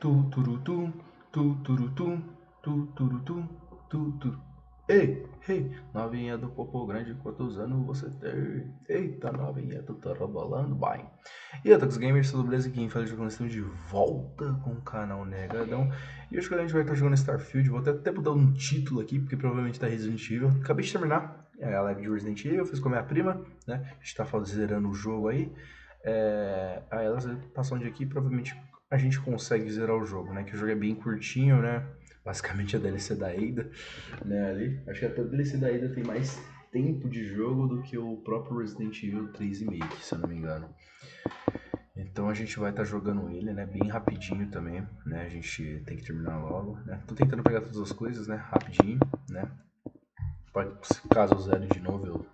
Tu, turutu, tu, turutu, tu, turutu, tu, tu. Ei, ei, novinha do popô grande, quantos anos você tem? Eita, novinha, tu tá rebolando, vai. E aí, Tox Gamers, tudo beleza? Aqui em Fala de Jogo, estamos de volta com o canal Negadão. E hoje a gente vai estar jogando Starfield. Vou até mudar um título aqui, porque provavelmente tá Resident Evil. Acabei de terminar a live de Resident Evil, fiz com a minha prima, né? A gente tá zerando o jogo aí. Aí elas passam de aqui, provavelmente a gente consegue zerar o jogo, né? Que o jogo é bem curtinho, né? Basicamente a DLC da Ada, né? Ali. Acho que até a DLC da Ada tem mais tempo de jogo do que o próprio Resident Evil 3 Remake, se eu não me engano. Então a gente vai estar jogando ele, né? Bem rapidinho também, né? A gente tem que terminar logo, né? Tô tentando pegar todas as coisas, né? Rapidinho, né? Caso eu zere de novo,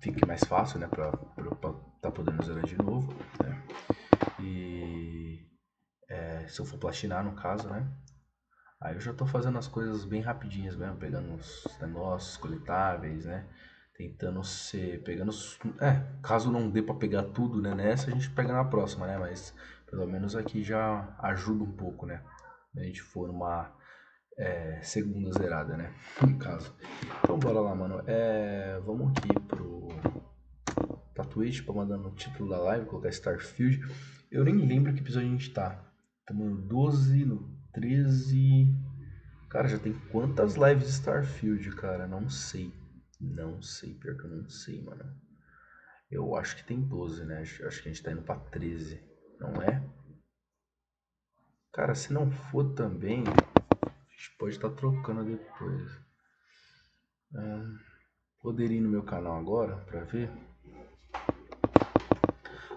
fique mais fácil, né? Pra tá podendo zerar de novo, né? E se eu for platinar, no caso, né? Aí eu já tô fazendo as coisas bem rapidinhas mesmo, pegando os negócios coletáveis, né? Tentando ser, pegando, caso não dê pra pegar tudo, né? Nessa a gente pega na próxima, né? Mas pelo menos aqui já ajuda um pouco, né? Se a gente for numa segunda zerada, né? No caso. Então bora lá, mano. Vamos aqui pra Twitch, pra mandar no título da live, colocar Starfield. Eu nem lembro que episódio a gente tá. Estamos no 12, no 13... Cara, já tem quantas lives de Starfield, cara? Não sei. Não sei, pior que eu não sei, mano. Eu acho que tem 12, né? Acho que a gente tá indo pra 13, não é? Cara, se não for também, a gente pode estar trocando depois. Poderia ir no meu canal agora pra ver?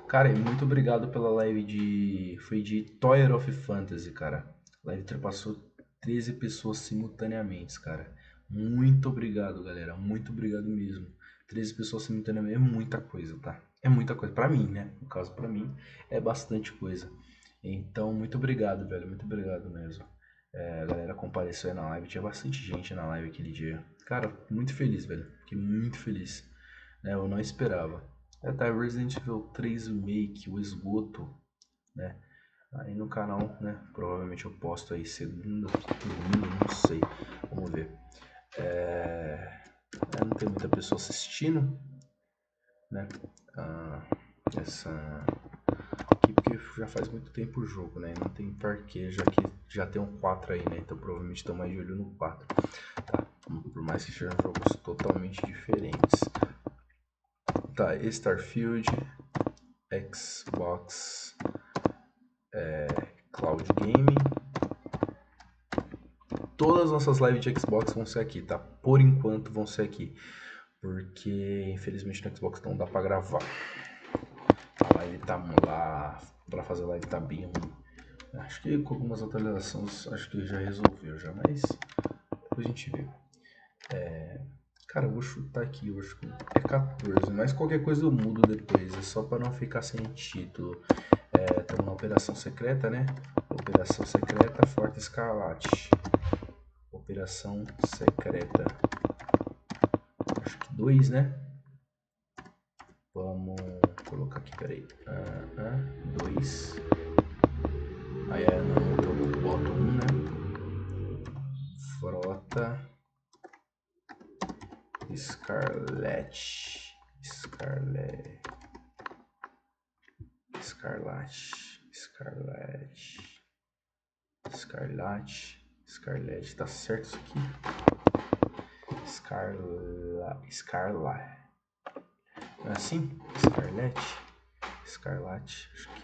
Cara, e muito obrigado pela live de... Foi de Tower of Fantasy, cara. A live ultrapassou 13 pessoas simultaneamente, cara. Muito obrigado, galera. Muito obrigado mesmo. 13 pessoas simultaneamente é muita coisa, tá? É muita coisa. Pra mim, né? No caso, pra mim, é bastante coisa. Então, muito obrigado, velho. Muito obrigado mesmo. A galera compareceu aí na live. Tinha bastante gente na live aquele dia. Cara, muito feliz, velho. Fiquei muito feliz. Né? Eu não esperava. Tá, Resident Evil 3 Remake, o esgoto, né? Aí no canal, né? Provavelmente eu posto aí segunda, domingo, não sei. Vamos ver. Não tem muita pessoa assistindo, né? Essa aqui porque já faz muito tempo o jogo, né? Não tem porquê, já que já tem um 4 aí, né? Então provavelmente estão mais de olho no 4. Tá? Por mais que sejam jogos totalmente diferentes. Tá, Starfield, Xbox, Cloud Gaming. Todas as nossas lives de Xbox vão ser aqui, tá? Por enquanto vão ser aqui. Porque infelizmente no Xbox não dá pra gravar. A live tá lá, pra fazer a live tá bem ruim. Acho que com algumas atualizações, acho que já resolveu já, mas depois a gente vê. Cara, eu vou chutar aqui, eu acho que é 14, mas qualquer coisa eu mudo depois, é só pra não ficar sem título. Estamos na Operação Secreta, né? Operação Secreta, Forte Escarlate. Operação Secreta. Acho que 2, né? Vamos colocar aqui, peraí. 2. Aí não, então eu boto 1, né? Frota. Escarlate. Escarlate. Escarlate. Tá certo isso aqui? Escarlate. Não é assim? Escarlate. Acho que.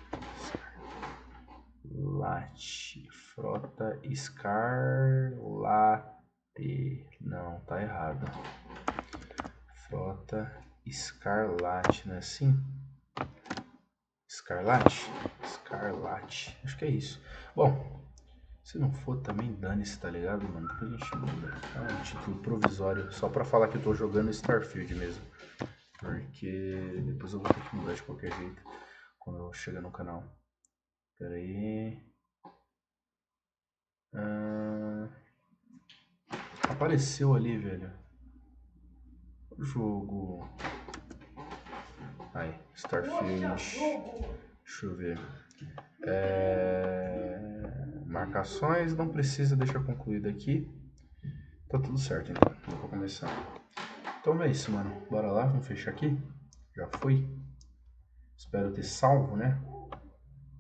Escarlate. Frota Escarlate. Não, tá errado. Frota Escarlate, não é assim? Escarlate? Acho que é isso. Bom, se não for também dane-se, tá ligado, mano? Depois a gente muda. É um título provisório, só pra falar que eu tô jogando Starfield mesmo. Porque depois eu vou ter que mudar de qualquer jeito quando eu chegar no canal. Pera aí. Apareceu ali, velho. O jogo. Aí, Starfield. Deixa eu ver. Marcações, não precisa, deixa concluído aqui. Tá tudo certo, então. Vou começar. Então é isso, mano. Bora lá, vamos fechar aqui. Já foi. Espero ter salvo, né?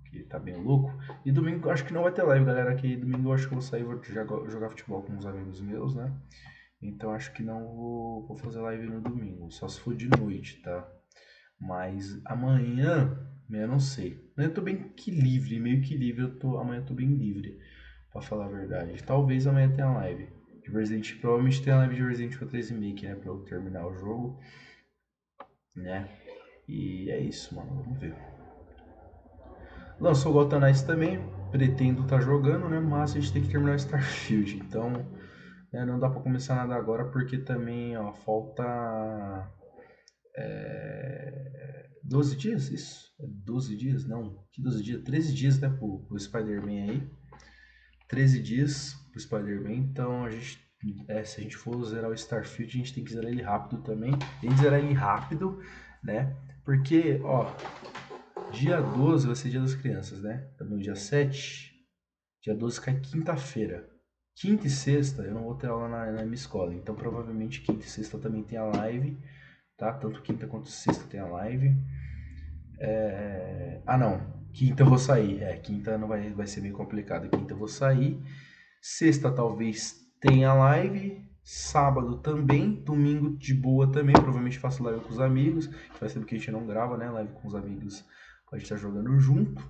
Que tá bem louco. E domingo acho que não vai ter live, galera. Que domingo eu acho que eu vou sair, vou jogar futebol com uns amigos meus, né? Então acho que não vou fazer live no domingo. Só se for de noite, tá? Mas amanhã, eu não sei. Amanhã eu tô bem que livre, meio que livre. Amanhã eu tô bem livre, pra falar a verdade. Talvez amanhã tenha live de Resident. Provavelmente tem a live de Resident Evil 3 Remake, né? Pra eu terminar o jogo, né? E é isso, mano. Vamos ver. Lançou o Gotham Knights também. Pretendo estar jogando, né? Mas a gente tem que terminar o Starfield. Então, né, não dá pra começar nada agora, porque também, ó, falta 12 dias, isso? 12 dias? Não, que 12 dias? 13 dias, né, pro Spider-Man aí. 13 dias pro Spider-Man, então a gente, se a gente for zerar o Starfield, a gente tem que zerar ele rápido também. Tem que zerar ele rápido, né, porque, ó, dia 12 vai ser dia das crianças, né, também dia 7, dia 12 cai quinta-feira. Quinta e sexta eu não vou ter aula na minha escola, então provavelmente quinta e sexta também tem a live, tá? Tanto quinta quanto sexta tem a live. Não, quinta eu vou sair. Quinta não vai ser meio complicado. Quinta eu vou sair. Sexta talvez tenha live. Sábado também. Domingo de boa também. Provavelmente faço live com os amigos. Faz tempo que a gente não grava, né? Live com os amigos pra gente estar jogando junto.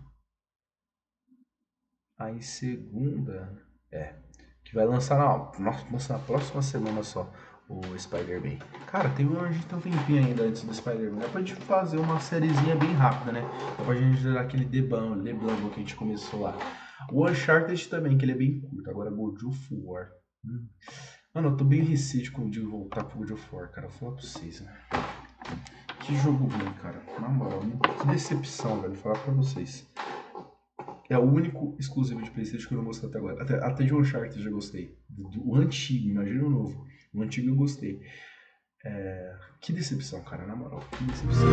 Aí segunda. Que vai lançar na próxima semana só o Spider-Man. Cara, a gente tem um tempinho ainda antes do Spider-Man. Dá pra gente fazer uma sériezinha bem rápida, né? Dá pra gente dar aquele Leblanc que a gente começou lá. O Uncharted também, que ele é bem curto. Agora God of War. Mano, eu tô bem receoso de voltar pro God of War, cara. Vou falar pra vocês, né? Que jogo ruim, cara. Na moral, que decepção, velho. Vou falar pra vocês. É o único exclusivo de PlayStation que eu não gostei até agora. Até de Uncharted eu já gostei. O antigo, imagina o novo. O antigo eu gostei. Que decepção, cara, na moral. Que decepção.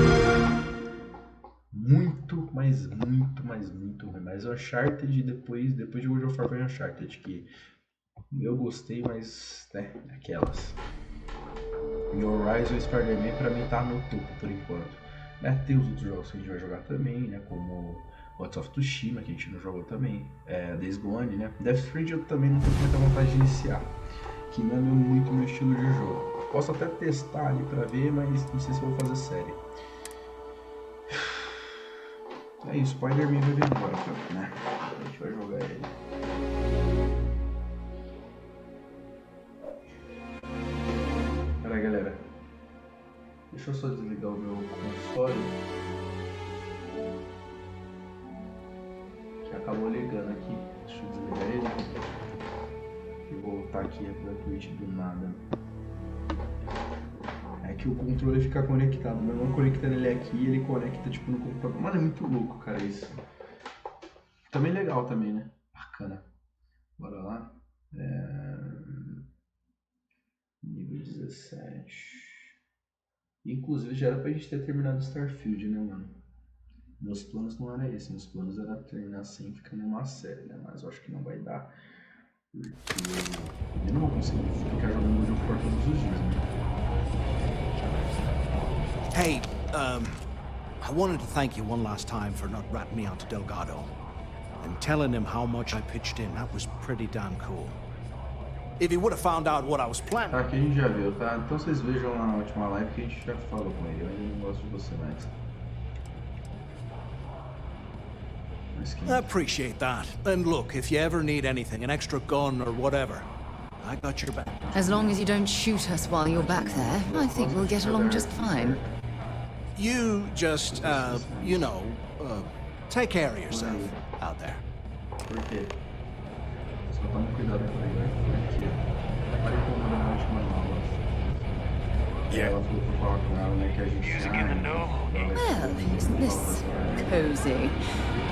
Muito, mas muito ruim. Mas o Uncharted, depois de God of War foi Uncharted, que eu gostei, mas, né, aquelas. E o Horizon Spider-Man pra mim tá no topo por enquanto. Né, tem os outros jogos que a gente vai jogar também, né, como Ghost of Tsushima, que a gente não jogou também, Days Gone, né? Death Stranding eu também não tenho muita vontade de iniciar, que não é muito meu estilo de jogo. Posso até testar ali pra ver, mas não sei se eu vou fazer série. É isso, Spider-Man vai vir embora, né? A gente vai jogar ele. Pera aí, galera. Deixa eu só desligar o meu console. Acabou ligando aqui, deixa eu desligar ele e voltar aqui pra Twitch do nada. É que o controle fica conectado, meu irmão conectando ele aqui, ele conecta tipo no computador. Mano, é muito louco, cara, isso. Também legal também, né? Bacana. Bora lá. Nível 17. Inclusive já era pra gente ter terminado Starfield, né, mano? Meus planos não eram esses, meus planos era terminar assim, ficar numa série, né? Mas eu acho que não vai dar, porque eu não vou conseguir ficar jogando o jogo por todos os dias, né? Hey, I wanted to thank you one last time for not ratting me out to Delgado and telling him how much I pitched in. That was pretty damn cool. If he would have found out what I was planning... Tá, aqui a gente já viu, tá? Então vocês vejam lá na última live que a gente já falou com ele. Eu ainda não gosto de você mais. I appreciate that. And look, if you ever need anything, an extra gun or whatever, I got your back. As long as you don't shoot us while you're back there, I think we'll get along just fine. You just, take care of yourself out there. Por quê? Só toma cuidado com ele, né? Aqui. Olha como na última aula. Ela falou pra falar com ela, né? Que a gente Well, isn't this cozy?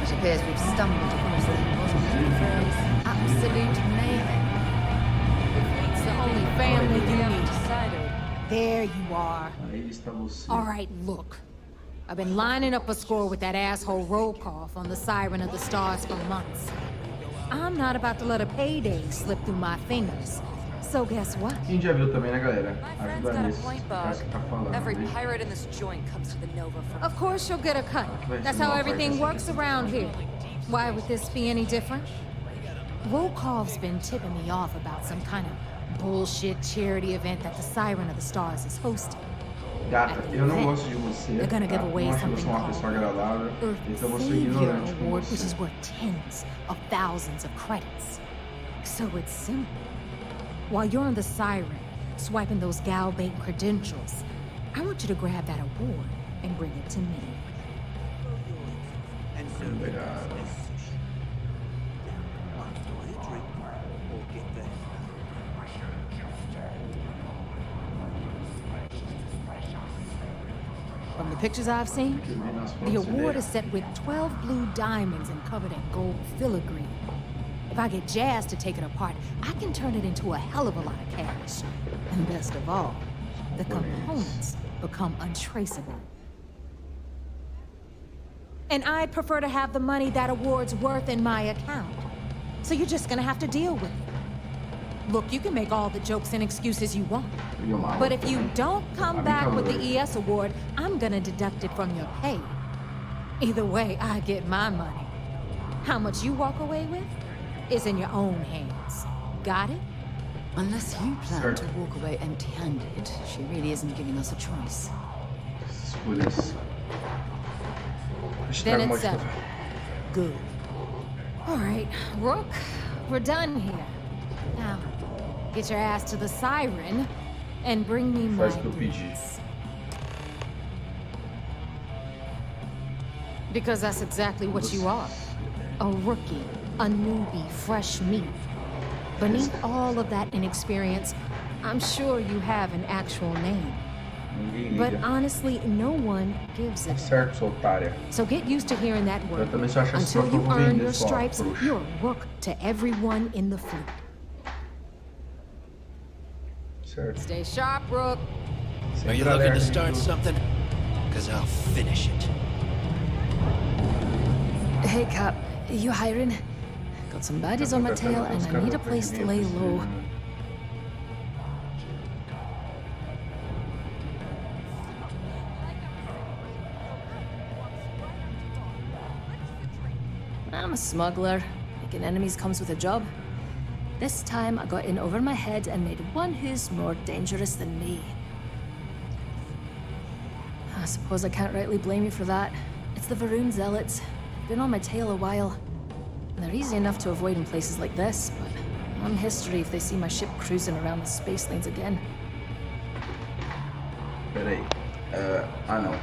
It appears we've stumbled across the bottom phrase. Absolute mayhem. It's the only family you need. There you are. Aí está você. All right, look. I've been lining up a score with that asshole Rokoff on the Siren of the Stars for months. I'm not about to let a payday slip through my fingers. So guess what? Quem já viu também, né, galera? My friend's Ajuda got a nisso. point, Parece Bug. que tá falando. Every Deixa- pirate in this joint comes to the Nova for... Of course you'll get a cut. That's how everything works around here. Why would this be any different? Rokov's been tipping me off about some kind of bullshit charity event that the Siren of the Stars is hosting. Gata, eu não gosto de você. They're gonna Tá? give away Não acho que something você é uma called pessoa agradável. Earth Então eu vou ser Savior ignorante com Award, which is você. worth tens of thousands of credits. So it's simple. While you're on the Siren, swiping those gal-bait credentials, I want you to grab that award and bring it to me. Obrigado. From the pictures I've seen, the award is set with 12 blue diamonds and covered in gold filigree. If I get Jazz to take it apart, I can turn it into a hell of a lot of cash. And best of all, the components become untraceable. And I'd prefer to have the money that award's worth in my account. So you're just gonna have to deal with it. Look, you can make all the jokes and excuses you want. But if you don't come back with the ES award, I'm gonna deduct it from your pay. Either way, I get my money. How much you walk away with is in your own hands. Got it? Unless you plan to walk away empty-handed, she really isn't giving us a choice. Escuras. Then it's settled. Good. All right, Rook, we're done here. Now, get your ass to the Siren and bring me my Faz o que eu pedi. goods. Because that's exactly what you are. A rookie, a newbie, fresh meat. Beneath all of that inexperience, I'm sure you have an actual name. Ninguém But liga. honestly, no one gives a Certo, sua otária. So get used to hearing that word. Eu também só acho essa Until you eu vou earn vender your só, stripes, trouxa. you're a rook to everyone in the fleet. Certo. Stay sharp, Rook. Are you looking to start something? Because I'll finish it. Hey, Cap, you hiring? Got some baddies on my tail and I need a place to lay low. I'm a smuggler. Making enemies comes with a job. This time I got in over my head and made one who's more dangerous than me. I suppose I can't rightly blame you for that. It's the Varun Zealots. They've been on my tail a while. And they're easy enough to avoid in places like this, but on history if they see my ship cruising around the space lanes again. Peraí. Não.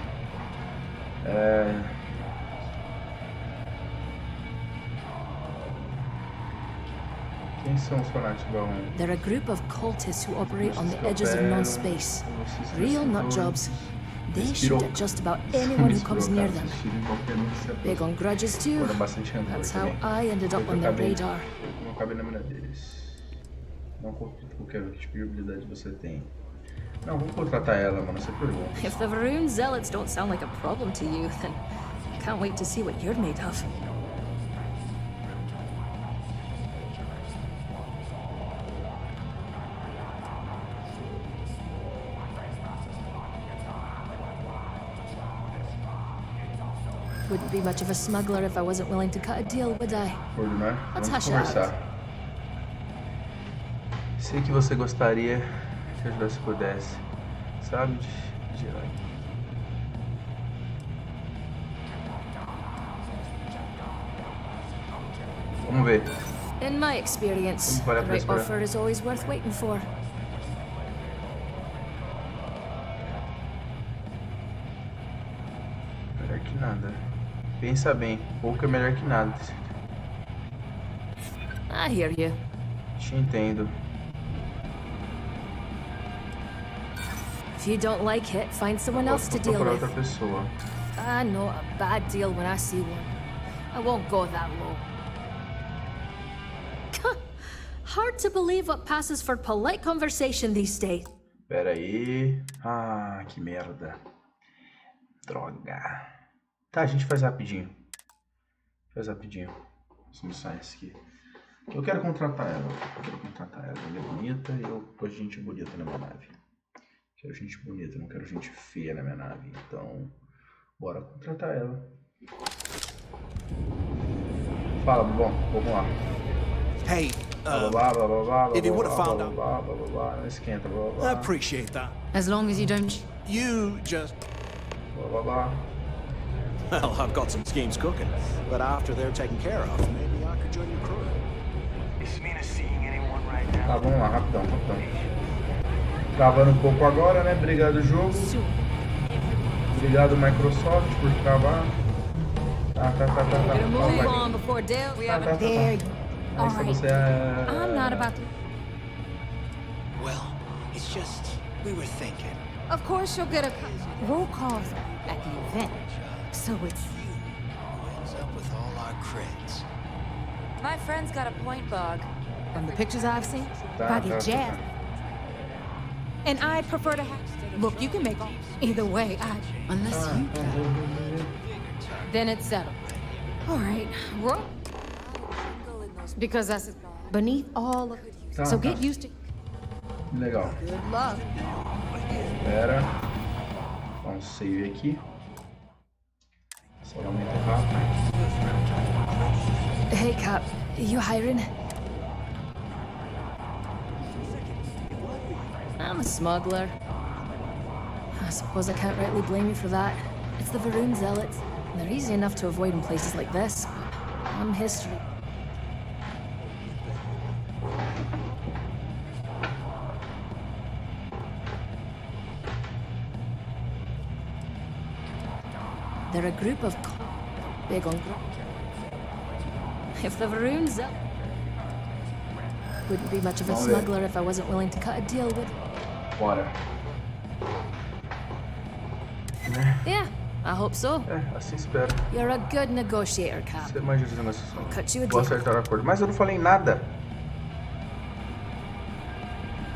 Quem são os fanáticos da ONU? They're a group of cultists who operate on the edges of non-space. Real nut jobs. They shoot at just about anyone who comes near them. Big on grudges too. That's how I ended up on their radar. Não cabe na mina deles. Não conflito com qualquer tipo de habilidade você tem. Não, vamos contratar ela, mano. Você pergunta. If the Varun Zealots don't sound like a problem to you, then I can't wait to see what you're made of. Wouldn't be much of a smuggler if I wasn't willing to cut a deal, would I? Acordo, né? Let's Vamos hash it out. conversar. Sei que você gostaria que eu ajudasse pudesse. Sabe? De gerar. Vamos ver. In my experience, Vale a the pena right esperar. offer is always worth waiting for. Melhor que nada. Pensa bem, pouco é melhor que nada. I hear you. Te entendo. If you don't like it, find someone else to Vou deal procurar with. outra pessoa. I know a bad deal when I see one. I won't go that low. Hard to believe what passes for polite conversation these days. Pera aí. Ah, que merda. Droga. Tá, a gente faz rapidinho. Faz rapidinho. As missões aqui. Eu quero contratar ela. Ela é bonita e eu gosto de gente bonita na minha nave. Quero gente bonita, não quero gente feia na minha nave. Então, bora contratar ela. Fala, bom, vamos lá. Hey, if you would have found out. Não esquenta, I appreciate that. As long as you don't... You just... Blá, blá, blá. Well, I've got some schemes cooking, but after they're taken care of, maybe I could join your crew. Is Mina seeing anyone right now? Tá, vamos lá, rapidão. Travando um pouco agora, né? Obrigado, jogo. Obrigado, Microsoft, por travar. Tá. Move on before Dale. We haven't. There you Aí are. só Right. você I'm not about to. Well, it's just we were thinking. Of course, you'll get a roll call at the event. So it's. Who ends up with all our creds? My friend's got a point, Bog. From the pictures I've seen, Tá. I get jazzed. And I'd prefer to have. Look, you can make all. Either way, Unless you... then it's settled. All right, roll. Because that's beneath all of it. Tá, So tá. get used to. Legal. Good luck. Espera. Dá um save aqui. Só muito rápido. Hey, Cap, you hiring? I'm a smuggler. I suppose I can't rightly blame you for that. It's the Varun Zealots. They're easy enough to avoid in places like this. Some history. They're a group of big on If the Varun Zealots wouldn't be much of a Vamos ver. smuggler if I wasn't willing to cut a deal with. Bora. Yeah, I hope so. Assim espero. You're a good negotiator, Cap. Você manja os negócios. Cut you a Vou deal. acertar o acordo. Mas eu não falei nada.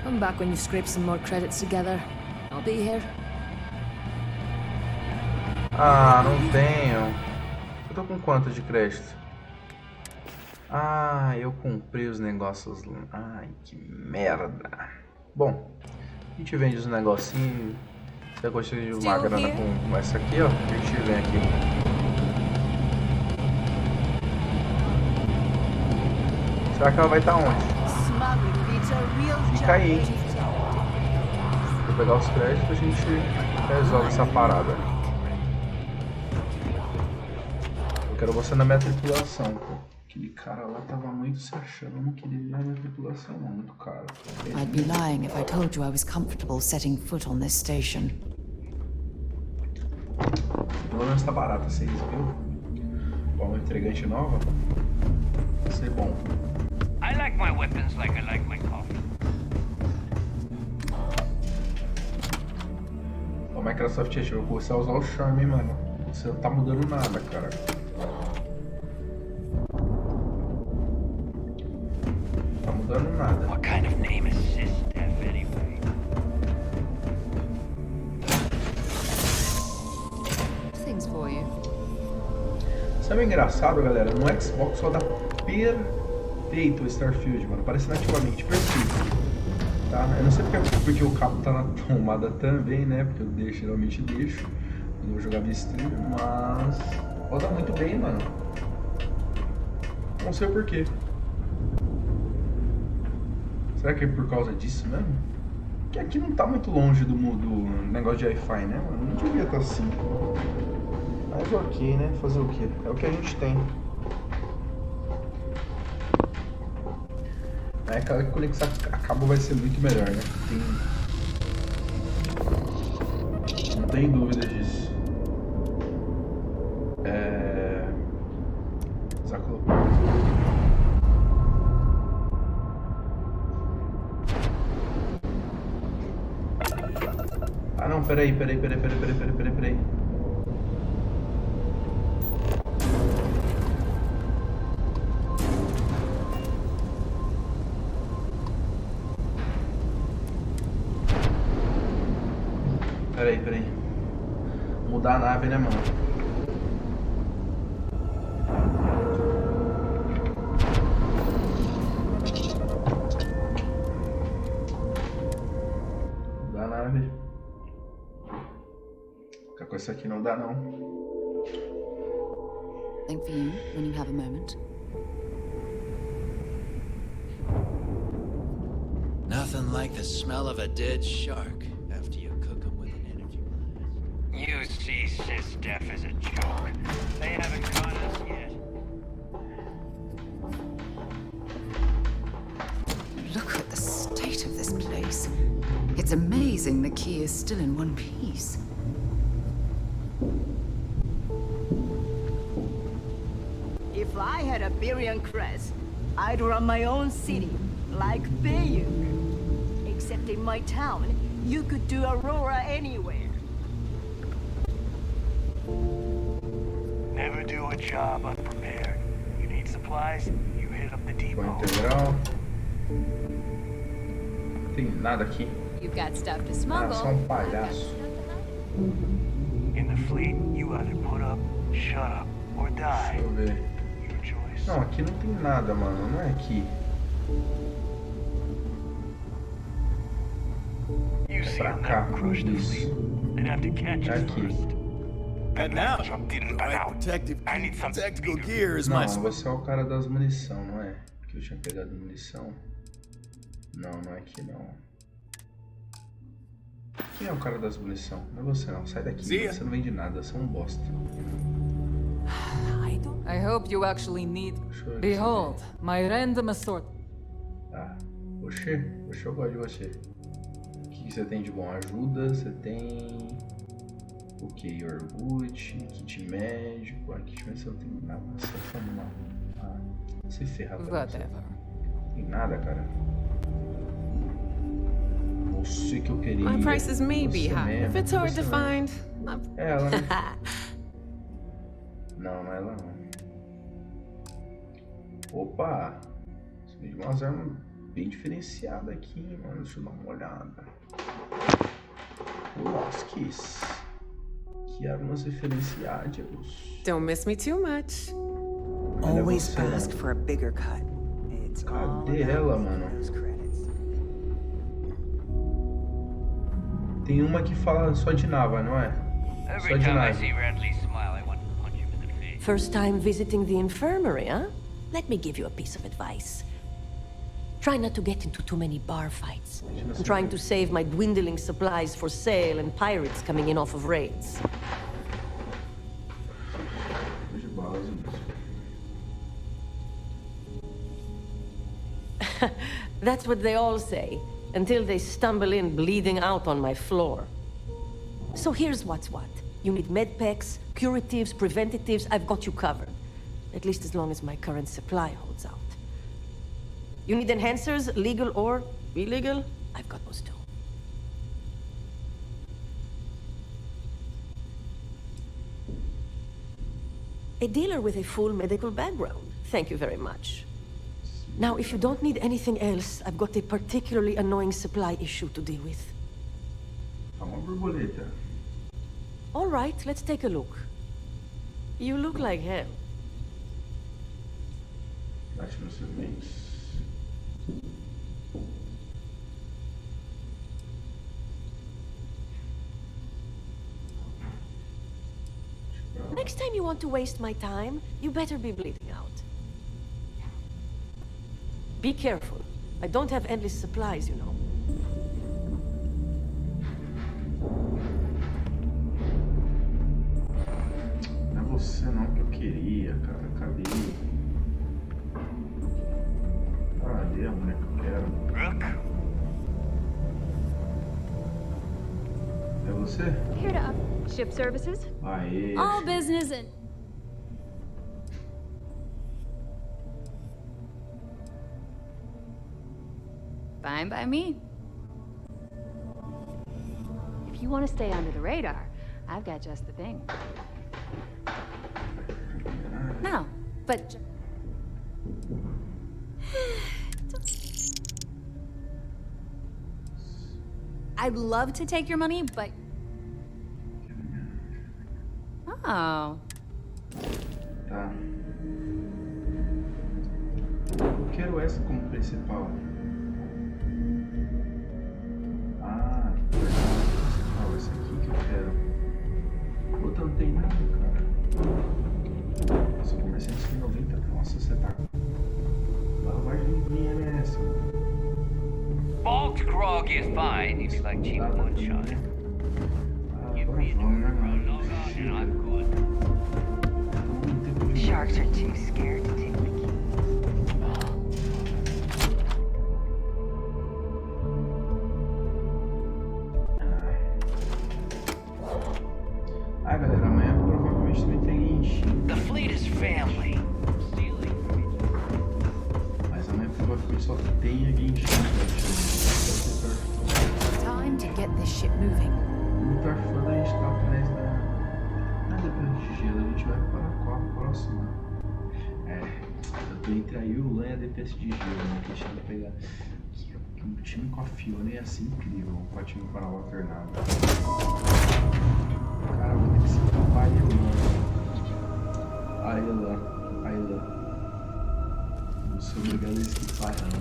Come back when you've scraped some more credits together. I'll be here. Ah, não tenho. Eu tô com quanto de crédito? Ah, eu comprei os negócios. Ai, que merda. Bom, a gente vende os negocinhos. Se eu gostei de uma grana com essa aqui, ó, a gente vem aqui. Será que ela vai estar onde? Fica aí, hein? Vou pegar os créditos e a gente resolve essa parada. Eu quero você na minha tripulação, pô. Aquele cara lá tava muito se achando, eu não queria ir na minha tripulação não, muito caro. I'd be lying if I told you I was comfortable setting foot on this station. Pelo menos tá barato, 6 mil. Bom, uma entregante nova. Vai ser bom. I like my weapons like I like my coffee. O Microsoft Edge, eu vou começar a usar o charme, mano. Você não tá mudando nada, cara. Tá mudando nada. What kind of name is Systef anyway? Things for you. Sabe o engraçado, galera? No Xbox só dá perfeito o STARFIELD, mano. Parece nativamente perfeito. Tá? Eu não sei porque o cabo tá na tomada também, né? Porque eu geralmente deixo quando eu vou jogar via stream, mas roda muito bem, mano. Não sei o porquê. Será que é por causa disso mesmo? Porque aqui não tá muito longe do negócio de Wi-Fi, né, mano? Não devia estar assim. Mas ok, né? Fazer o quê? É o que a gente tem. É aquela que conexão a cabo vai ser muito melhor, né? Não tem dúvida disso. Ah não, peraí. Peraí. mudar a nave, né, mano? Mudar a nave. Ficar com essa aqui não dá, não. Think for you when you have a moment. Nothing like the smell of a dead shark after you cook them with an energy blast. You see Sis Def as a joke. They haven't caught us yet. Look at the state of this place. It's amazing the key is still in one piece. If I had a Birion crest, I'd run my own city, like Bayuk. Except in my town, you could do Aurora anywhere. Never do a job unprepared. You need supplies, you hit up the depot. Integral. Tem nada aqui. You've got stuff to Ah, smuggle. só um palhaço. In the fleet, you either put up, shut up, or die. Deixa eu ver. Your choice. Não, aqui não tem nada, mano. Não é aqui. You see pra them cá. never crush the Isso. fleet. They'd have to catch É us aqui. first. And now, Truck didn't pan my out. protective I need something tactical bigger. gear is Não, my... você é o cara das munição, não é? Que eu tinha pegado munição. Não, não é aqui não. Quem é o cara das munição? Não é você não, sai daqui. Você não vende nada, você é um bosta. I hope you actually need. Deixa eu ver Behold, my random assort. Tá. Oxê, eu gosto de você. O que você tem de bom? Ajuda, você tem... O que? Iogurte, kit médico. Kit médico você não tem nada. Você não. Ah, se ferra. Whatever. Não tem nada, cara. Você que eu queria. My prices may be Você high. mesmo, If it's hard to você find, É ela, né? Não, não é ela não. Opa! Você tem umas armas bem diferenciadas aqui, mano. Deixa eu dar uma olhada. Lasquis. Que armas diferenciadas. don't miss me too much. Always ask for a bigger cut. It's all Cadê about ela, getting mano? those credits. Tem uma que fala só de Nava, não é? Só Every de time I nave. see Radley smile, I want to punch him in the face. First time visiting the infirmary, huh? Let me give you a piece of advice. Try not to get into too many bar fights. I'm trying to save my dwindling supplies for sale and pirates coming in off of raids. De base mesmo. That's what they all say, until they stumble in bleeding out on my floor. So here's what's what. You need med packs, curatives, preventatives, I've got you covered. At least as long as my current supply holds out. You need enhancers, legal or illegal? I've got those too. A dealer with a full medical background. Thank you very much. Now, if you don't need anything else, I've got a particularly annoying supply issue to deal with. Uma borboleta. All right, let's take a look. You look like hell. Bate nos seus meios. Next time you want to waste my time, you better be bleeding out. Be careful. I don't have endless supplies, you know. Não é você não que eu queria, cara. Cadê? Cadê a mulher que eu quero? Rook? É você? Here to up ship services. Aê. All business and... Fine by me. If you want to stay under the radar, I've got just the thing. No, but... I'd love to take your money, but... Oh. Tá. Eu quero essa como principal. Ah, principal, essa aqui que eu quero. Outra não tem nada, cara. Nossa, comecei em 190. Nossa, você tá. Lavagem de dinheiro é essa? Bulk grog is fine if you like cheap moonshine. You read the word for a log on and I'm good. Sharks are too scared to take the key. Ah, galera, amanhã provavelmente também tem enchente. The fleet is family. Mas amanhã provavelmente só tem enchente. Time to get this ship moving. O Starfield a gente tá atrás da DPS de gelo, a gente vai para qual próxima? Eu tô entre a Yulan e a DPS de gelo, né? Que a gente vai pegar um time com a Fiona ia ser incrível, um time para o alternado. Cara, vou ter que se tapar a Yulan. Não sou obrigado a esquipar ela.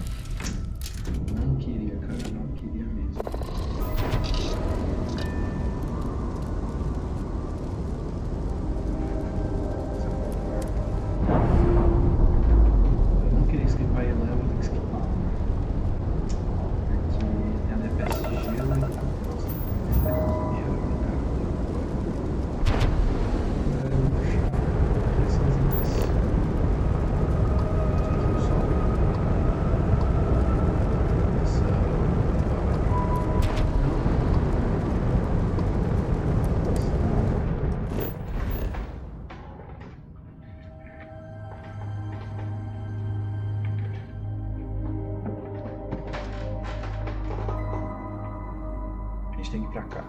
Não queria, cara, não queria mesmo. Eu não queria esquipar ela, eu vou ter que esquipar. Porque tem a DPS de gelo e tem que ir pra cá.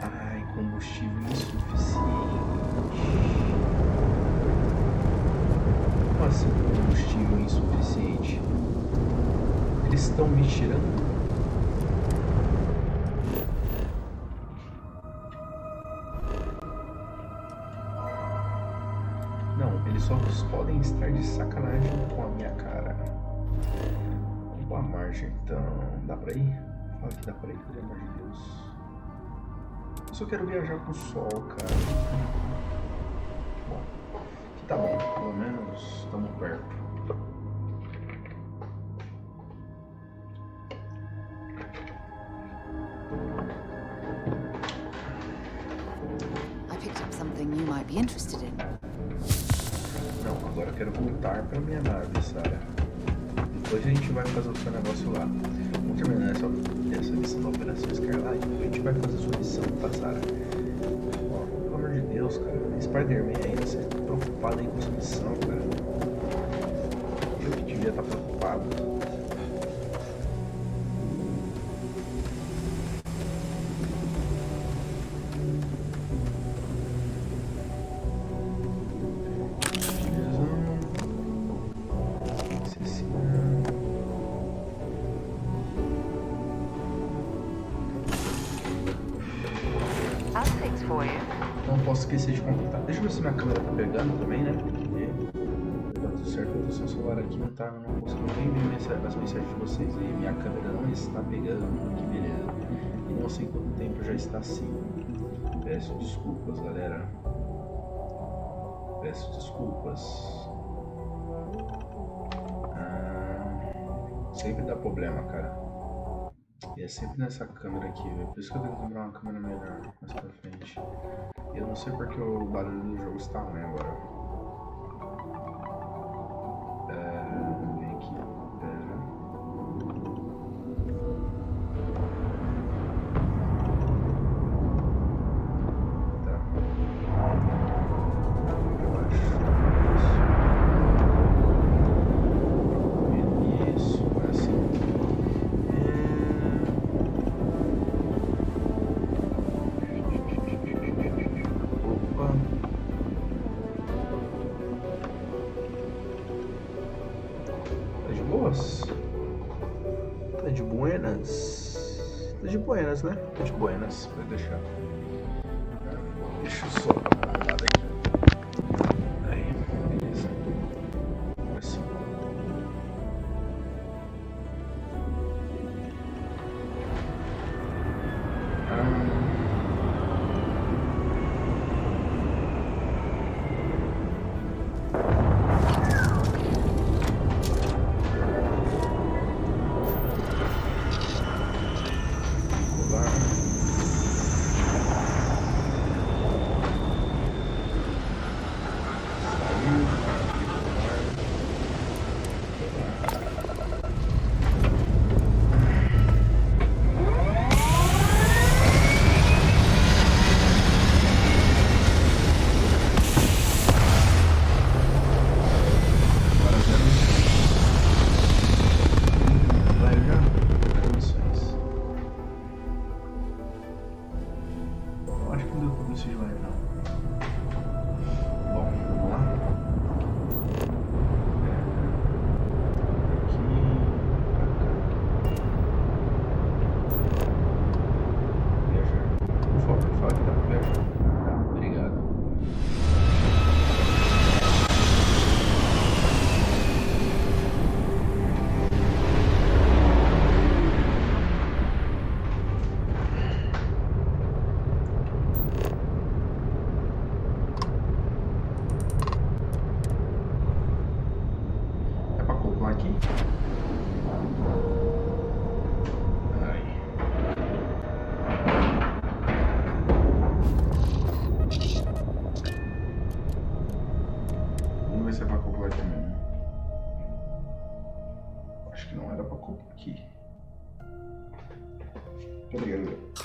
Ai, combustível insuficiente. Como assim combustível insuficiente? Eles estão me tirando? Eles só podem estar de sacanagem com a minha cara. Com a margem, então dá pra ir? Fala que dá pra ir, pelo amor de Deus. Eu só quero viajar com o sol, cara. Bom, que tá bom, pelo menos estamos perto. I picked up something you might be interested in. Não, agora eu quero voltar pra minha nave, Sarah. Depois a gente vai fazer o seu negócio lá. Vamos terminar essa missão da Operação Escarlate. Depois a gente vai fazer a sua missão, tá, Sarah? Ó, pelo amor de Deus, cara. Spider-Man ainda, você tá preocupado aí com essa missão, cara. Eu que devia estar preocupado. Não posso esquecer de completar. Deixa eu ver se minha câmera tá pegando também, né? Porque tá tudo certo, o seu celular aqui não tá, não consigo nem ver as mensagens de vocês e minha câmera não está pegando, que beleza. E não sei quanto tempo já está assim. Peço desculpas, galera. Peço desculpas. Sempre dá problema, cara. E é sempre nessa câmera aqui, velho. Por isso que eu tenho que comprar uma câmera melhor mais pra frente. E eu não sei porque o barulho do jogo está ruim agora. Vem aqui. Tá. Eu acho. Isso, assim. buenas, né? De buenas, pode deixar. Deixa eu só dar uma olhada aqui. Aí, beleza. Agora sim.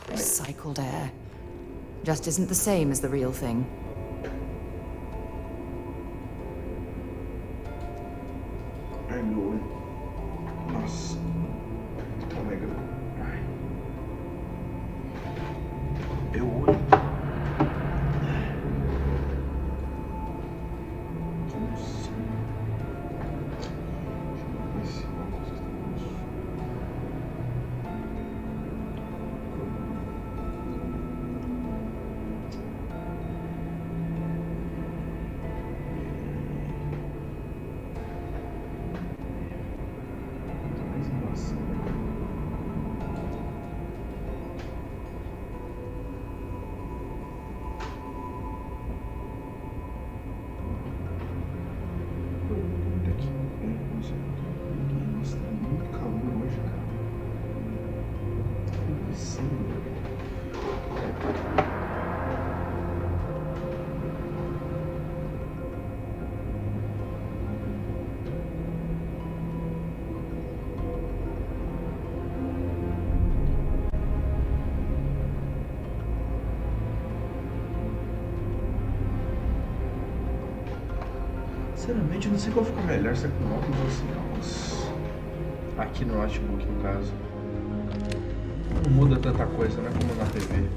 Recycled air. Just isn't the same as the real thing. Ai, meu olho. Nossa. Tá mega. Ai. Meu olho. Sinceramente, eu não sei qual fica melhor, se é com óculos ou sem óculos. Aqui no notebook, no caso. Não muda tanta coisa, né, como na TV.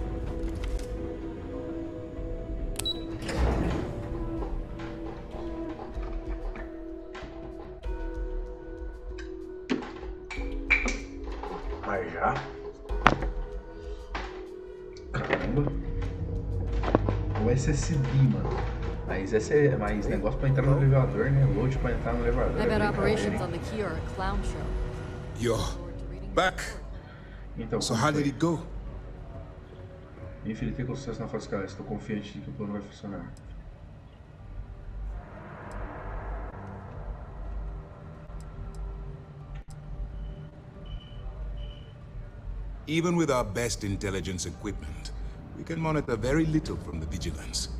Mas já. Caramba. O SSD, mano. Mas esse é mais negócio pra entrar no elevador, né? Load pra entrar no elevador. I bet operations on the key are a clown show. You're back. Então, so how did it go? Enfrentei com sucesso na fase escalar. Estou confiante de que o plano vai funcionar. Even with our best intelligence equipment, we can monitor very little from the vigilance.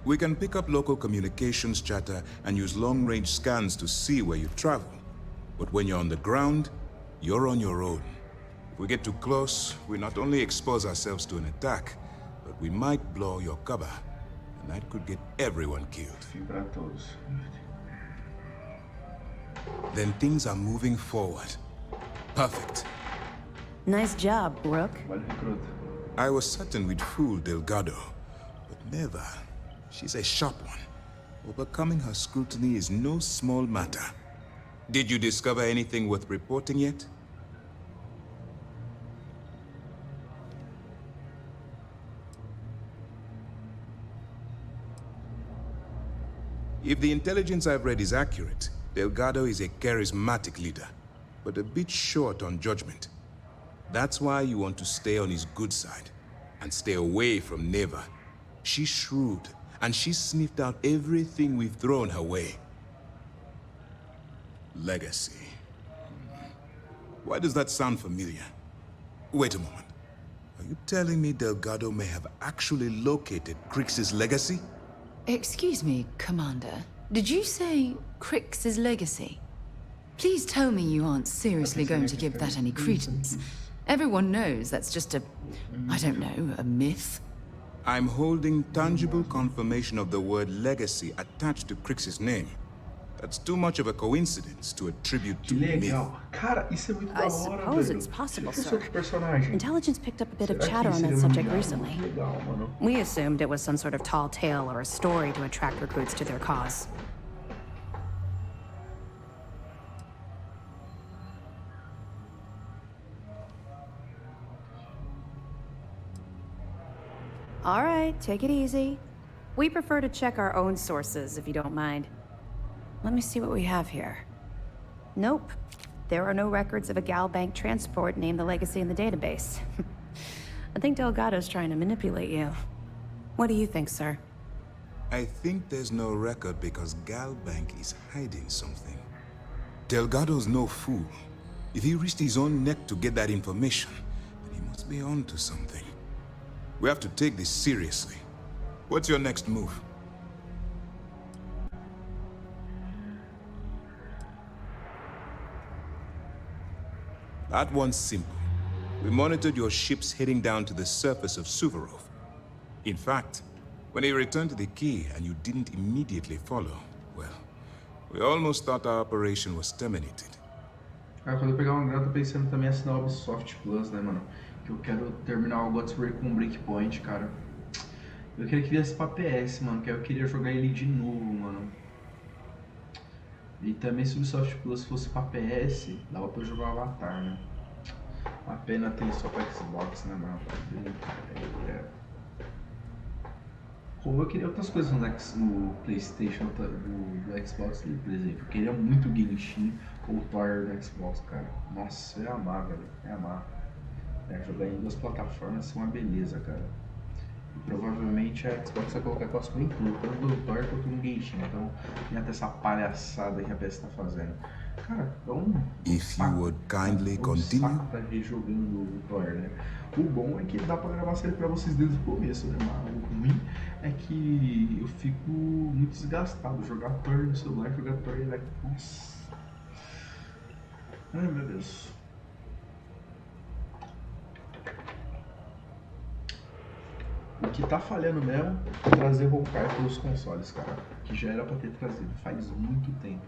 We can pick up local communications chatter and use long-range scans to see where you travel. But when you're on the ground, you're on your own. If we get too close, we not only expose ourselves to an attack, but we might blow your cover. And that could get everyone killed. Then things are moving forward. Perfect. Nice job, Rook. I was certain we'd fool Delgado, but never. She's a sharp one. Overcoming her scrutiny is no small matter. Did you discover anything worth reporting yet? If the intelligence I've read is accurate, Delgado is a charismatic leader, but a bit short on judgment. That's why you want to stay on his good side, and stay away from Neva. She's shrewd, and she's sniffed out everything we've thrown her way. Legacy. Why does that sound familiar? Wait a moment. Are you telling me Delgado may have actually located Crix's legacy? Excuse me, Commander. Did you say Crix's legacy? Please tell me you aren't seriously going to give that any credence. Everyone knows that's just I don't know, a myth. I'm holding tangible confirmation of the word legacy attached to Crix's name. That's too much of a coincidence to attribute to myth. Cara, isso é muito da hora, I suppose it's possible, sir. Intelligence picked up a bit of chatter on that subject recently. We assumed it was some sort of tall tale or a story to attract recruits to their cause. All right, take it easy. We prefer to check our own sources, if you don't mind. Let me see what we have here. Nope. There are no records of a Gal Bank transport named the Legacy in the database. I think Delgado's trying to manipulate you. What do you think, sir? I think there's no record because Gal Bank is hiding something. Delgado's no fool. If he risked his own neck to get that information, then he must be on to something. We have to take this seriously. What's your next move? That one's simple. We monitored your ships heading down to the surface of Suvorov. In fact, when he returned to the key and you didn't immediately follow, well, we almost thought our operation was terminated. Cara, quando eu pegar uma grana, eu tô pensando também em assinar o Ubisoft Plus, né, mano? Que eu quero terminar o Godsbury com um Breakpoint, cara. Eu queria que viesse pra PS, mano, que eu queria jogar ele de novo, mano. E também se o Ubisoft Plus fosse pra PS, dava pra jogar o Avatar, né? A pena tem só pra Xbox, né, mano? Como eu queria outras coisas no PlayStation, do Xbox, por exemplo. Eu queria muito Genshin ou Thor no Xbox, cara. Nossa, eu ia amar, velho. Eu ia amar. Jogar em duas plataformas é uma beleza, cara. E provavelmente a Xbox vai colocar cosplay em tudo, tanto do Thor quanto no Genshin. Então, tem até essa palhaçada que a PS tá fazendo. Cara, então. If you would kindly continue. Saco pra ver jogando o Thor, né? O bom é que dá pra gravar a série pra vocês desde o começo, né? Mas o ruim é que eu fico muito desgastado. Jogar Thor no celular, jogar Thor e nossa. Ai, meu Deus. O que tá falhando mesmo é trazer Honkai pelos consoles, cara. Que já era pra ter trazido faz muito tempo.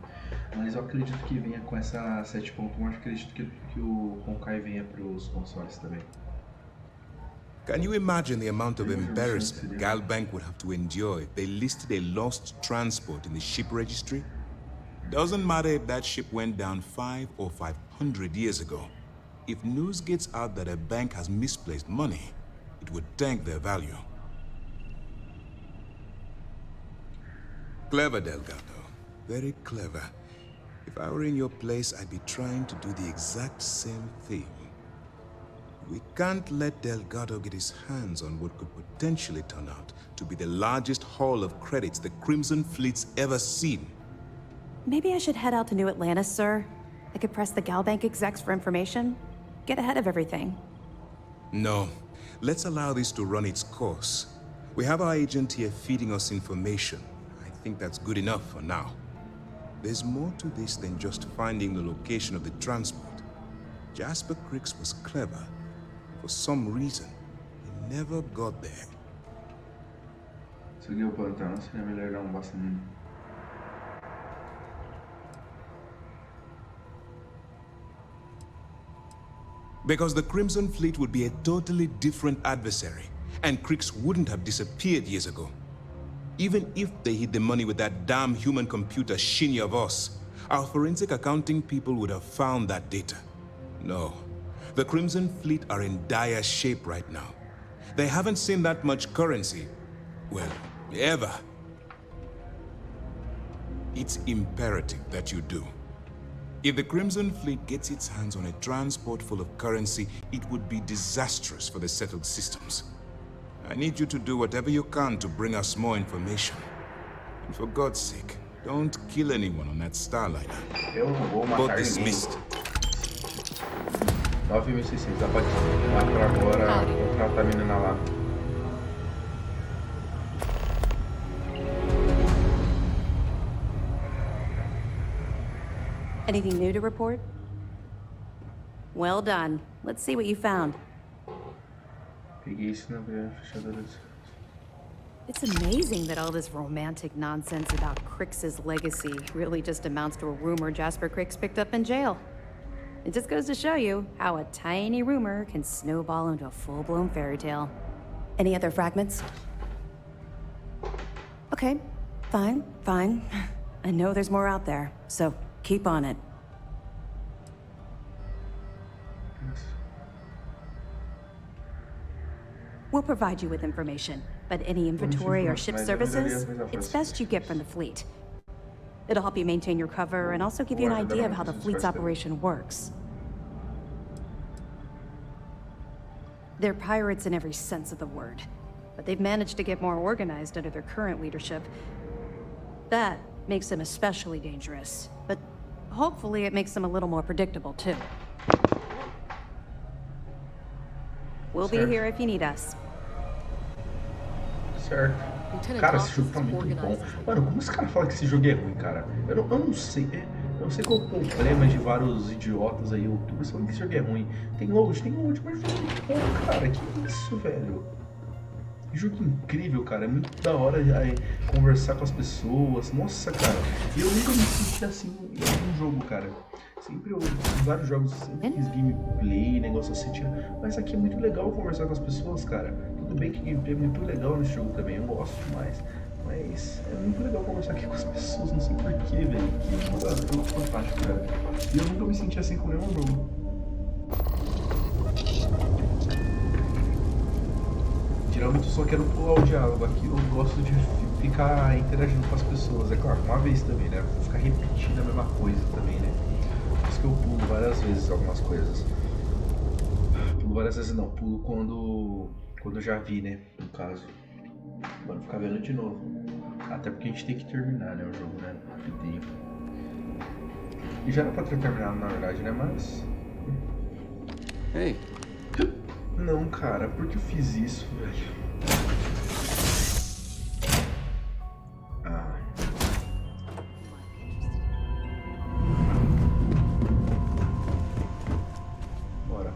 Mas eu acredito que venha com essa 7.1. Eu acredito que o Honkai venha pros consoles também. Can you imagine the amount of embarrassment Gal Bank would have to endure if they listed a lost transport in the ship registry? Doesn't matter if that ship went down 5 or 500 years ago. If news gets out that a bank has misplaced money, it would tank their value. Clever, Delgado. Very clever. If I were in your place, I'd be trying to do the exact same thing. We can't let Delgado get his hands on what could potentially turn out to be the largest haul of credits the Crimson Fleet's ever seen. Maybe I should head out to New Atlantis, sir. I could press the Gal Bank execs for information. Get ahead of everything. No. Let's allow this to run its course. We have our agent here feeding us information. I think that's good enough for now. There's more to this than just finding the location of the transport. Jasper Crix was clever. For some reason, he never got there. Seguir o pantano seria melhor dar bastante. Because the Crimson Fleet would be a totally different adversary, and Crix wouldn't have disappeared years ago. Even if they hid the money with that damn human computer Shinya of us, our forensic accounting people would have found that data. No. The Crimson Fleet are in dire shape right now. They haven't seen that much currency, well, ever. It's imperative that you do. If the Crimson Fleet gets its hands on a transport full of currency, it would be disastrous for the settled systems. I need you to do whatever you can to bring us more information. And for God's sake, don't kill anyone on that Starliner. Eu não vou matar Both dismissed. 9.600, dá pra dar pra agora contratar a menina lá. Anything new to report? Well done. Let's see what you found. Peguei isso na fechadura. It's amazing that all this romantic nonsense about Crix's legacy really just amounts to a rumor Jasper Crix picked up in jail. It just goes to show you how a tiny rumor can snowball into a full-blown fairy tale. Any other fragments? Okay, fine. I know there's more out there, so keep on it. We'll provide you with information, but any inventory or ship services, it's best you get from the fleet. It'll help you maintain your cover and also give you an idea of how the fleet's operation works. They're pirates in every sense of the word, but they've managed to get more organized under their current leadership. That makes them especially dangerous, but hopefully it makes them a little more predictable too. We'll be here if you need us. Certo. Cara, esse jogo tá muito bom. Mano, como esse cara fala que esse jogo é ruim, cara? Eu não sei. Eu não sei qual o problema de vários idiotas aí, youtubers, falando que esse jogo é ruim. Tem load, mas o jogo é muito bom, cara. Que isso, velho? Que jogo incrível, cara. É muito da hora conversar com as pessoas. Nossa, cara. E eu nunca me senti assim em um jogo, cara. Sempre eu, em vários jogos, sempre fiz gameplay, negócio assim, mas aqui é muito legal conversar com as pessoas, cara. Tudo bem que gameplay é muito legal nesse jogo também, eu gosto demais. Mas é muito legal conversar aqui com as pessoas, não sei porquê, velho. Que jogo fantástico, cara. E eu nunca me senti assim com nenhum jogo. Geralmente eu só quero pular o diálogo, aqui eu gosto de ficar interagindo com as pessoas. É claro, uma vez também, né? Vou ficar repetindo a mesma coisa também, né? Por isso que eu pulo várias vezes algumas coisas. Pulo várias vezes não, pulo quando eu já vi, né? No caso. Agora ficar vendo de novo. Até porque a gente tem que terminar, né? O jogo, né? De tempo. E já era pra ter terminado, na verdade, né? Mas... Ei. Não, cara, por que eu fiz isso, velho? Bora.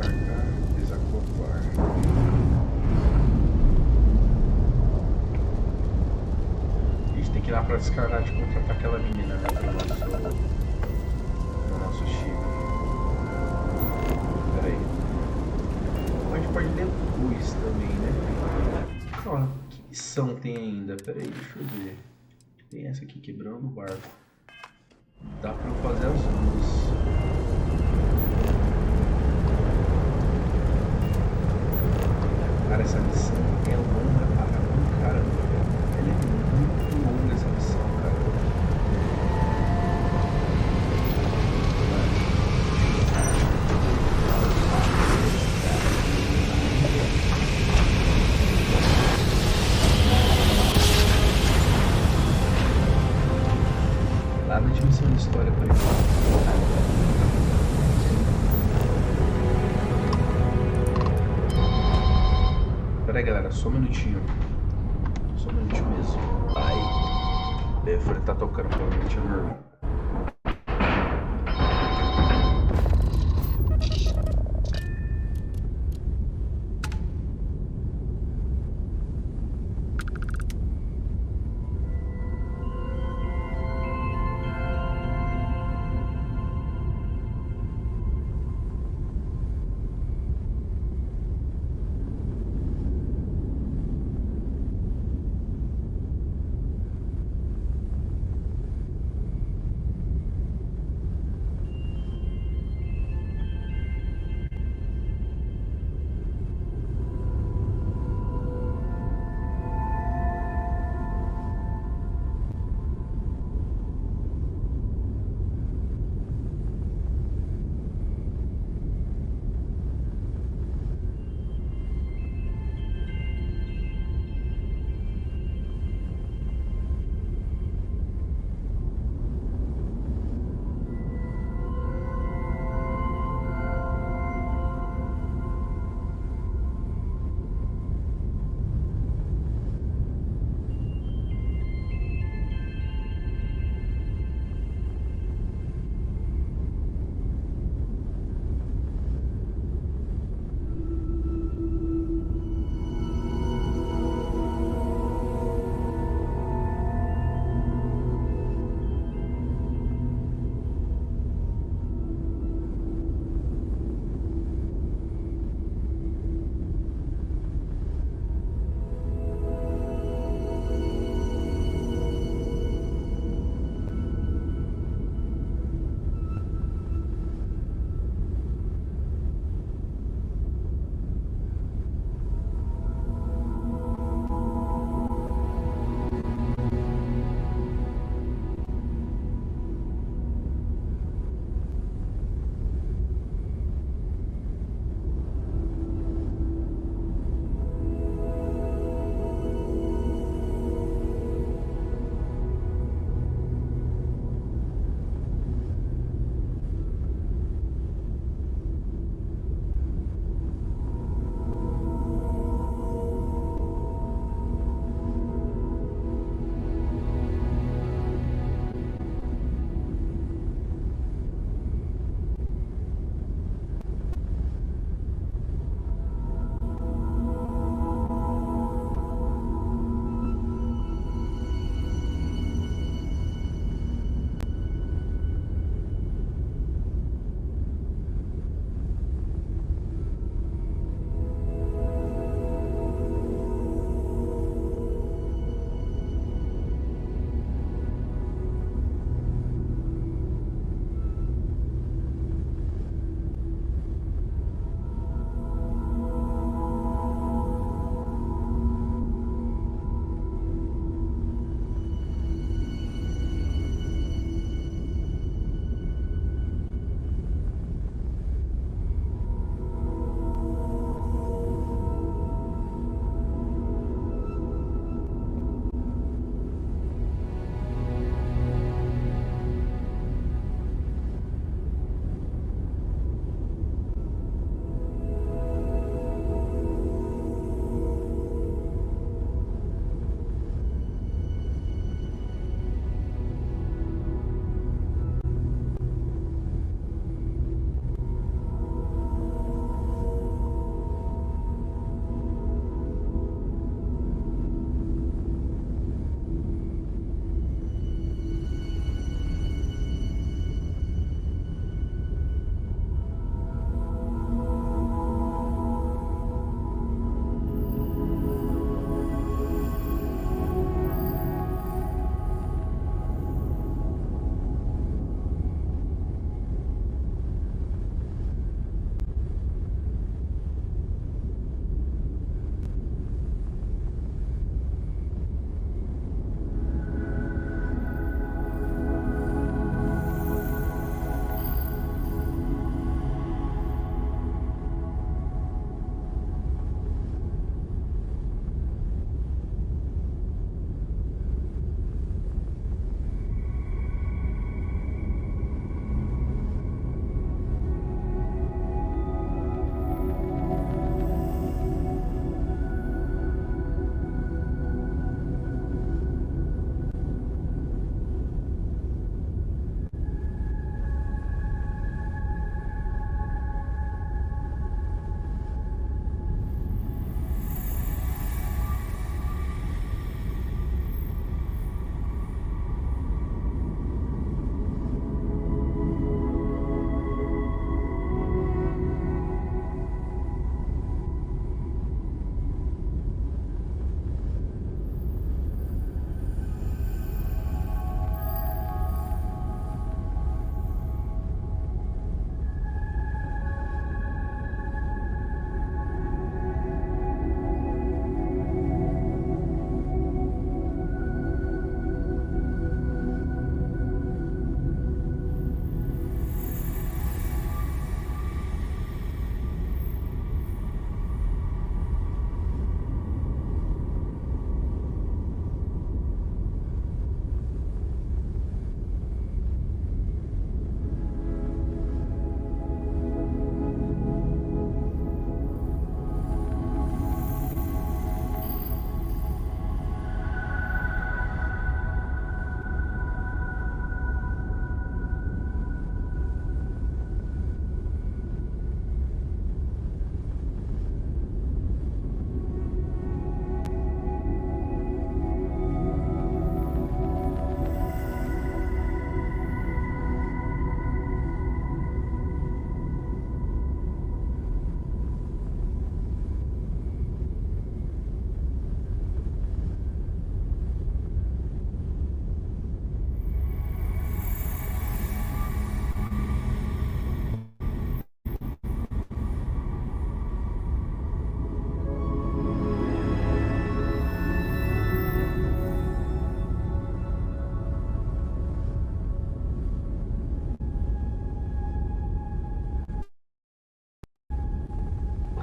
Embarcar, desacoplar. A gente tem que ir lá pra ESCARLATE contratar aquela menina, né? No nosso chip. Pera aí. A gente pode depois também, né? Ó, que missão tem ainda? Pera aí, deixa eu ver. Tem essa aqui, quebrando o barco. Dá pra eu fazer as duas. Cara, essa missão é longa para caramba. Ela é muito longa essa missão, cara. Nada de missão de história por enquanto. Pera aí, galera, só um minutinho. Só um minutinho mesmo. Ai. O fone tá tocando provavelmente, né?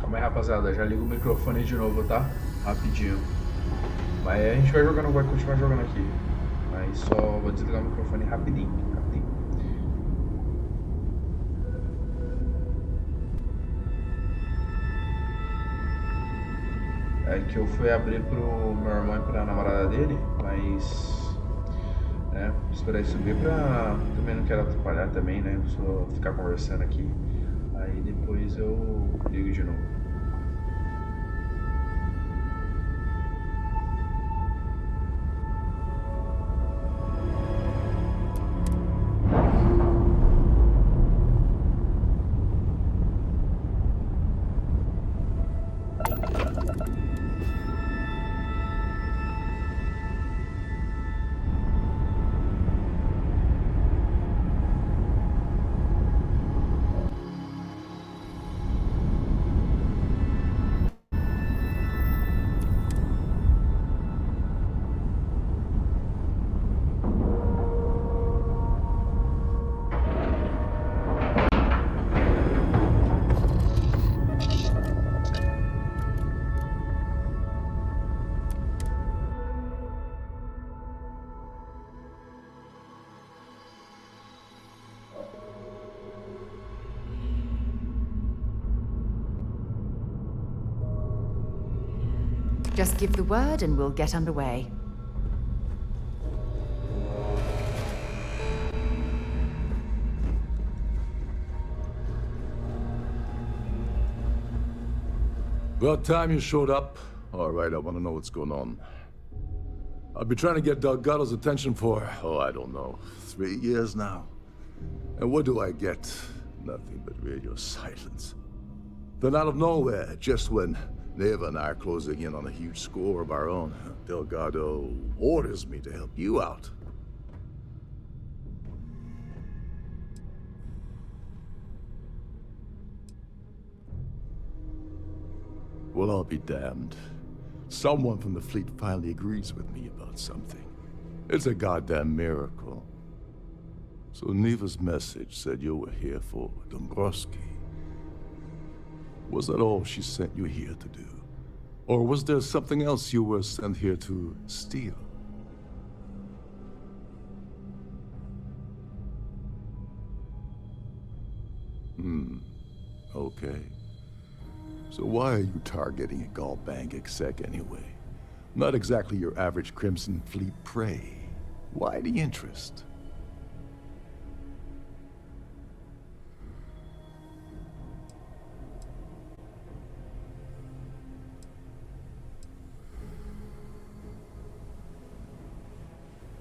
Calma aí, rapaziada, já ligo o microfone de novo, tá? Rapidinho. Mas a gente vai jogando, vai continuar jogando aqui. Mas só vou desligar o microfone rapidinho, rapidinho. É que eu fui abrir pro meu irmão e pra namorada dele, mas... né, esperar ele subir pra... também não quero atrapalhar também, né? Só ficar conversando aqui. Aí depois eu ligo de novo. Just give the word and we'll get underway. About time you showed up. All right, I want to know what's going on. I've been trying to get Delgado's attention for, oh, I don't know, 3 years now. And what do I get? Nothing but radio silence. Then out of nowhere, just when Neva and I are closing in on a huge score of our own, Delgado orders me to help you out. Well, I'll be damned. Someone from the fleet finally agrees with me about something. It's a goddamn miracle. So Neva's message said you were here for Dombrowski. Was that all she sent you here to do? Or was there something else you were sent here to steal? Okay. So why are you targeting a Gall Bank exec anyway? Not exactly your average Crimson Fleet prey. Why the interest?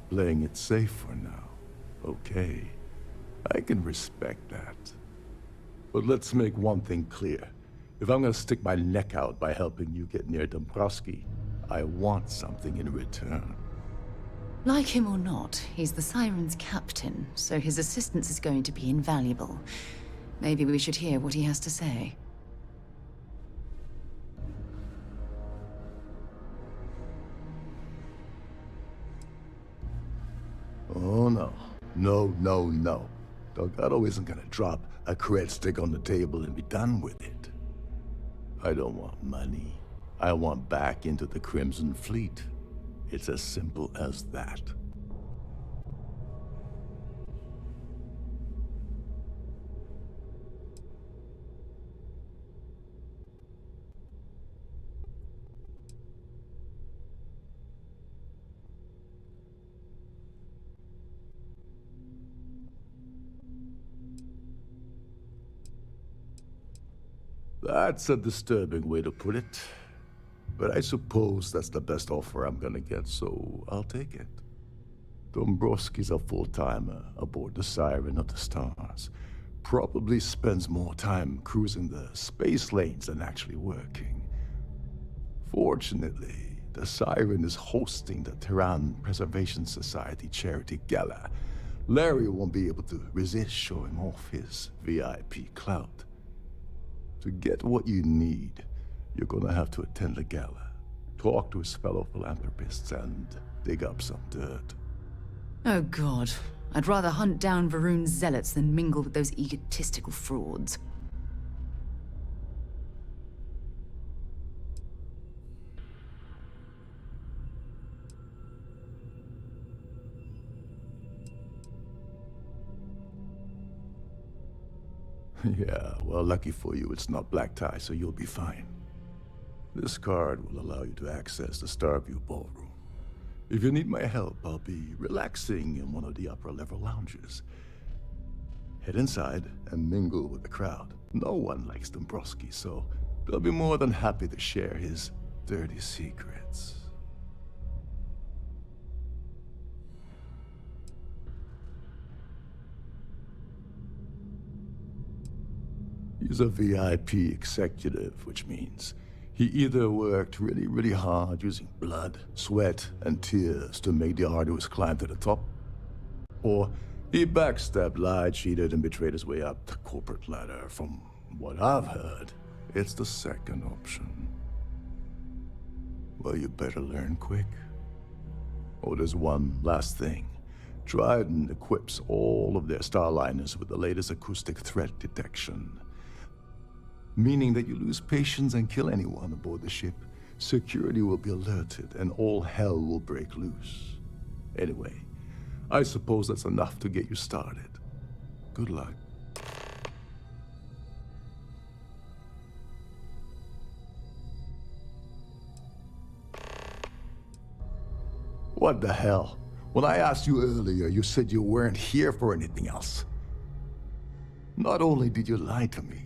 Playing it safe for now. Okay. I can respect that. But let's make one thing clear. If I'm gonna stick my neck out by helping you get near Dombrowski, I want something in return. Like him or not, he's the Siren's captain, so his assistance is going to be invaluable. Maybe we should hear what he has to say. Oh, no. No, no, no. Delgado isn't gonna drop a cred stick on the table and be done with it. I don't want money. I want back into the Crimson Fleet. It's as simple as that. That's a disturbing way to put it. But I suppose that's the best offer I'm gonna get, so I'll take it. Dombrowski's a full-timer aboard the Siren of the Stars. Probably spends more time cruising the space lanes than actually working. Fortunately, the Siren is hosting the Terran Preservation Society charity gala. Larry won't be able to resist showing off his VIP clout. To get what you need, you're gonna have to attend the gala, talk to his fellow philanthropists, and dig up some dirt. Oh God. I'd rather hunt down Varun's zealots than mingle with those egotistical frauds. Yeah, well, lucky for you, it's not black tie, so you'll be fine. This card will allow you to access the Starview Ballroom. If you need my help, I'll be relaxing in one of the upper-level lounges. Head inside and mingle with the crowd. No one likes Dombrowski, so they'll be more than happy to share his dirty secrets. He's a VIP executive, which means he either worked really hard using blood, sweat, and tears to make the arduous climb to the top, or he backstabbed, lied, cheated, and betrayed his way up the corporate ladder. From what I've heard, it's the second option. Well, you better learn quick. Oh, there's one last thing. Trident equips all of their starliners with the latest acoustic threat detection, meaning that you lose patience and kill anyone aboard the ship, security will be alerted and all hell will break loose. Anyway, I suppose that's enough to get you started. Good luck. What the hell? When I asked you earlier, you said you weren't here for anything else. Not only did you lie to me,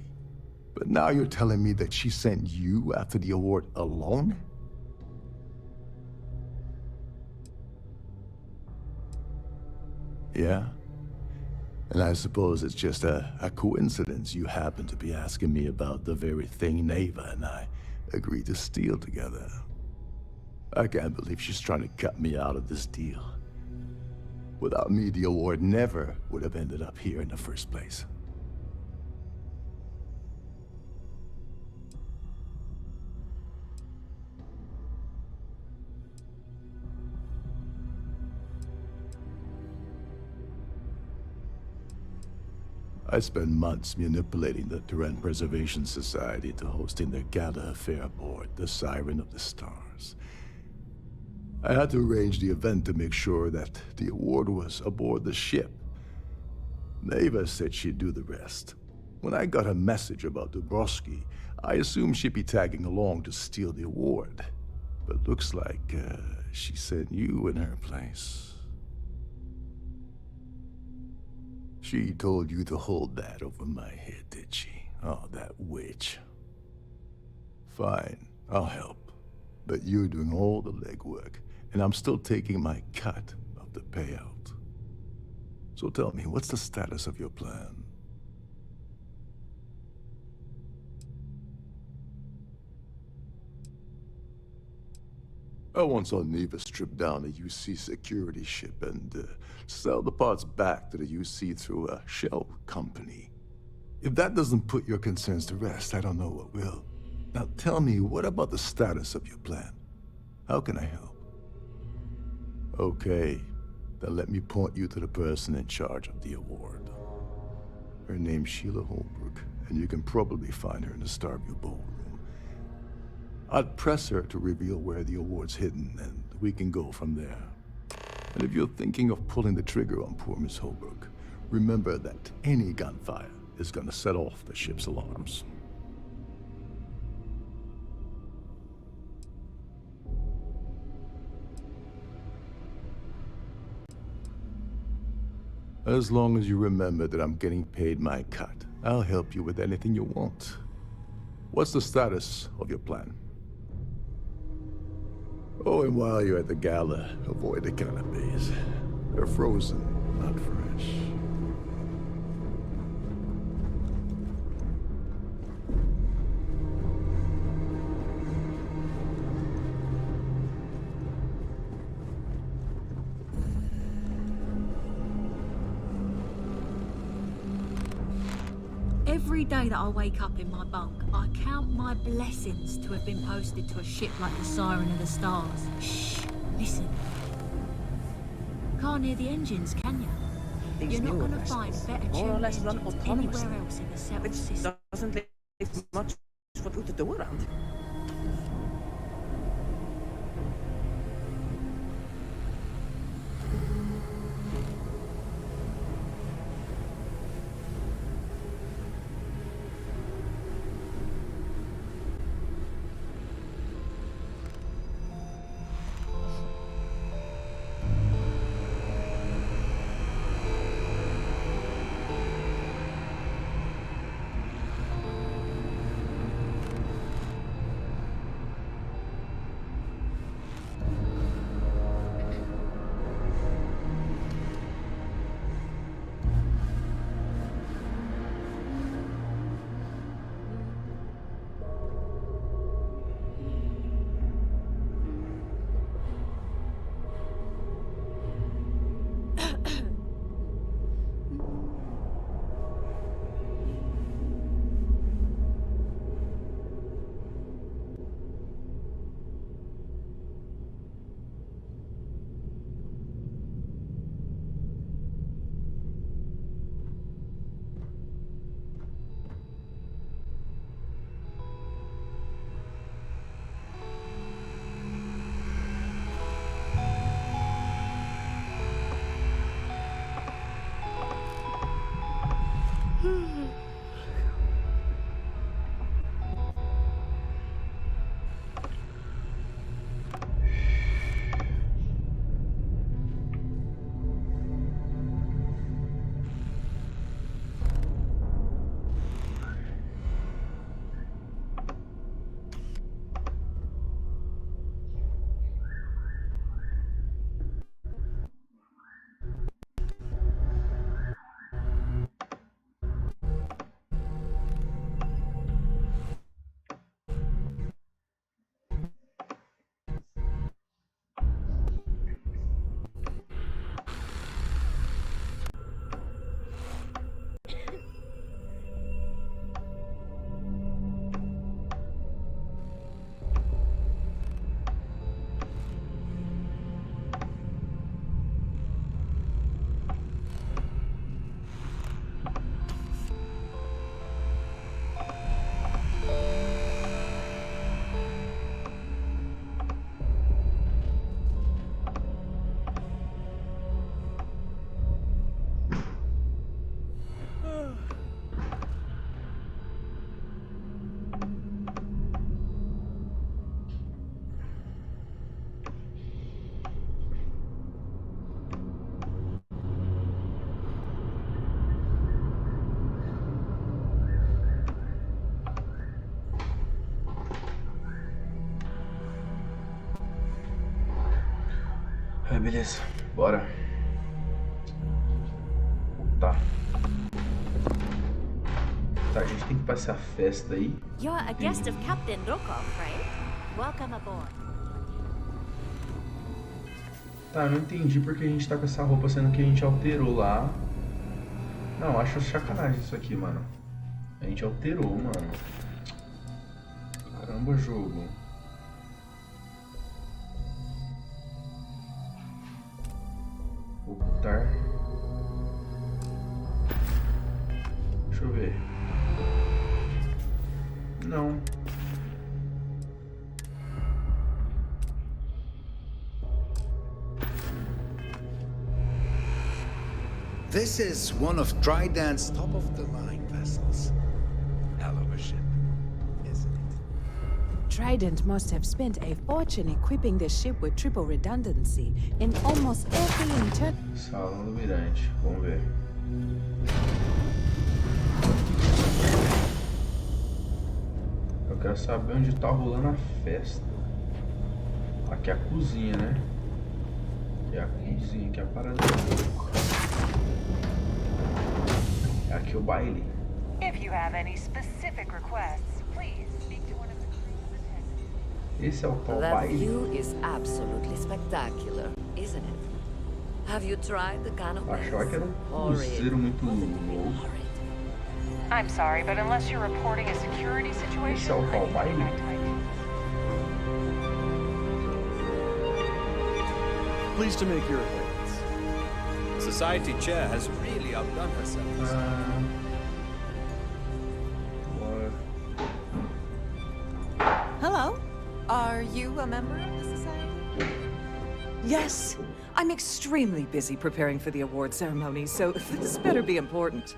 but now you're telling me that she sent you after the award alone? Yeah? And I suppose it's just a coincidence you happen to be asking me about the very thing Neva and I agreed to steal together. I can't believe she's trying to cut me out of this deal. Without me, the award never would have ended up here in the first place. I spent months manipulating the Terran Preservation Society to hosting their gala affair aboard the Siren of the Stars. I had to arrange the event to make sure that the award was aboard the ship. Neva said she'd do the rest. When I got a message about Dombrowski, I assumed she'd be tagging along to steal the award. But looks like she sent you in her place. She told you to hold that over my head, did she? Oh, that witch. Fine, I'll help. But you're doing all the legwork, and I'm still taking my cut of the payout. So tell me, what's the status of your plan? I once saw Neva strip down a UC security ship and sell the parts back to the UC through a shell company. If that doesn't put your concerns to rest, I don't know what will. Now tell me, what about the status of your plan? How can I help? Okay, then let me point you to the person in charge of the award. Her name's Sheila Holbrook, and you can probably find her in the Starview Ballroom. I'd press her to reveal where the award's hidden, and we can go from there. And if you're thinking of pulling the trigger on poor Miss Holbrook, remember that any gunfire is gonna set off the ship's alarms. As long as you remember that I'm getting paid my cut, I'll help you with anything you want. What's the status of your plan? Oh, and while you're at the gala, avoid the canapes. They're frozen, not fresh. Every day that I wake up in my bunk, I count my blessings to have been posted to a ship like the Siren of the Stars. Shh, listen. Can't hear the engines, can you? These You're not newer going to find vessels better more or tuned less run engines autonomously, anywhere else in the settled which system. doesn't leave much for you to do around. beleza. Bora. Tá. Tá, a gente tem que passar a festa aí. You're a guest of Captain Rokov, right? Welcome aboard. Tá, eu não entendi porque a gente tá com essa roupa, sendo que a gente alterou lá. Não, acho sacanagem isso aqui, mano. A gente alterou, mano. Caramba, jogo. Ocultar. Deixa eu ver. Não. This is one of Trident's top-of-the-line vessels. Hell of a ship, isn't it? Trident must have spent a fortune equipping the ship with triple redundancy in almost every inter... Salão do Mirante, vamos ver. Eu quero saber onde tá rolando a festa. Aqui é a cozinha, né? Aqui é a cozinha, aqui é a parada. É aqui o baile. If you have any specific requests, please speak to one of the crew's attendants. Esse é o tal That baile. view is absolutely spectacular, isn't it? Have you tried the canopies? Achava que era cruzeiro muito louco. I'm sorry, but unless you're reporting a security situation, Esse é o tal baile. Pleased to make your acquaintance. Society chair has really outdone herself. Hello. Are you a member of the society? Yes. I'm extremely busy preparing for the award ceremony, so this better be important.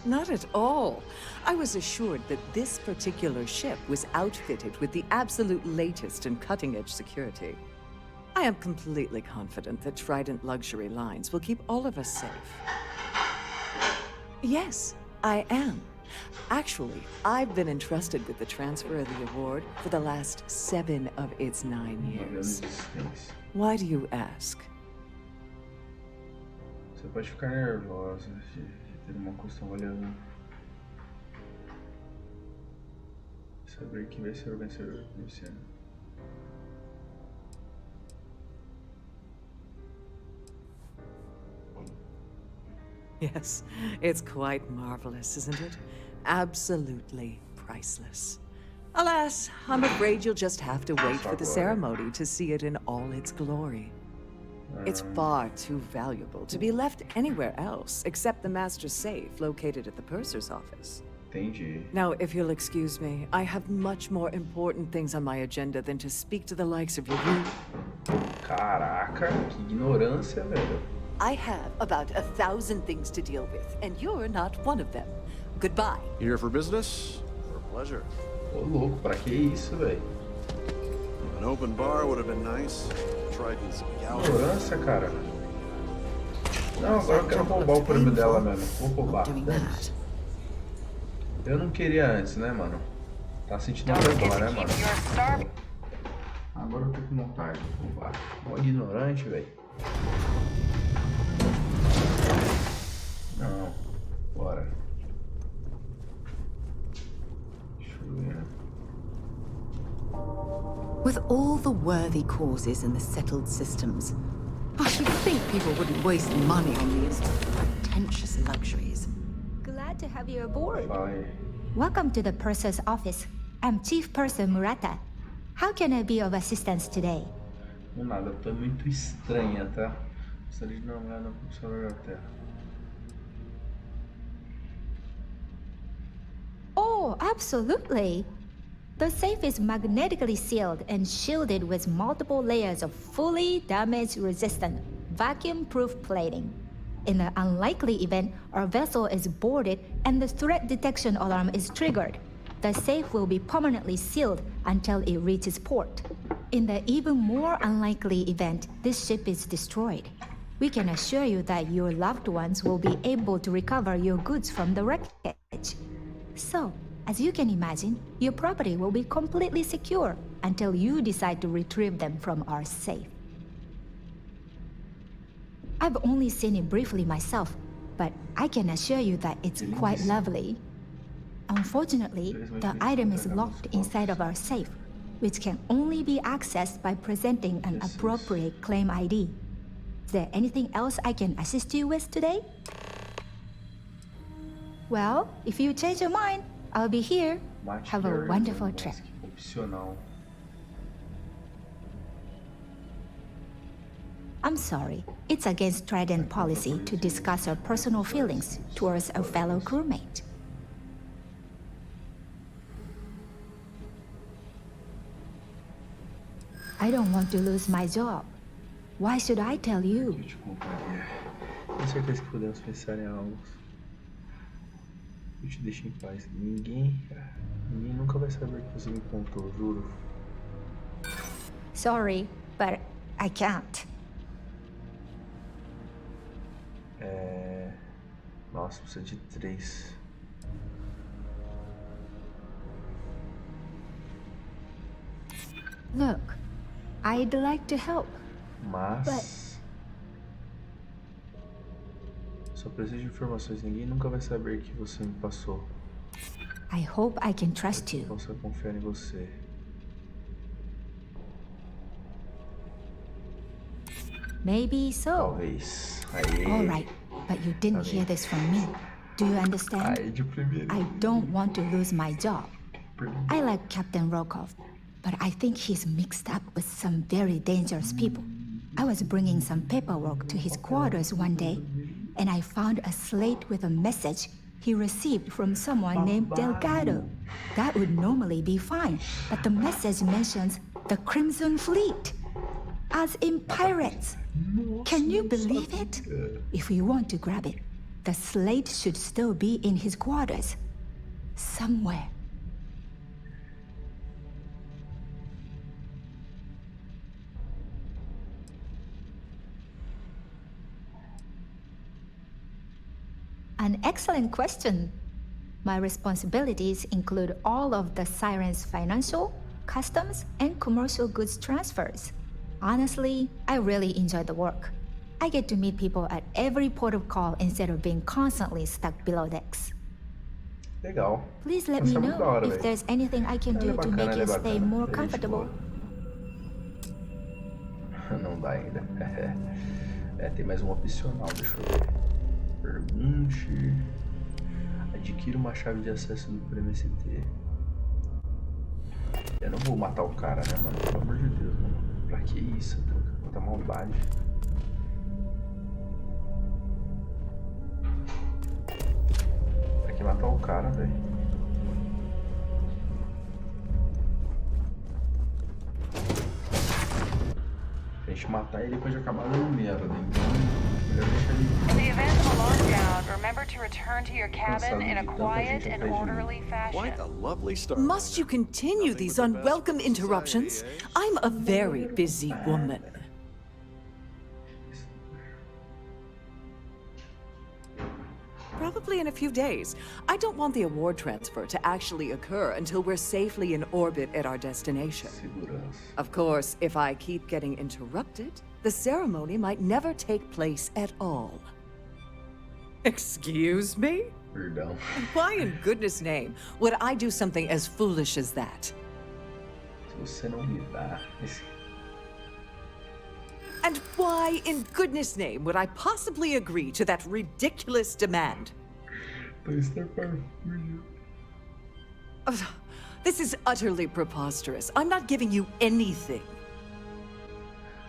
Not at all. I was assured that this particular ship was outfitted with the absolute latest and cutting-edge security. I am completely confident that Trident Luxury Lines will keep all of us safe. Yes, I am. Actually, I've been entrusted with the transfer of the award for the last 7 of its 9 years. Why do you ask? Você pode ficar nervosa de ter uma questão olhando. Saber quem vai ser o vencedor desse ano. Yes, it's quite marvelous, isn't it? Absolutely priceless. Alas, I'm afraid you'll just have to wait for the ceremony to see it in all its glory. It's far too valuable to be left anywhere else except the master's safe located at the purser's office. Entendi. Now, if you'll excuse me, I have much more important things on my agenda than to speak to the likes of you. Caraca, que ignorância, velho. I have about 1,000 things to deal with, and you're not one of them. Goodbye. Here for business or pleasure? Ô louco, pra que isso, velho? An open bar would have been nice. Trident's gallery. Ignorância, cara. Não, agora eu quero roubar o prêmio dela mesmo. Vou roubar. Eu não queria antes, né, mano? Tá sentindo nada agora, né, mano? Agora eu tô com vontade de roubar. Mó ignorante, velho. Não. Bora. Deixa eu ver. With all the worthy causes in the settled systems, I should think people wouldn't waste money on these pretentious luxuries. Glad to have you aboard. Vai. Welcome to the purser's office. I'm Chief Purser Murata. How can I be of assistance today? Não nada, tô muito estranha, tá? Gostaria de dar uma olhada no celular da Terra. Oh, absolutely. The safe is magnetically sealed and shielded with multiple layers of fully damage-resistant, vacuum-proof plating. In the unlikely event our vessel is boarded and the threat detection alarm is triggered, the safe will be permanently sealed until it reaches port. In the even more unlikely event this ship is destroyed, We can assure you that your loved ones will be able to recover your goods from the wreckage. So, as you can imagine, your property will be completely secure until you decide to retrieve them from our safe. I've only seen it briefly myself, but I can assure you that it's quite lovely. Unfortunately, the item is locked inside of our safe, which can only be accessed by presenting an appropriate claim ID. Is there anything else I can assist you with today? Well, if you change your mind, I'll be here. Have a wonderful trip. Opcional. I'm sorry. It's against Trident policy to discuss our personal feelings towards a fellow crewmate. I don't want to lose my job. Why should I tell you? Com certeza que podemos pensar em algo. Eu te deixo em paz. Ninguém nunca vai saber que você me contou, juro. Sorry, but I can't. Nossa, precisa de 3. Look, I'd like to help. Mas... Só preciso de informações. Ninguém nunca vai saber que você me passou. I hope I can trust you. Posso confiar em você. Maybe so. Talvez. Aê. All right, but you didn't hear this from me. Do you understand? Aê, de primeiro. I don't want to lose my job. I like Captain Rokov, but I think he's mixed up with some very dangerous people. I was bringing some paperwork to his quarters one day, and I found a slate with a message he received from someone named Delgado. That would normally be fine, but the message mentions the Crimson Fleet, as in pirates. Can you believe it? If we want to grab it, the slate should still be in his quarters. Somewhere. An excellent question. My responsibilities include all of the Siren's financial, customs, and commercial goods transfers. Honestly, I really enjoy the work. I get to meet people at every port of call instead of being constantly stuck below decks. Legal. Please let me know if there's anything I can do to make your stay more comfortable. Não dá ainda. Tem mais um opcional, deixa eu ver. Pergunte. Adquira uma chave de acesso do Prêmio ST. Eu não vou matar o cara, né, mano? Pelo amor de Deus, mano. Pra que isso? Quanta maldade. Pra que matar o cara, velho? A gente matar ele pode acabar dando merda, então melhor deixar ele. In the event of a lockdown, remember to return to your cabin in a quiet and orderly fashion. Quite a lovely start. Must you continue these unwelcome interruptions? I'm a very busy woman. Probably in a few days. I don't want the award transfer to actually occur until we're safely in orbit at our destination. Of course, if I keep getting interrupted, the ceremony might never take place at all. Excuse me? Perdão. Why in goodness name would I do something as foolish as that? Se você não me dá And why in goodness name would I possibly agree to that ridiculous demand? This is utterly preposterous. I'm not giving you anything.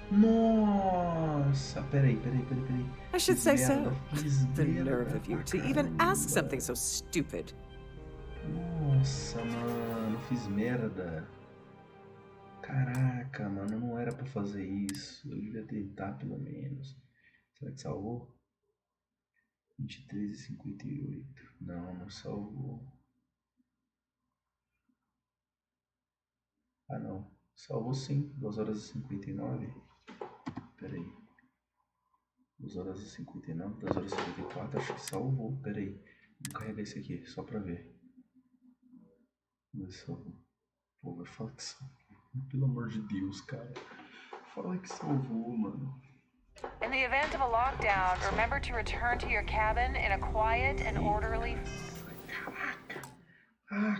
Nossa, peraí. I should say so. The nerve of you to even ask something so stupid. Nossa, mano, fiz merda. Caraca, mano, não era pra fazer isso. Eu devia tentar pelo menos. Será que salvou? 23:58. Não salvou. Ah, não. Salvou sim. 2:59. Peraí. 2h59, 2h54, acho que salvou. Pera aí, vou carregar esse aqui, só pra ver. Pô, vai falar que salvou. Pelo amor de Deus, cara. Fala que salvou, mano. In the event of a lockdown, remember to return to your cabin in a quiet and orderly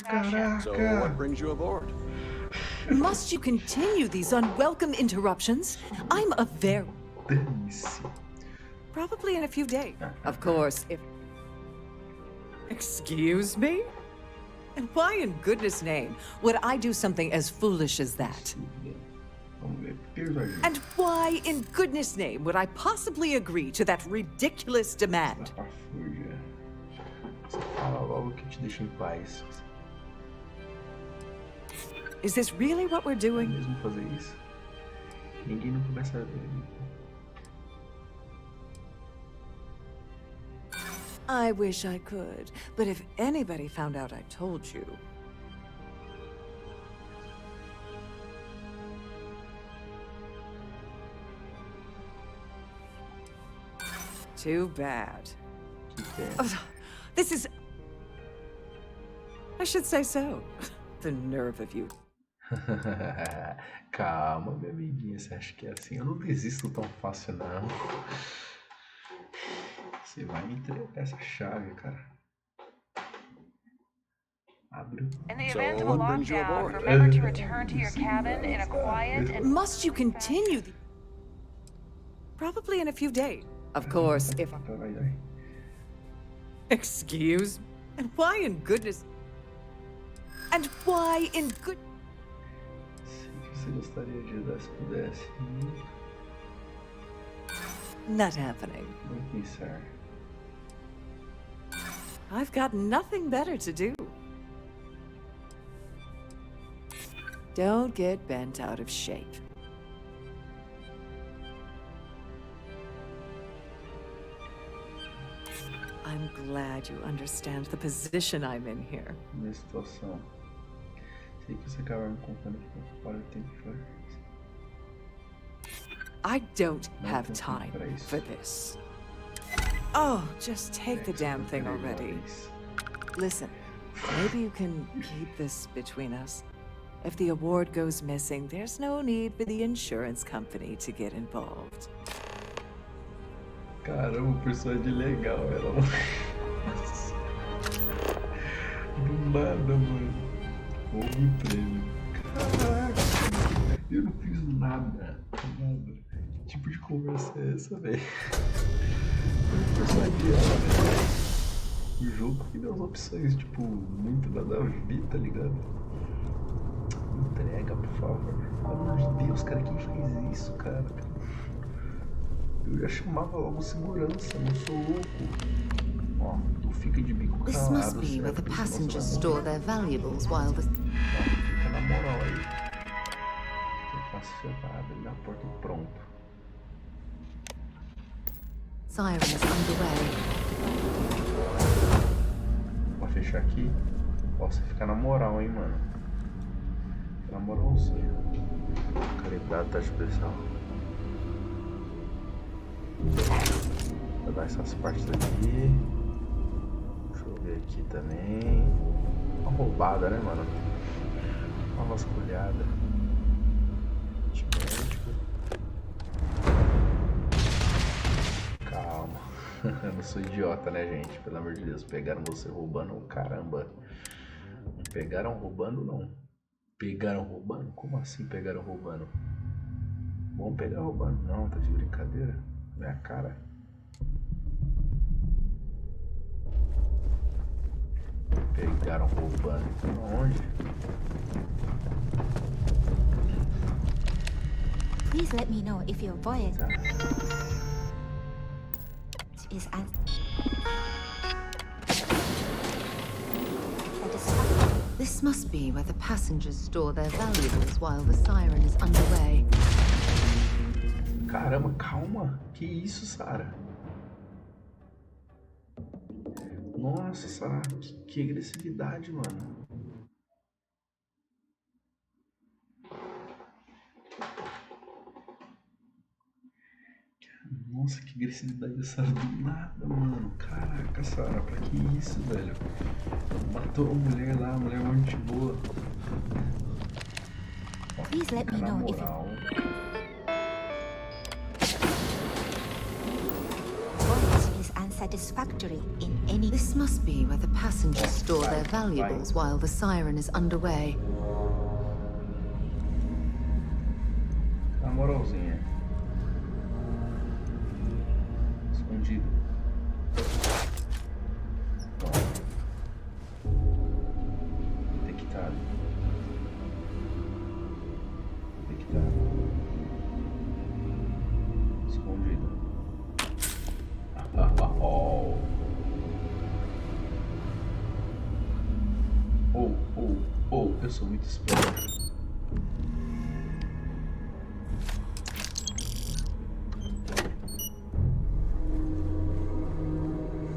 fashion. So what brings you aboard? Must you continue these unwelcome interruptions? I'm a very... Probably in a few days. Of course, if... Excuse me? And why in goodness name would I do something as foolish as that? And why in goodness name would I possibly agree to that ridiculous demand? Is this really what we're doing? I wish I could, but if anybody found out I told you... Too bad. This is... I should say so. The nerve of you. Calma, minha amiguinha, você acha que é assim? Eu não desisto tão fácil, não. Você vai me entregar essa chave, cara. Abre. In the event of a lockdown, remember to return to your cabin in a quiet and... Must you continue the... Probably in a few days. Of course, if... Excuse? And why in goodness... And why in good... Você gostaria de ajudar se pudesse? Not happening. Muito sir. I've got nothing better to do. Don't get bent out of shape. I'm glad you understand the position I'm in here. Minha situação. Sei que você acaba me contando que para o tempo for. I don't have time for this. Oh, just take the damn thing already. Listen, maybe you can keep this between us. If the award goes missing, there's no need for the insurance company to get involved. Caramba, personagem legal, ela. Do nada, mano. Houve um prêmio. Caraca, eu não fiz nada. Nada. Que tipo de conversa é essa, velho? Personagem dela, velho. O jogo que deu as opções, tipo, muito nada a ver, tá ligado? Entrega, por favor. Pelo amor de Deus, cara, quem fez isso, cara? Eu já chamava logo segurança, não sou louco. Ó, tu fica de bico calado. This must be where the passengers store their valuables while the... Fica na moral aí. Eu faço sentar, abrir a porta e pronto. Siren is underway. Vou fechar aqui. Ó, você fica na moral, hein, mano. Na moralzinha. Calidade tá especial. Vou dar essas partes aqui. Deixa eu ver aqui também. Uma roubada, né, mano? Uma vasculhada. Calma. Eu não sou idiota, né, gente? Pelo amor de Deus. Pegaram você roubando, caramba. Não pegaram roubando, não. Pegaram roubando? Como assim pegaram roubando? Vamos pegar roubando. Não, tá de brincadeira. Minha cara. Pegaram roubando. Onde? Please let me know if your voyage is an... This must be where the passengers store their valuables while the siren is underway. Caramba, calma. Que isso, Sarah? Nossa, Sarah, que agressividade, mano. Nossa, que agressividade essa do nada, mano. Caraca, Sarah, pra que isso, velho? Matou a mulher lá, a mulher muito boa. Please let me know if is unsatisfactory in any. This must be where the passengers store their valuables while the siren is underway. Na moralzinha. Escondido. Detectado. Detectado. Escondido. Eu sou muito esperto.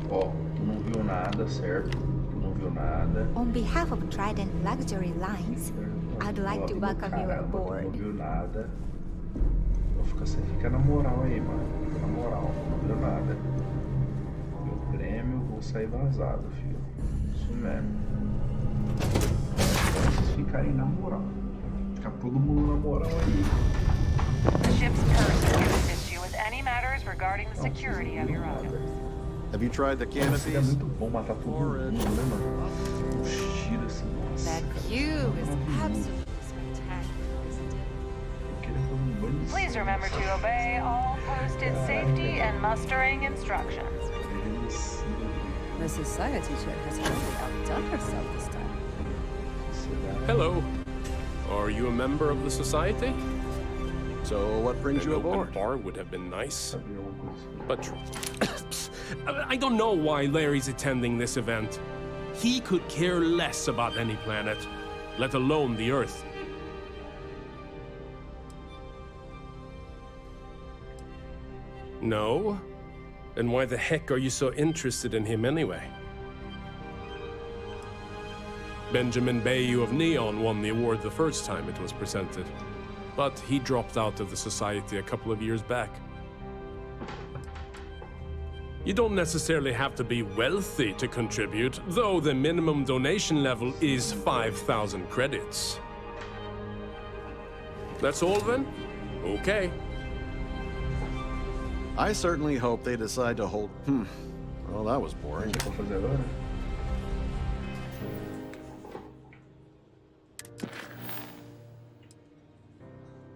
Ó, tu não viu nada, certo? Tu não viu nada. On behalf of Trident Luxury Lines, I'd like to welcome you aboard. Tu não viu nada. Você fica na moral aí, mano. Fica na moral, não viu nada. Meu prêmio, vou sair vazado, filho. Isso mesmo. Vocês ficarem na moral. Ficar todo mundo na moral aí. The ship's purser can assist you with any matters regarding the security of your items. Have you tried the canopies? É muito bom matar todo mundo, né, mano? Uns tiros assim, nossa. That view is absolutely spectacular, isn't it? Please remember to obey all posted safety and mustering instructions. The society chair has really outdone herself this time. Hello. Are you a member of the society? So what brings you aboard? A bar would have been nice. But I don't know why Larry's attending this event. He could care less about any planet, let alone the Earth. No? Then why the heck are you so interested in him anyway? Benjamin Bayou of Neon won the award the first time it was presented, but he dropped out of the society a couple of years back. You don't necessarily have to be wealthy to contribute, though the minimum donation level is 5,000 credits. That's all then? Okay. I certainly hope they decide to hold... Well, that was boring.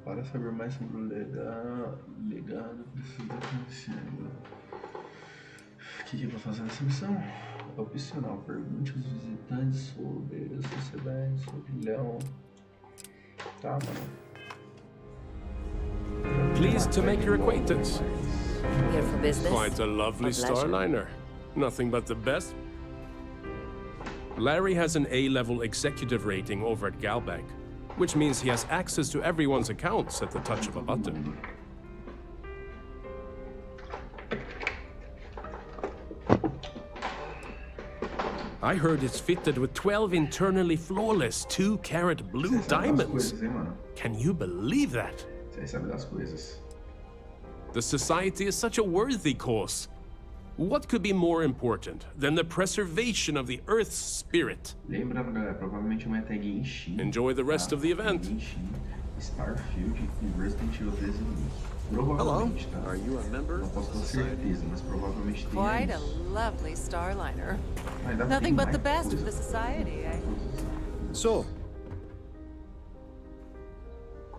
Para saber mais sobre o legado, precisa conhecê-lo. O que é pra fazer nessa missão? É opcional. Pergunte aos visitantes sobre a sociedade, sobre Leão. Tá, mano. Pleased to make your acquaintance. Here for business? Quite a lovely Starliner. Nothing but the best. Larry has an A-level executive rating over at Galbank, which means he has access to everyone's accounts at the touch of a button. I heard it's fitted with 12 internally flawless 2-carat blue diamonds. Can you believe that? The society is such a worthy cause. What could be more important than the preservation of the Earth's spirit? Enjoy the rest of the event. STARFIELD com Resident Evil 13 Hello? Are you a member? Não posso ter certeza, mas provavelmente tem. Quite a lovely Starliner. Nothing but the best for the society, eh? So,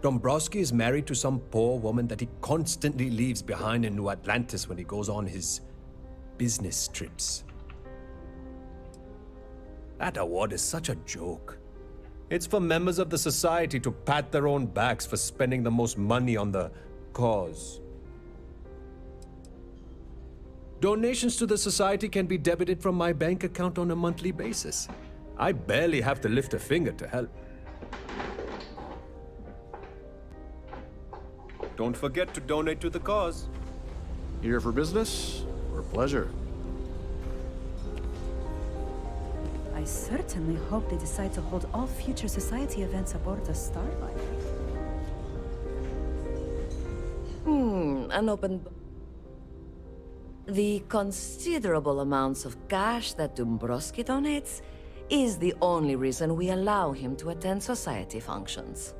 Dombrowski is married to some poor woman that he constantly leaves behind in New Atlantis when he goes on his business trips. That award is such a joke. It's for members of the society to pat their own backs for spending the most money on the cause. Donations to the society can be debited from my bank account on a monthly basis. I barely have to lift a finger to help. Don't forget to donate to the cause. Here for business or pleasure? I certainly hope they decide to hold all future society events aboard the Starliner. An open... The considerable amounts of cash that Dombrowski donates is the only reason we allow him to attend society functions.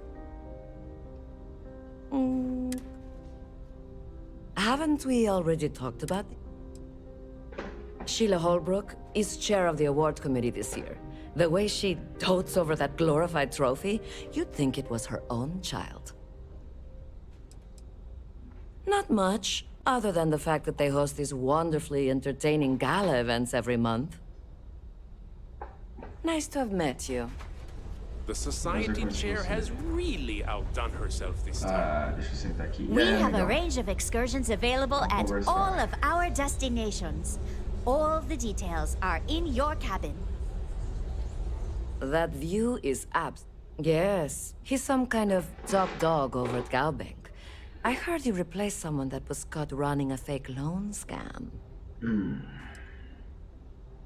Haven't we already talked about it? Sheila Holbrook is chair of the award committee this year. The way she dotes over that glorified trophy, you'd think it was her own child. Not much, other than the fact that they host these wonderfully entertaining gala events every month. Nice to have met you. The society chair has really outdone herself this time. Deixa eu sentar aqui. We have a range of excursions available at all of our destinations. All the details are in your cabin. That view is Yes, he's some kind of top dog over at Galbank. I heard he replaced someone that was caught running a fake loan scam.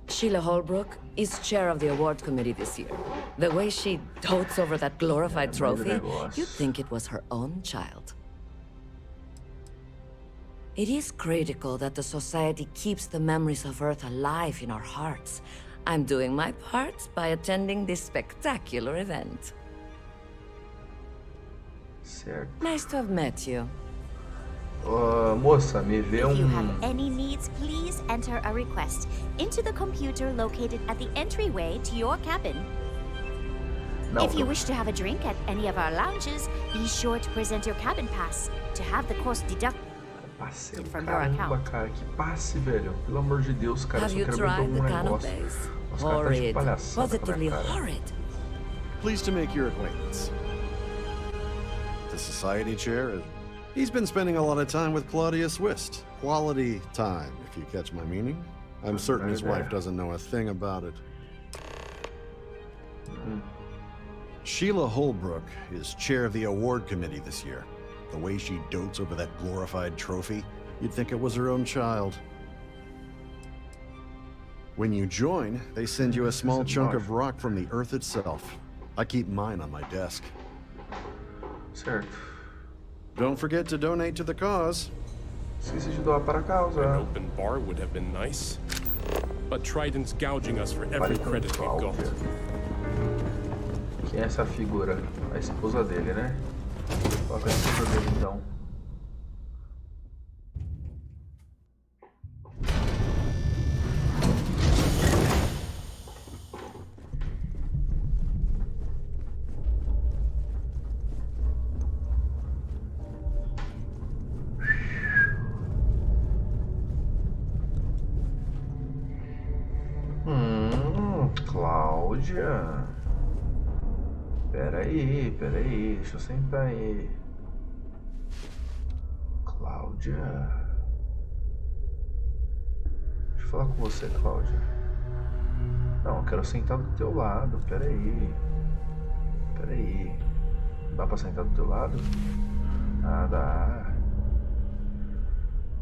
Sheila Holbrook is chair of the award committee this year. The way she dotes over that glorified trophy, you'd think it was her own child. It is critical that the society keeps the memories of Earth alive in our hearts. I'm doing my part by attending this spectacular event. Certo. Nice to have met you. Moça, me vê If you have any needs, please enter a request into the computer located at the entryway to your cabin. If you wish to have a drink at any of our lounges, be sure to present your cabin pass to have the cost deducted from your account. Cara, que passe, velho. Pelo amor de Deus, cara, Have só you quero tried beber the negócio. canapes? Os caras tá de Horrid. palhaçada com a Positively minha cara. horrid. Pleased to make your acquaintance. The society chair, he's been spending a lot of time with Claudia Swist. Quality time, if you catch my meaning. I'm certain his wife doesn't know a thing about it. Sheila Holbrook is chair of the award committee this year. The way she dotes over that glorified trophy, you'd think it was her own child. When you join, they send you a small chunk of rock from the Earth itself. I keep mine on my desk. Certo. Don't forget to donate to the cause. Esqueci de doar para a causa. An open bar would have been nice. But Trident's gouging us for every credit we've got. Quem é essa figura? A esposa dele, né? Coloca a esposa dele então. Cláudia. Peraí, deixa eu sentar aí. Cláudia. Deixa eu falar com você, Cláudia. Não, eu quero sentar do teu lado, peraí. Dá pra sentar do teu lado? Ah, dá.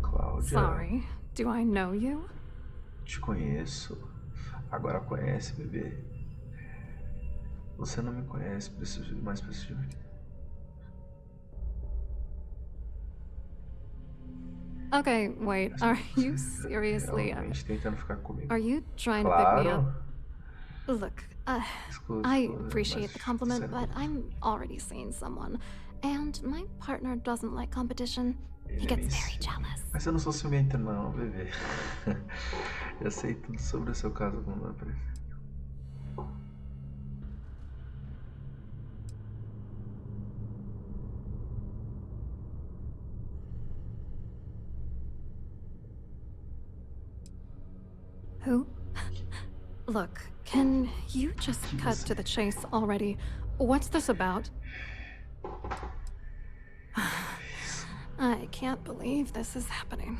Cláudia. Sorry, do I know you? Te conheço. Agora conhece, bebê. Você não me conhece, preciso de mais pessoas. Okay, wait, are you seriously... Realmente tentando ficar comigo. Are you trying to pick me up? Claro. Look, I appreciate the compliment, but I'm already seeing someone. And my partner doesn't like competition. He gets very jealous. Mas eu não sou ciumenta não, bebê. Eu sei tudo sobre o seu caso com o meu preço. Who? Look, can you just cut to the chase already? What's this about? I can't believe this is happening.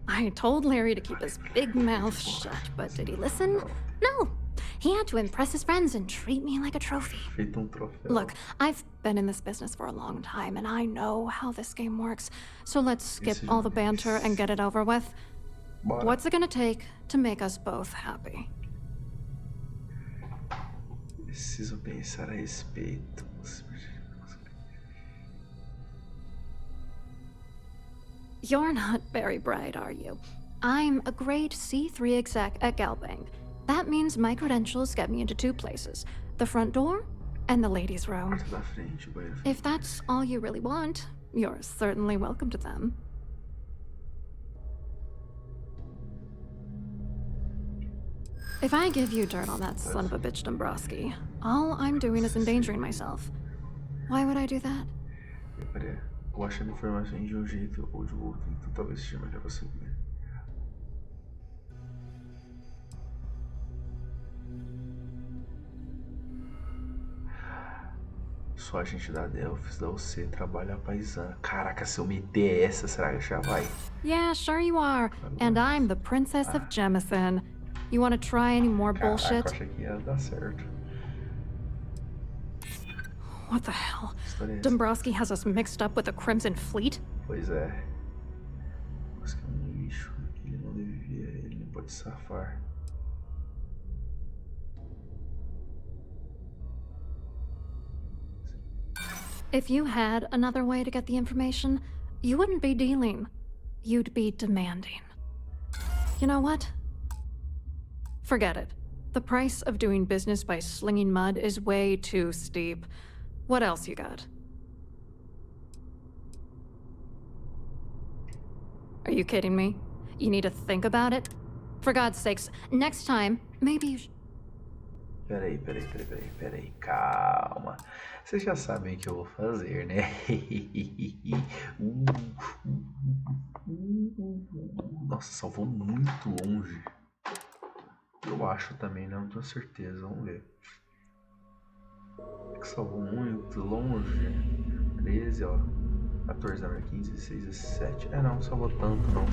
I told Larry to keep his big mouth shut, but did he listen? No! He had to impress his friends and treat me like a trophy. Look, I've been in this business for a long time, and I know how this game works. So let's skip all the banter and get it over with. What's it gonna take to make us both happy? Preciso pensar a respeito. You're not very bright, are you? I'm a grade C3 exec at Galbank. That means my credentials get me into 2 places, the front door and the ladies' room. If that's all you really want, you're certainly welcome to them. If I give you dirt on that son of a bitch Dombrowski, all I'm doing is endangering myself. Why would I do that? Peraí, eu achando informações de um jeito ou de outro, então talvez seja melhor você ver. Só agente da Delphis, da OC, trabalha a paisana. Caraca, se eu meter essa, será que já vai? Yeah, sure you are. And I'm the Princess of Jemison. You want to try any more bullshit? Caraca, eu achei que ia dar certo. What the hell? Dombrowski has us mixed up with the Crimson Fleet? Pois é. Mas que é um lixo. Ele não devia, ele não pode safar. If you had another way to get the information, you wouldn't be dealing. You'd be demanding. You know what? Forget it. The price of doing business by slinging mud is way too steep. What else you got? Are you kidding me? You need to think about it? For God's sakes, next time, maybe you should... Peraí, calma. Vocês já sabem o que eu vou fazer, né? Nossa, salvou muito longe. Eu acho também, não tenho certeza. Vamos ver. É que salvou muito longe. 13, ó. 14, 15, 16, 17. É, não salvou tanto, não.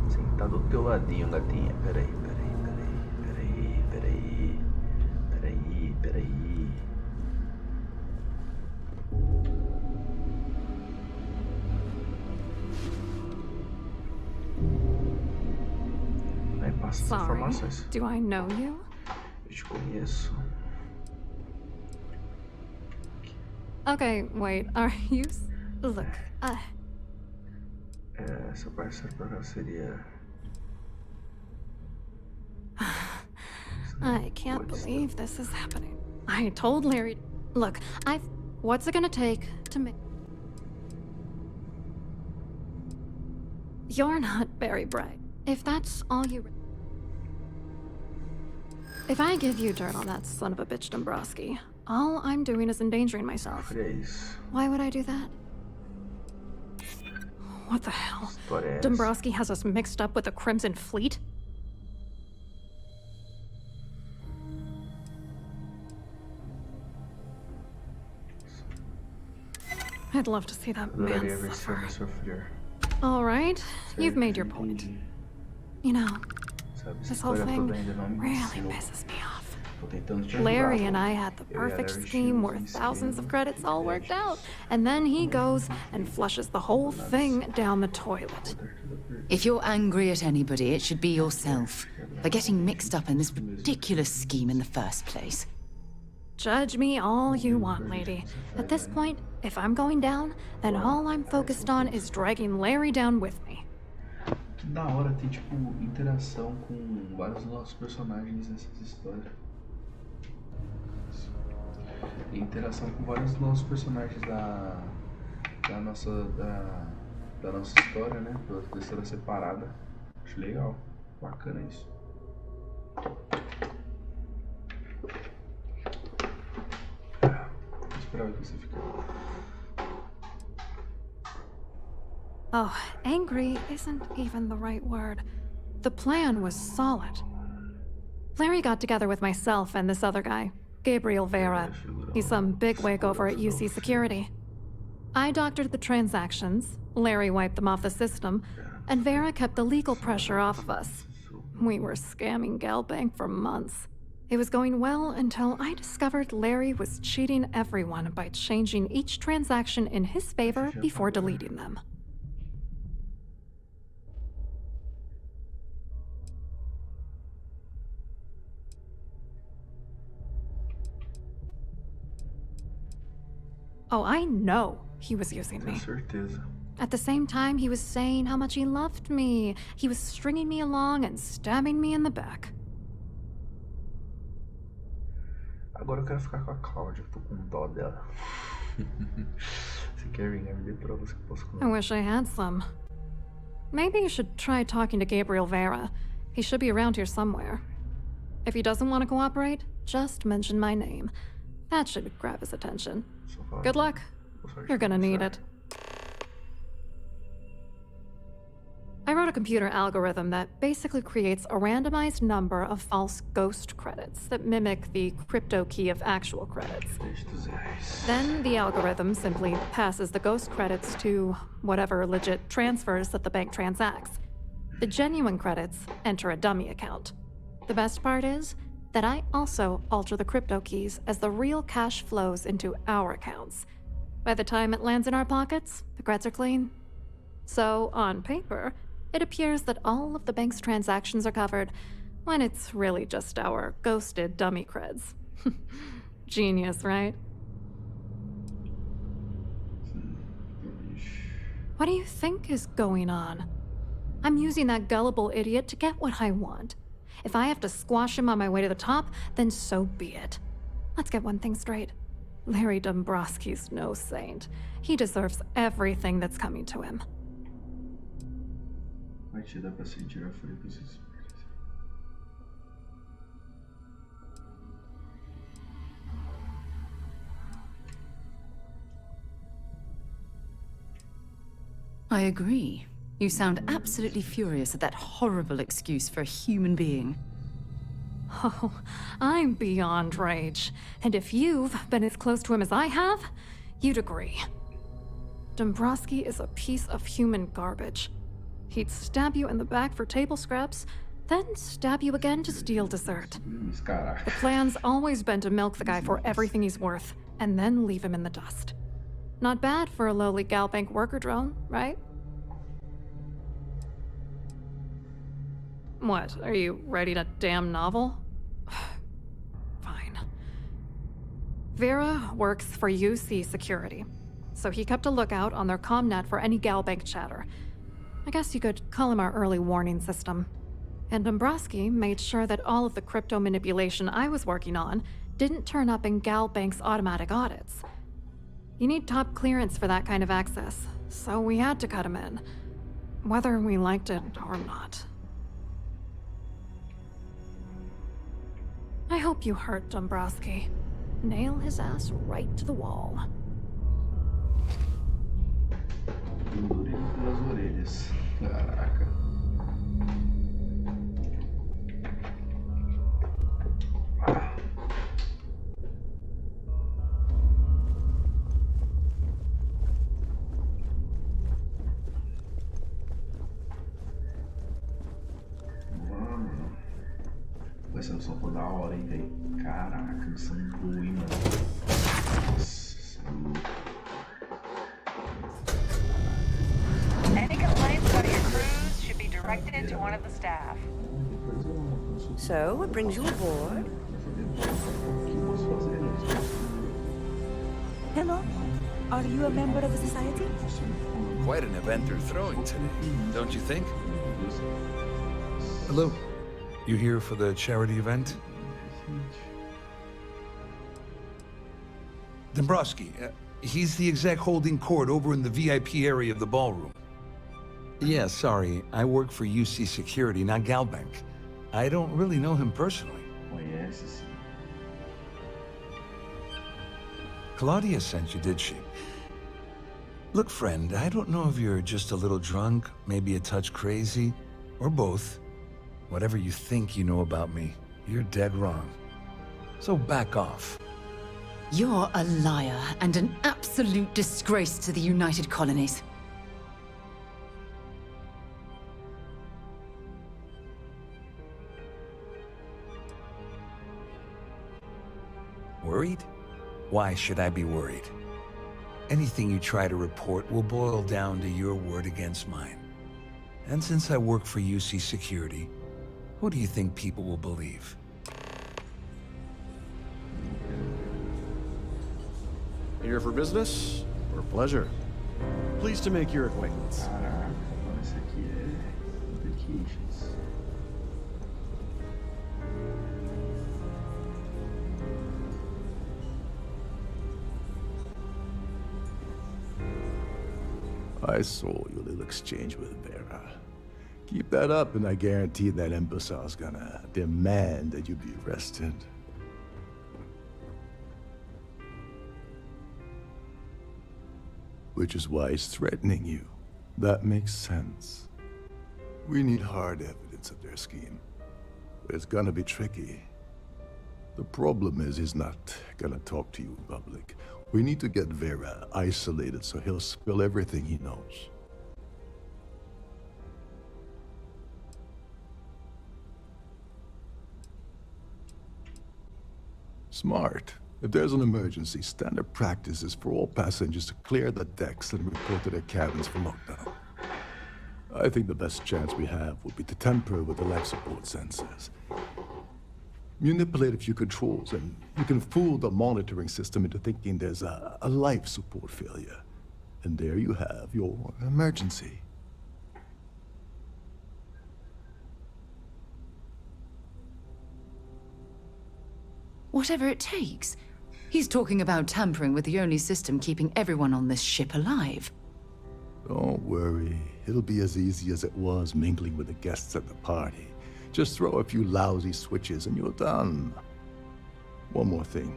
Sim, tá do teu ladinho, gatinha. Peraí. Aí passa as informações. Do I know you? Eu te conheço. Okay, wait, are you... Look, Essa parceira por cá seria... I can't believe this is happening. I told Larry... Look, what's it gonna take to make... You're not very bright. If that's all you... If I give you dirt on that son of a bitch Dombrowski, all I'm doing is endangering myself. Why would I do that? What the hell? Dombrowski has us mixed up with the Crimson Fleet? I'd love to see that man suffer. All right, you've made your point. You know, this whole thing really pisses me off. Larry and I had the perfect scheme where thousands of credits all worked out, and then he goes and flushes the whole thing down the toilet. If you're angry at anybody, it should be yourself for getting mixed up in this ridiculous scheme in the first place. Judge me all you want, lady. At this point, if I'm going down, then all I'm focused on is dragging Larry down with me. Que da hora ter, tipo, interação com vários dos nossos personagens nessas histórias. Tem interação com vários dos nossos personagens da nossa história, né? Da história separada. Acho legal. Bacana isso. Vou esperar que você fique. Oh, angry isn't even the right word. The plan was solid. Larry got together with myself and this other guy, Gabriel Vera. He's some bigwig over at UC Security. I doctored the transactions, Larry wiped them off the system, and Vera kept the legal pressure off of us. We were scamming Galbank for months. It was going well until I discovered Larry was cheating everyone by changing each transaction in his favor before deleting them. Oh, I know he was using me. Certeza. At the same time, he was saying how much he loved me. He was stringing me along and stabbing me in the back. Agora eu quero ficar com a Cláudia, eu tô com dó dela. Se quer vingar, me dê provas que eu posso comer. I wish I had some. Maybe you should try talking to Gabriel Vera. He should be around here somewhere. If he doesn't want to cooperate, just mention my name. That should grab his attention. Good luck. You're gonna need it. I wrote a computer algorithm that basically creates a randomized number of false ghost credits that mimic the crypto key of actual credits. Then the algorithm simply passes the ghost credits to whatever legit transfers that the bank transacts. The genuine credits enter a dummy account. The best part is that I also alter the crypto keys as the real cash flows into our accounts. By the time it lands in our pockets, the creds are clean. So, on paper, it appears that all of the bank's transactions are covered, when it's really just our ghosted dummy creds. Genius, right? What do you think is going on? I'm using that gullible idiot to get what I want. If I have to squash him on my way to the top, then so be it. Let's get one thing straight. Larry Dombrowski's no saint. He deserves everything that's coming to him. Vai te dar pra sentir a fúria com esses. I agree. You sound absolutely furious at that horrible excuse for a human being. Oh, I'm beyond rage. And if you've been as close to him as I have, you'd agree. Dombrowski is a piece of human garbage. He'd stab you in the back for table scraps, then stab you again to steal dessert. The plan's always been to milk the guy for everything he's worth, and then leave him in the dust. Not bad for a lowly Galbank worker drone, right? What, are you writing a damn novel? Fine. Vera works for UC Security, so he kept a lookout on their commnet for any Galbank chatter. I guess you could call him our early warning system. And Dombrowski made sure that all of the crypto manipulation I was working on didn't turn up in Galbank's automatic audits. You need top clearance for that kind of access, so we had to cut him in, whether we liked it or not. I hope you hurt Dombrowski. Nail his ass right to the wall. Pendurei pelas orelhas. Caraca. Essa missão foi da hora, hein, velho? Caraca, missão boa, hein, mano? Nossa, Any complaints about your cruise should be directed to one of the staff. So, what brings you aboard? Hello? Are you a member of the society? Quite an event they're throwing today, don't you think? Hello. You here for the charity event? Dombrowski, he's the exec holding court over in the VIP area of the ballroom. Yeah, sorry, I work for UC Security, not Galbank. I don't really know him personally. Claudia sent you, did she? Look, friend, I don't know if you're just a little drunk, maybe a touch crazy, or both. Whatever you think you know about me, you're dead wrong. So back off. You're a liar and an absolute disgrace to the United Colonies. Worried? Why should I be worried? Anything you try to report will boil down to your word against mine. And since I work for UC Security, who do you think people will believe? Here for business or pleasure? Pleased to make your acquaintance. Caraca, mano, esse aqui é Vacations. I saw your little exchange with Vera. Keep that up, and I guarantee that imbecile's gonna demand that you be arrested. Which is why he's threatening you. That makes sense. We need hard evidence of their scheme. But it's gonna be tricky. The problem is he's not gonna talk to you in public. We need to get Vera isolated so he'll spill everything he knows. Smart. If there's an emergency, standard practice is for all passengers to clear the decks and report to their cabins for lockdown. I think the best chance we have would be to tamper with the life support sensors. Manipulate a few controls, and you can fool the monitoring system into thinking there's a life support failure. And there you have your emergency. Whatever it takes. He's talking about tampering with the only system keeping everyone on this ship alive. Don't worry. It'll be as easy as it was mingling with the guests at the party. Just throw a few lousy switches and you're done. One more thing.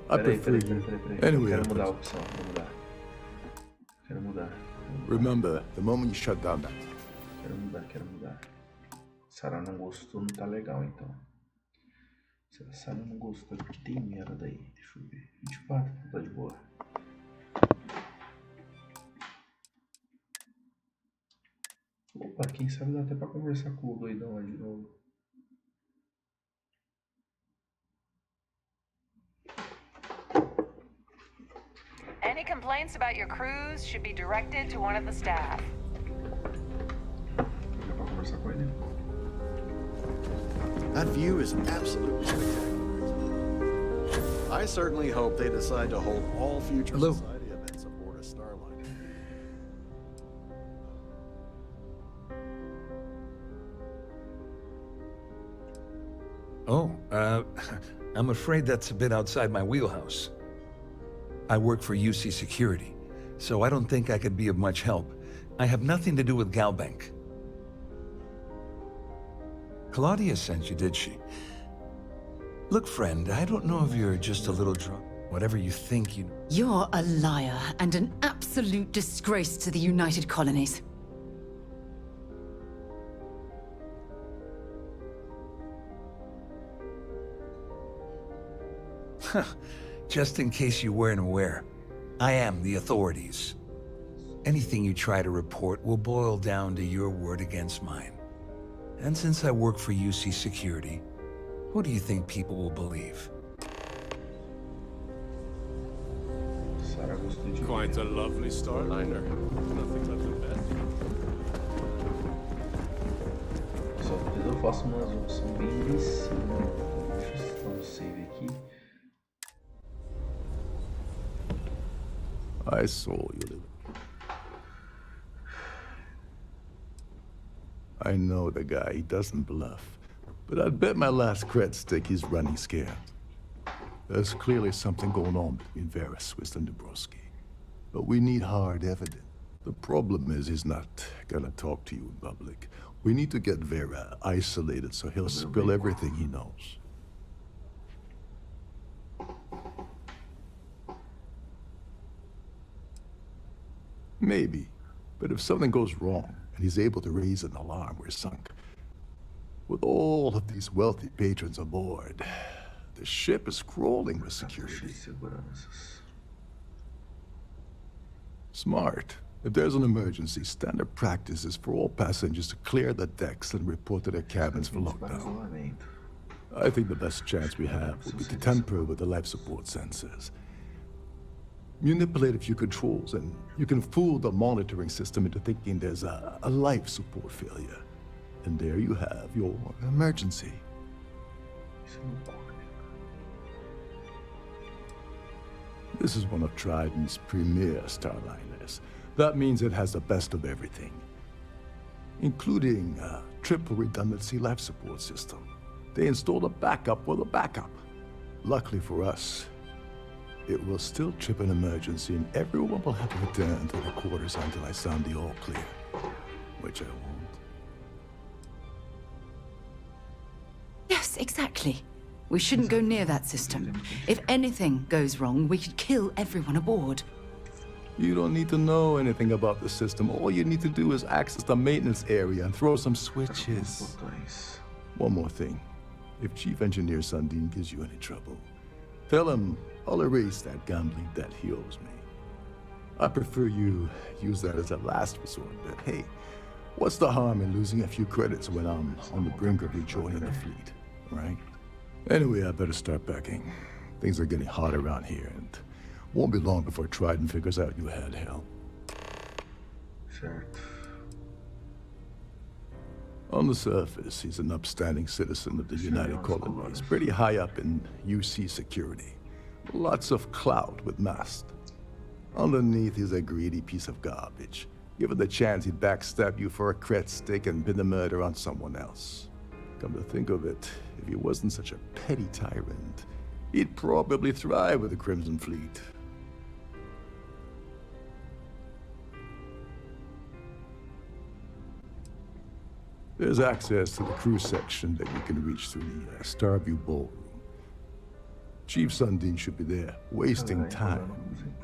I prefer you. Anyway, Quero mudar a opção, vou mudar. Quero mudar. Remember, the moment you shut down that. Quero mudar. Sarah não gostou, não tá legal então. Se a Sarah não gostou, que tem merda aí. Deixa eu ver. 24, tá de boa. Opa, quem sabe dá até pra conversar com o doidão lá de novo. Any complaints about your cruise should be directed to one of the staff. Dá pra conversar com ele? That view is absolutely spectacular. I certainly hope they decide to hold all future society events aboard a Starlight. Oh, I'm afraid that's a bit outside my wheelhouse. I work for UC Security, so I don't think I could be of much help. I have nothing to do with Galbank. Claudia sent you, did she? Look, friend, I don't know if you're just a little drunk. Whatever you think you know. You're a liar and an absolute disgrace to the United Colonies. Just in case you weren't aware, I am the authorities. Anything you try to report will boil down to your word against mine. And since I work for UC Security, what do you think people will believe? Quite a lovely starliner. Nothing left in bed. Só depois eu faço umas opções bem imbecis. Deixa eu dar um save aqui. I saw you little. I know the guy, he doesn't bluff. But I'd bet my last cred stick he's running scared. There's clearly something going on between Vera Swiss and Dabrowski. But we need hard evidence. The problem is he's not gonna talk to you in public. We need to get Vera isolated so he'll spill everything he knows. Maybe. But if something goes wrong and he's able to raise an alarm, we're sunk. With all of these wealthy patrons aboard, the ship is crawling with security. Smart. If there's an emergency, standard practice is for all passengers to clear the decks and report to their cabins for lockdown. I think the best chance we have would be to tamper with the life support sensors. Manipulate a few controls, and you can fool the monitoring system into thinking there's a life support failure. And there you have your emergency. This is one of Trident's premier starliners. That means it has the best of everything, including a triple redundancy life support system. They installed a backup for the backup. Luckily for us, it will still trip an emergency and everyone will have to return to their quarters until I sound the all clear, which I won't. Yes, exactly. We shouldn't go near that system. If anything goes wrong, we could kill everyone aboard. You don't need to know anything about the system. All you need to do is access the maintenance area and throw some switches. One more thing. If Chief Engineer Sundin gives you any trouble, tell him I'll erase that gambling debt he owes me. I prefer you use that as a last resort, but hey, what's the harm in losing a few credits when I'm on the brink of rejoining the fleet, right? Anyway, I better start packing. Things are getting hot around here, and won't be long before Trident figures out you had hell. Certo. On the surface, he's an upstanding citizen of the United Colonies, pretty high up in UC security. Lots of clout with mast. Underneath, he's a greedy piece of garbage. Given the chance, he'd backstab you for a cret stick and pin the murder on someone else. Come to think of it, if he wasn't such a petty tyrant, he'd probably thrive with the Crimson Fleet. There's access to the crew section that you can reach through the Starview Ballroom. Chief Sundin should be there, wasting time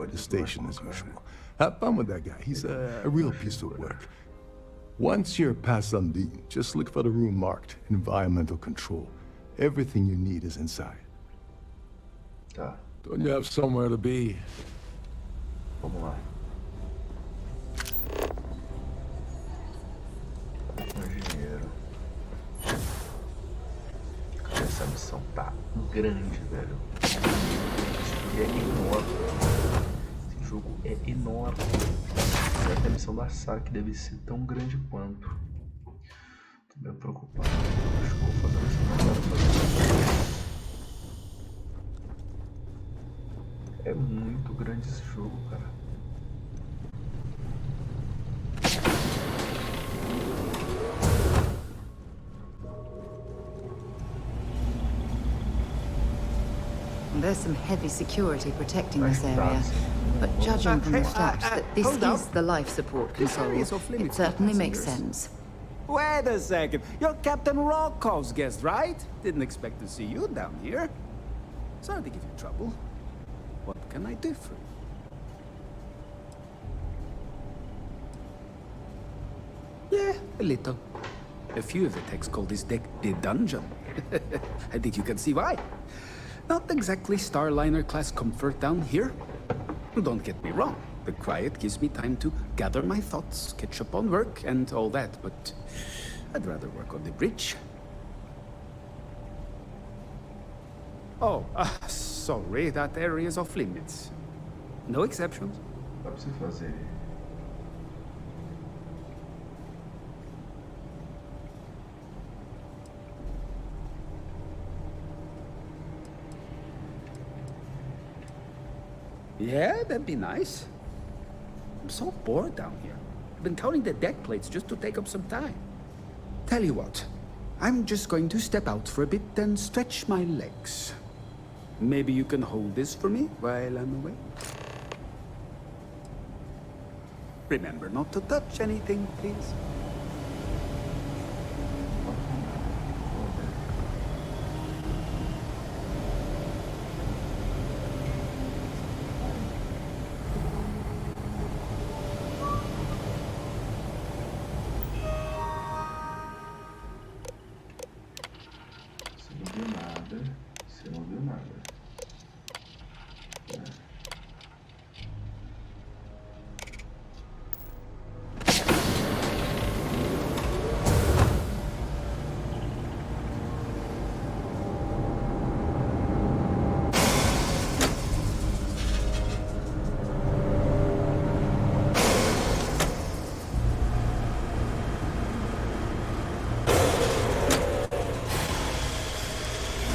at the station as usual. Have fun with that guy. He's a real piece of work. Once you're past Sundin, just look for the room marked Environmental Control. Everything you need is inside. Tá. Don't you have somewhere to be? Vamos lá. Engenheiro. Essa missão tá grande, velho. Esse jogo é enorme. Esse jogo é enorme. Até a missão da Sarah que deve ser tão grande quanto. Tô meio preocupado. Acho que vou fazer a missão. É muito grande esse jogo, cara. There's some heavy security protecting this area, but judging from the fact that this is the life support console, it certainly makes sense. Wait a second. You're Captain Rocko's guest, right? Didn't expect to see you down here. Sorry to give you trouble. What can I do for you? Yeah, a little. A few of the techs call this deck the dungeon. I think you can see why. Not exactly Starliner-class comfort down here. Don't get me wrong. The quiet gives me time to gather my thoughts, catch up on work, and all that, but I'd rather work on the bridge. Oh, sorry, that area is off limits. No exceptions. Dá pra você fazer. Yeah, that'd be nice. I'm so bored down here. I've been counting the deck plates just to take up some time. Tell you what, I'm just going to step out for a bit and stretch my legs. Maybe you can hold this for me while I'm away? Remember not to touch anything, please. Você não viu nada.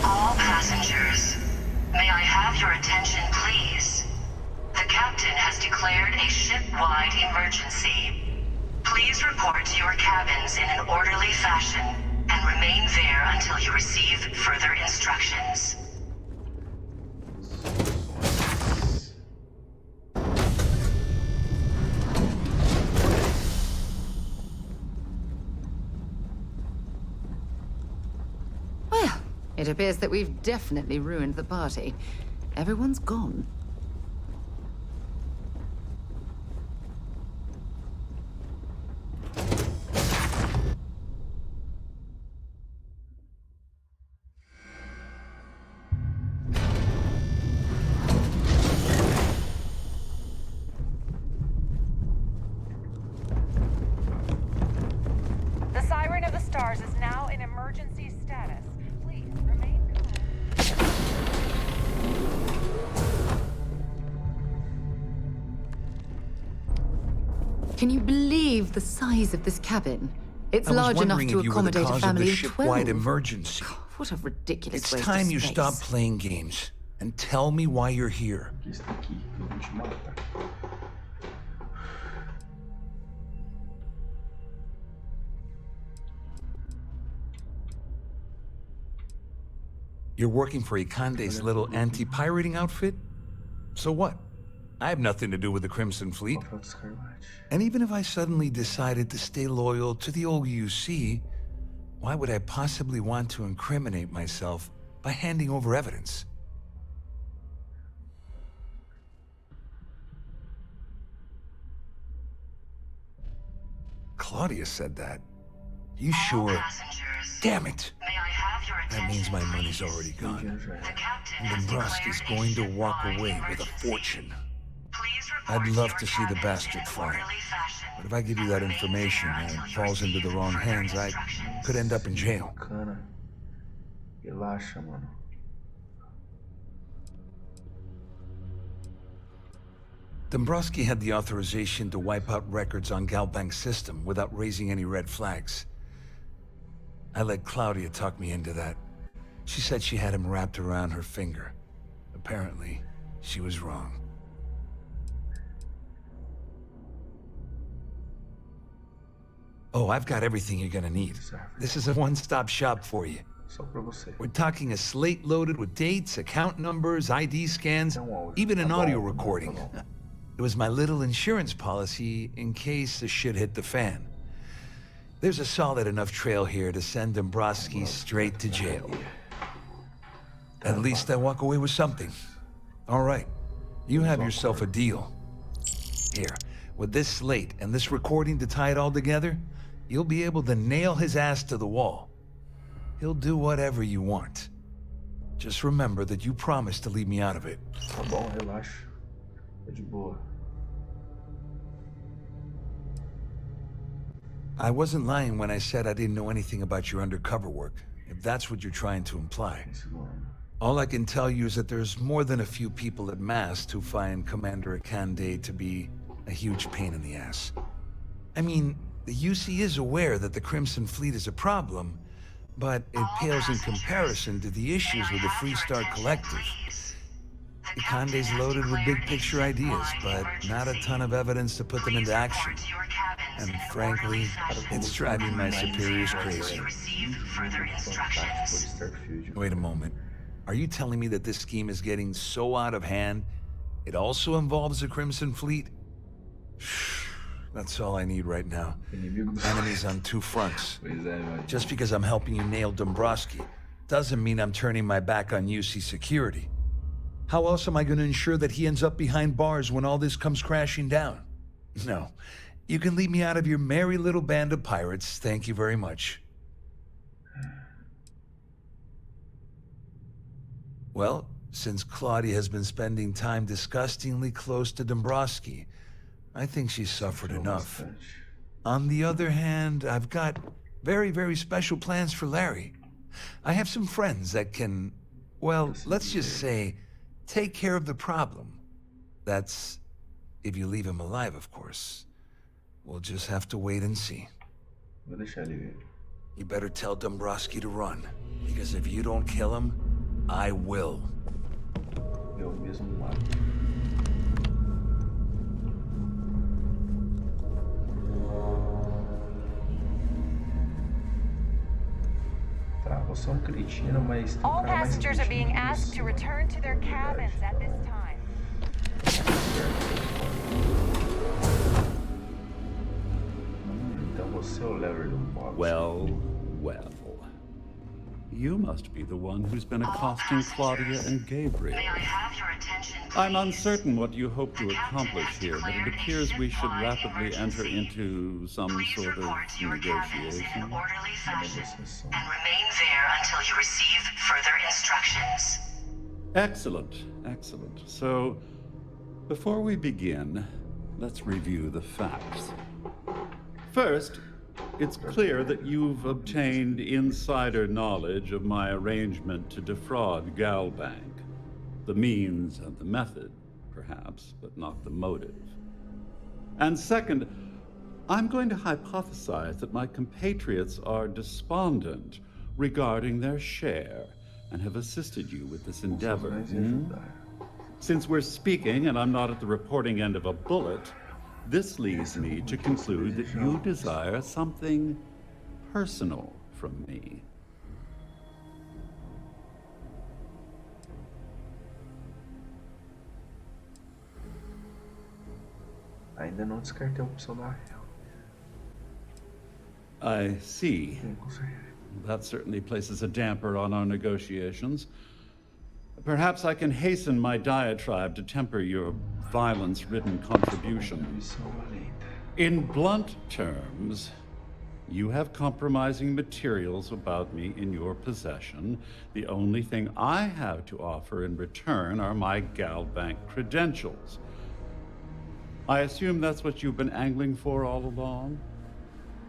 All passengers, may I have your attention, please? until you receive further instructions. Well, it appears that we've definitely ruined the party. Everyone's gone. The Siren of the Stars is now in emergency status. Please remain Can you believe the size of this cabin? It's large enough to accommodate a family of 12. Ship-wide emergency. What a ridiculous It's waste time of you space. stop playing games and tell me why you're here. You're working for Ikande's little anti-pirating outfit? So what? I have nothing to do with the Crimson Fleet. And even if I suddenly decided to stay loyal to the old UC, why would I possibly want to incriminate myself by handing over evidence? Claudia said that. You sure? Damn it! That means my money's already gone. And Dombrowski's going to walk away with a fortune. I'd love to see the bastard fly. But if I give you that information and it falls into the wrong hands, I could end up in jail. Relaxa, mano. Dombrowski had the authorization to wipe out records on Galbank's system without raising any red flags. I let Claudia talk me into that. She said she had him wrapped around her finger. Apparently, she was wrong. Oh, I've got everything you're gonna need. This is a one-stop shop for you. We're talking a slate loaded with dates, account numbers, ID scans, even an audio recording. It was my little insurance policy in case the shit hit the fan. There's a solid enough trail here to send Dombrowski straight to jail. At least I walk away with something. All right, you have yourself a deal. Here, with this slate and this recording to tie it all together, you'll be able to nail his ass to the wall. He'll do whatever you want. Just remember that you promised to leave me out of it. Tá bom, relaxa. É de boa. I wasn't lying when I said I didn't know anything about your undercover work, if that's what you're trying to imply. All I can tell you is that there's more than a few people at Mast who find Commander Akande to be a huge pain in the ass. I mean, the UC is aware that the Crimson Fleet is a problem, but it pales in comparison to the issues with the Freestar Collective. Akande's loaded with big-picture ideas, but not a ton of evidence to put them into action. And frankly, it's driving my superiors crazy. Wait a moment. Are you telling me that this scheme is getting so out of hand, it also involves the Crimson Fleet? That's all I need right now. Enemies on two fronts. Just because I'm helping you nail Dombrowski doesn't mean I'm turning my back on UC security. How else am I going to ensure that he ends up behind bars when all this comes crashing down? No. You can leave me out of your merry little band of pirates, thank you very much. Well, since Claudia has been spending time disgustingly close to Dombrowski, I think she's suffered enough. On the other hand, I've got very, very special plans for Larry. I have some friends that can, well, let's just say, take care of the problem. That's if you leave him alive, of course. We'll just have to wait and see. You better tell Dombrowski to run, because if you don't kill him, I will. Travou. posso ser um cretino, mas tem um All cara mais passengers are cretino being que asked você, to return to their cabins at this time. Então você é o lever do box. Well, well. You must be the one who's been accosting Claudia and Gabriel. May I have your attention, please? I'm uncertain what you hope to accomplish here, but it appears we should rapidly enter into some sort of negotiation. Orderly fashion, and remain there until you receive further instructions. Excellent, excellent. So, before we begin, let's review the facts. First, it's clear that you've obtained insider knowledge of my arrangement to defraud Galbank. The means and the method, perhaps, but not the motive. And second, I'm going to hypothesize that my compatriots are despondent regarding their share and have assisted you with this endeavor. Since we're speaking and I'm not at the reporting end of a bullet, this leads me to conclude that you desire something personal from me. Ainda não descartei a opção da real. I see. That certainly places a damper on our negotiations. Perhaps I can hasten my diatribe to temper your violence-ridden contribution. In blunt terms, you have compromising materials about me in your possession. The only thing I have to offer in return are my Galbank credentials. I assume that's what you've been angling for all along?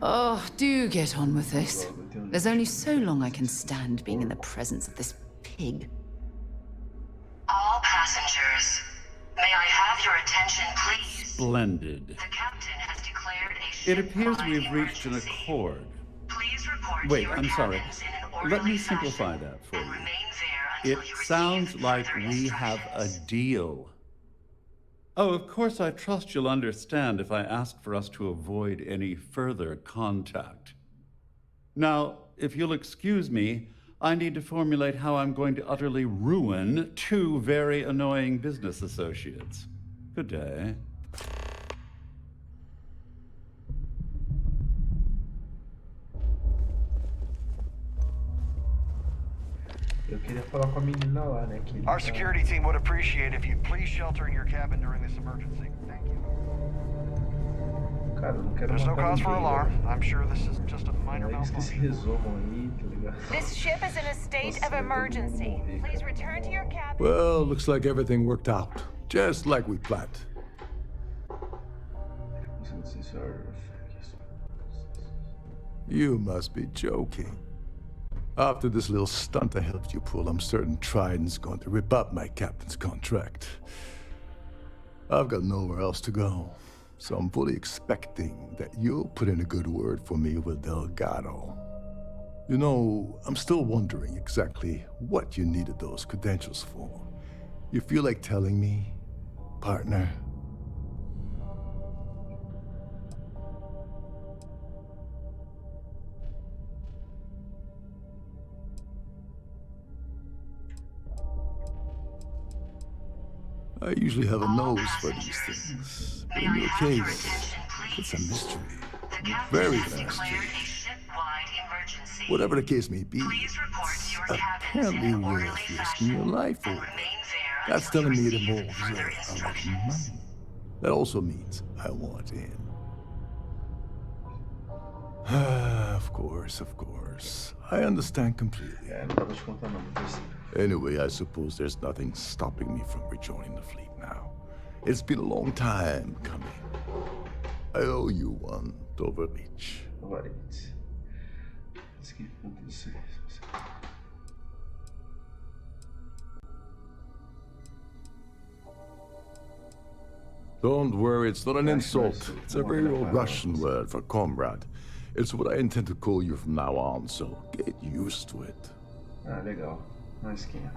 Oh, do get on with this. There's only so long I can stand being in the presence of this pig. All passengers, may I have your attention, please? Splendid. The captain has declared a It ship appears wide we've reached an emergency. accord. Please report Wait, your I'm sorry. cabins in an Let me orderly simplify fashion that for and you. remain there until It you sounds receive like further we have a instructions. deal. Oh, of course, I trust you'll understand if I ask for us to avoid any further contact. Now, if you'll excuse me, I need to formulate how I'm going to utterly ruin two very annoying business associates. Good day. Eu queria falar com a menina lá, né? Que Our security team would appreciate if you'd please shelter in your cabin during this emergency. Thank you. Cara, eu não quero There's no matar cause for ninguém, alarm. velho. I'm sure this is just a minor Eles que se malfunction. resolvam aí, tá ligado? This ship is in a state of emergency. Please return to your cabin. Well, looks like everything worked out. Just like we planned. You must be joking. After this little stunt I helped you pull, I'm certain Trident's going to rip up my captain's contract. I've got nowhere else to go, so I'm fully expecting that you'll put in a good word for me with Delgado. You know, I'm still wondering exactly what you needed those credentials for. You feel like telling me, partner? I usually have a nose for these things, but in your case, it's a mystery. Very mystery. Whatever the case may be, it's apparently worth risking your life for. That's telling me it involves a lot of money. That also means I want in. Of course, of course. I understand completely. Anyway, I suppose there's nothing stopping me from rejoining the fleet now. It's been a long time coming. I owe you one, Overreach. Don't worry, it's not an insult. It's a very old Russian word for comrade. It's what I intend to call you from now on, so get used to it. Ah, legal. Mais 500.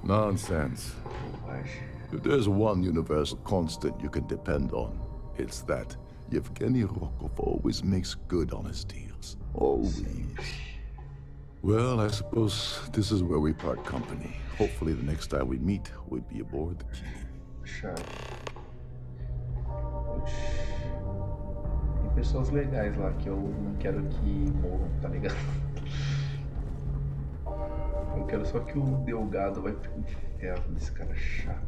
Nonsense. If there's one universal constant you can depend on, it's that Yevgeny Rokov always makes good on his deals. Always. Well, I suppose this is where we part company. Hopefully the next time we meet, we'll be aboard the queue. Chato. Tem pessoas legais lá que eu não quero que morram, tá ligado? Eu quero só que o Delgado vai pro inferno desse cara chato.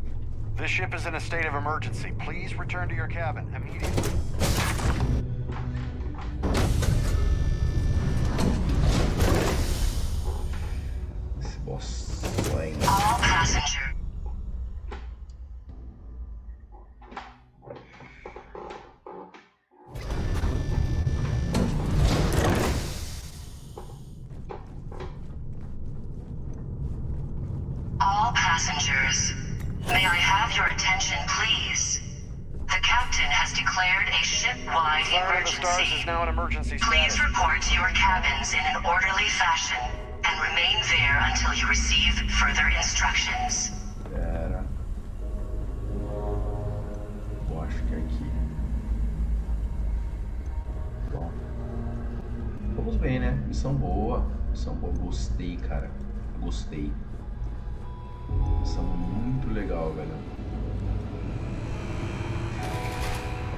This ship is in a state of emergency. Please return to your cabin immediately. Esse boss aí. All passenger. All passengers, may I have your attention, please? The captain has declared a ship-wide Flyer of the Stars emergency. is now in emergency Please status. report to your cabins in an orderly fashion and remain there until you receive further instructions. Pera. Eu acho que é aqui. Bom. Vamos bem, né? Missão boa. Missão boa. Gostei, cara. Gostei. Missão muito legal, velho.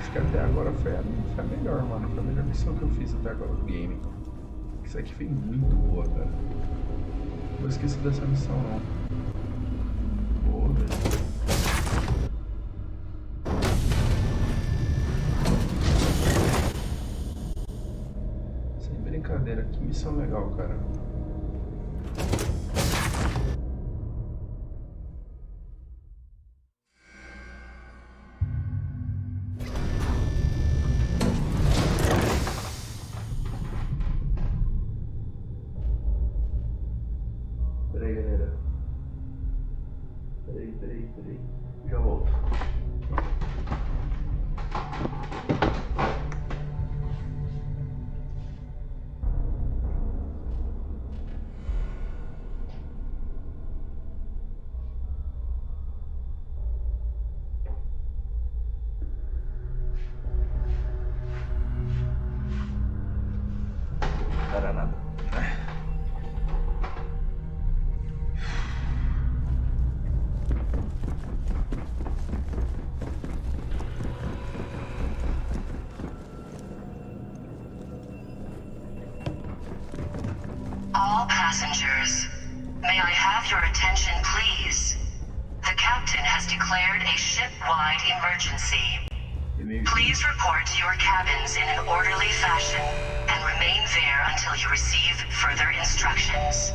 Acho que até agora foi a melhor, mano. Foi a melhor missão que eu fiz até agora no game. Isso aqui foi muito boa, cara. Não esqueci dessa missão, não. Boa, velho. Sem brincadeira, que missão legal, cara. Peraí, galera. Peraí. Já volto. Não era nada. All passengers, may I have your attention, please? The captain has declared a ship-wide emergency. Please report to your cabins in an orderly fashion and remain there until you receive further instructions.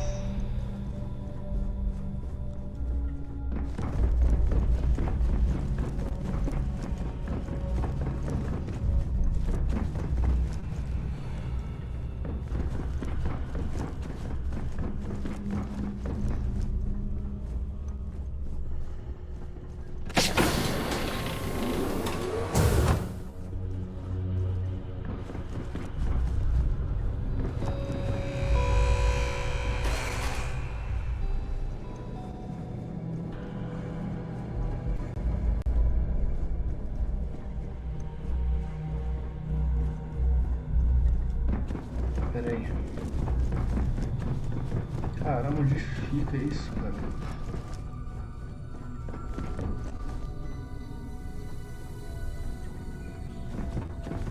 Pera aí. Caramba, onde fica isso, cara?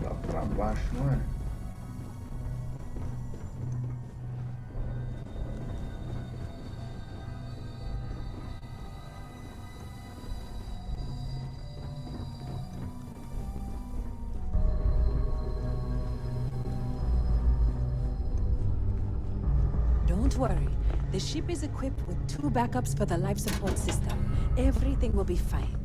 Lá pra baixo, não é? Don't worry. The ship is equipped with 2 backups for the life support system. Everything will be fine.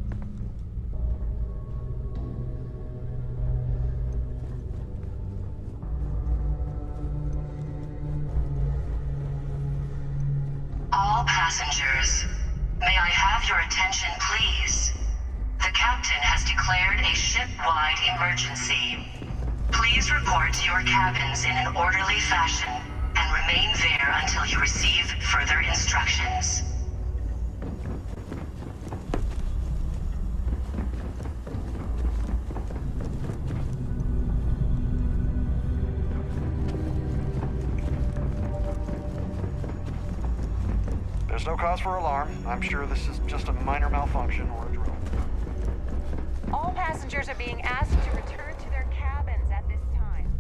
All passengers, may I have your attention, please? The captain has declared a ship-wide emergency. Please report to your cabins in an orderly fashion and remain there until you receive further instructions. There's no cause for alarm. I'm sure this is just a minor malfunction or a drill. All passengers are being asked to return to their cabins at this time.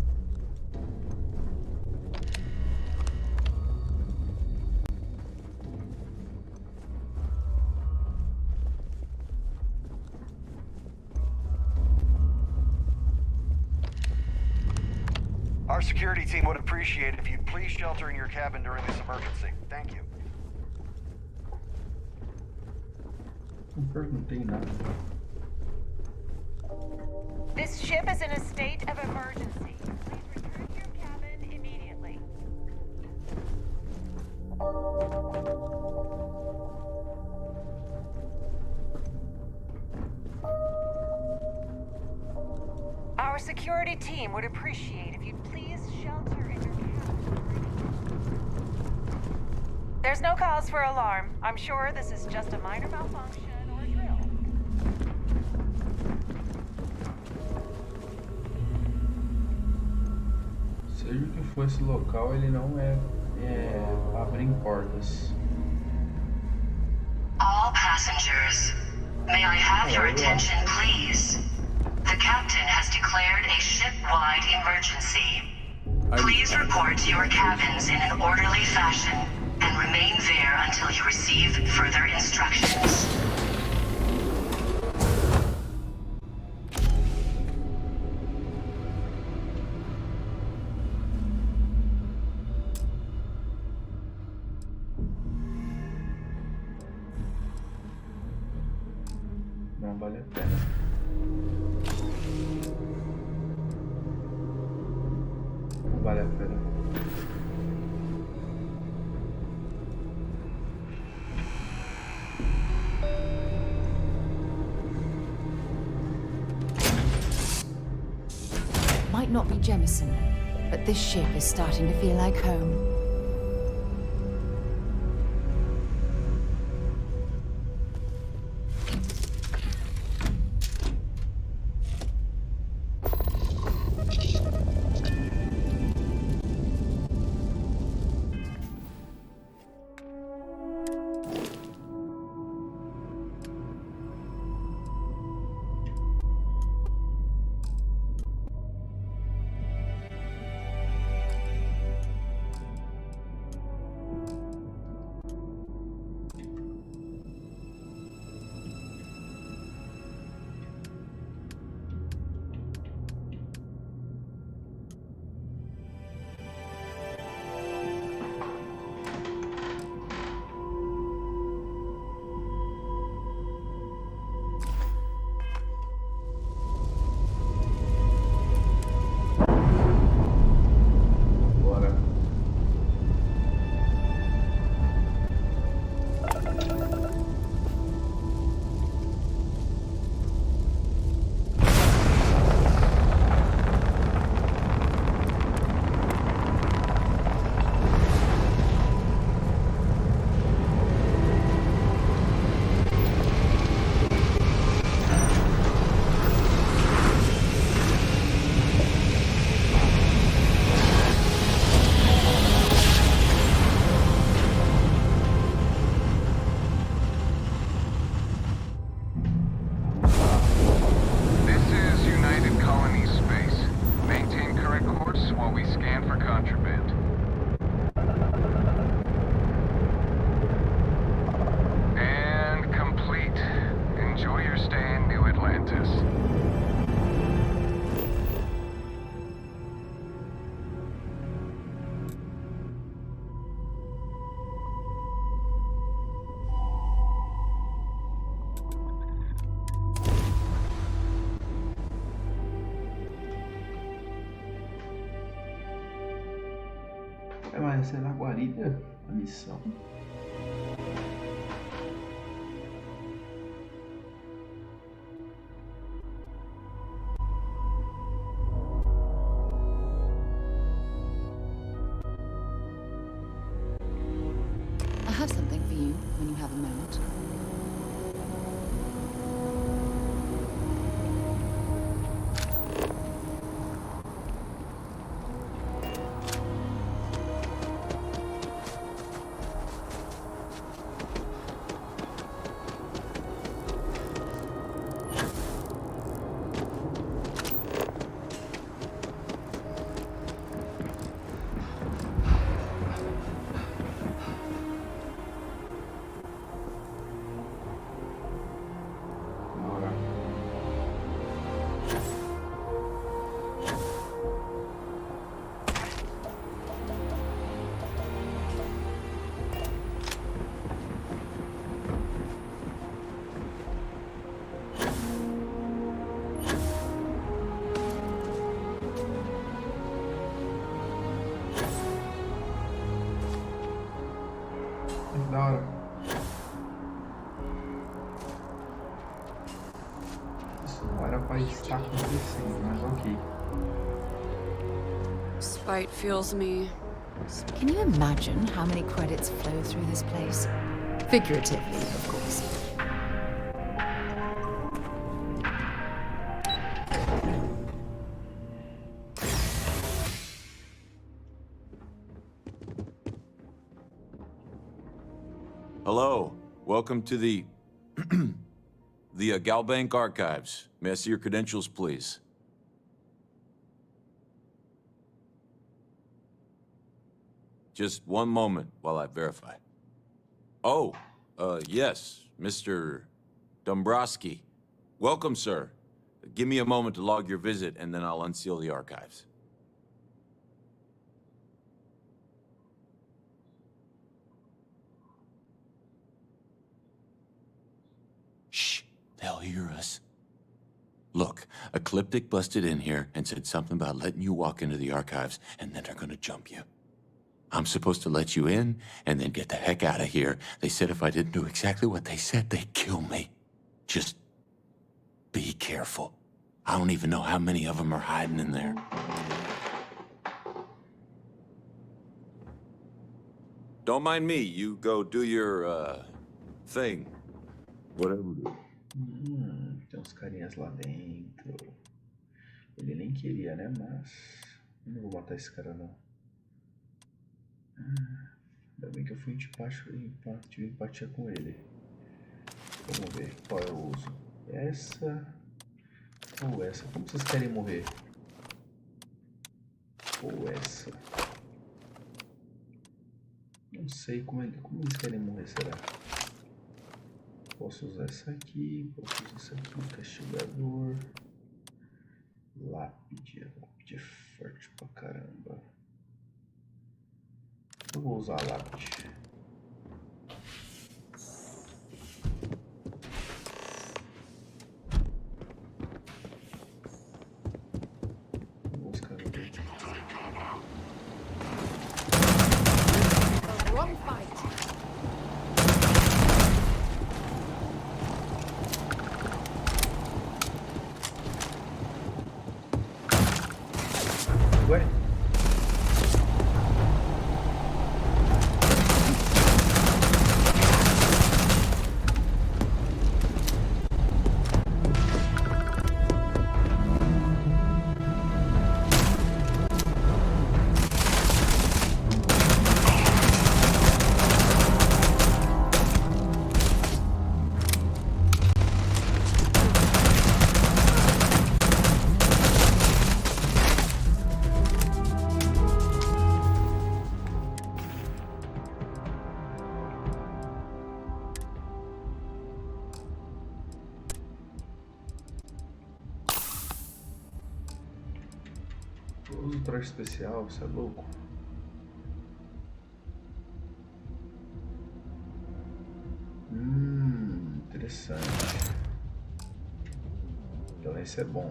Our security team would appreciate if you'd please shelter in your cabin during this emergency. Thank you. Não perguntei nada. This ship is in a state of emergency. Please return to your cabin immediately. Our security team would appreciate if you'd please shelter in your cabin. There's no cause for alarm. I'm sure this is just a minor malfunction or a drill. Seja o que for esse local, ele não é abrir portas. All passengers, may I have your attention, please? The captain has declared a ship-wide emergency. Please report to your cabins in an orderly fashion and remain there until you receive further instructions. Não vale a pena. Não vale a pena. Might not be Jemison, but this ship is starting to feel like home. Vai ser na guarida a missão. I have something for you when you have a moment. da hora. Isso não era pra estar acontecendo, mas ok. Spite fuels me. Can you imagine how many credits flow through this place? Figuratively, of course. Hello. Welcome to the Galbank Archives. May I see your credentials, please? Just one moment while I verify. Oh, yes, Mr. Dombrowski. Welcome, sir. Give me a moment to log your visit, and then I'll unseal the archives. Shh, they'll hear us. Look, Ecliptic busted in here and said something about letting you walk into the archives, and then they're gonna jump you. I'm supposed to let you in, and then get the heck out of here. They said if I didn't do exactly what they said, they'd kill me. Just be careful. I don't even know how many of them are hiding in there. Don't mind me. You go do your, thing. Whatever. Tem uns carinhas lá dentro. Ele nem queria, né? Mas eu não vou matar esse cara, não. Ainda bem que eu fui tive empatia com ele. Vamos ver qual eu uso. Essa ou essa? Como vocês querem morrer? Ou essa? Não sei como eles querem morrer, será? Posso usar essa aqui, posso usar essa aqui, castigador. Lápide é forte pra caramba. Eu vou usar a lápide. Vou buscar no dedo. Wrong fight. Ué? Eu uso traje especial, você é louco? Interessante. Então esse é bom.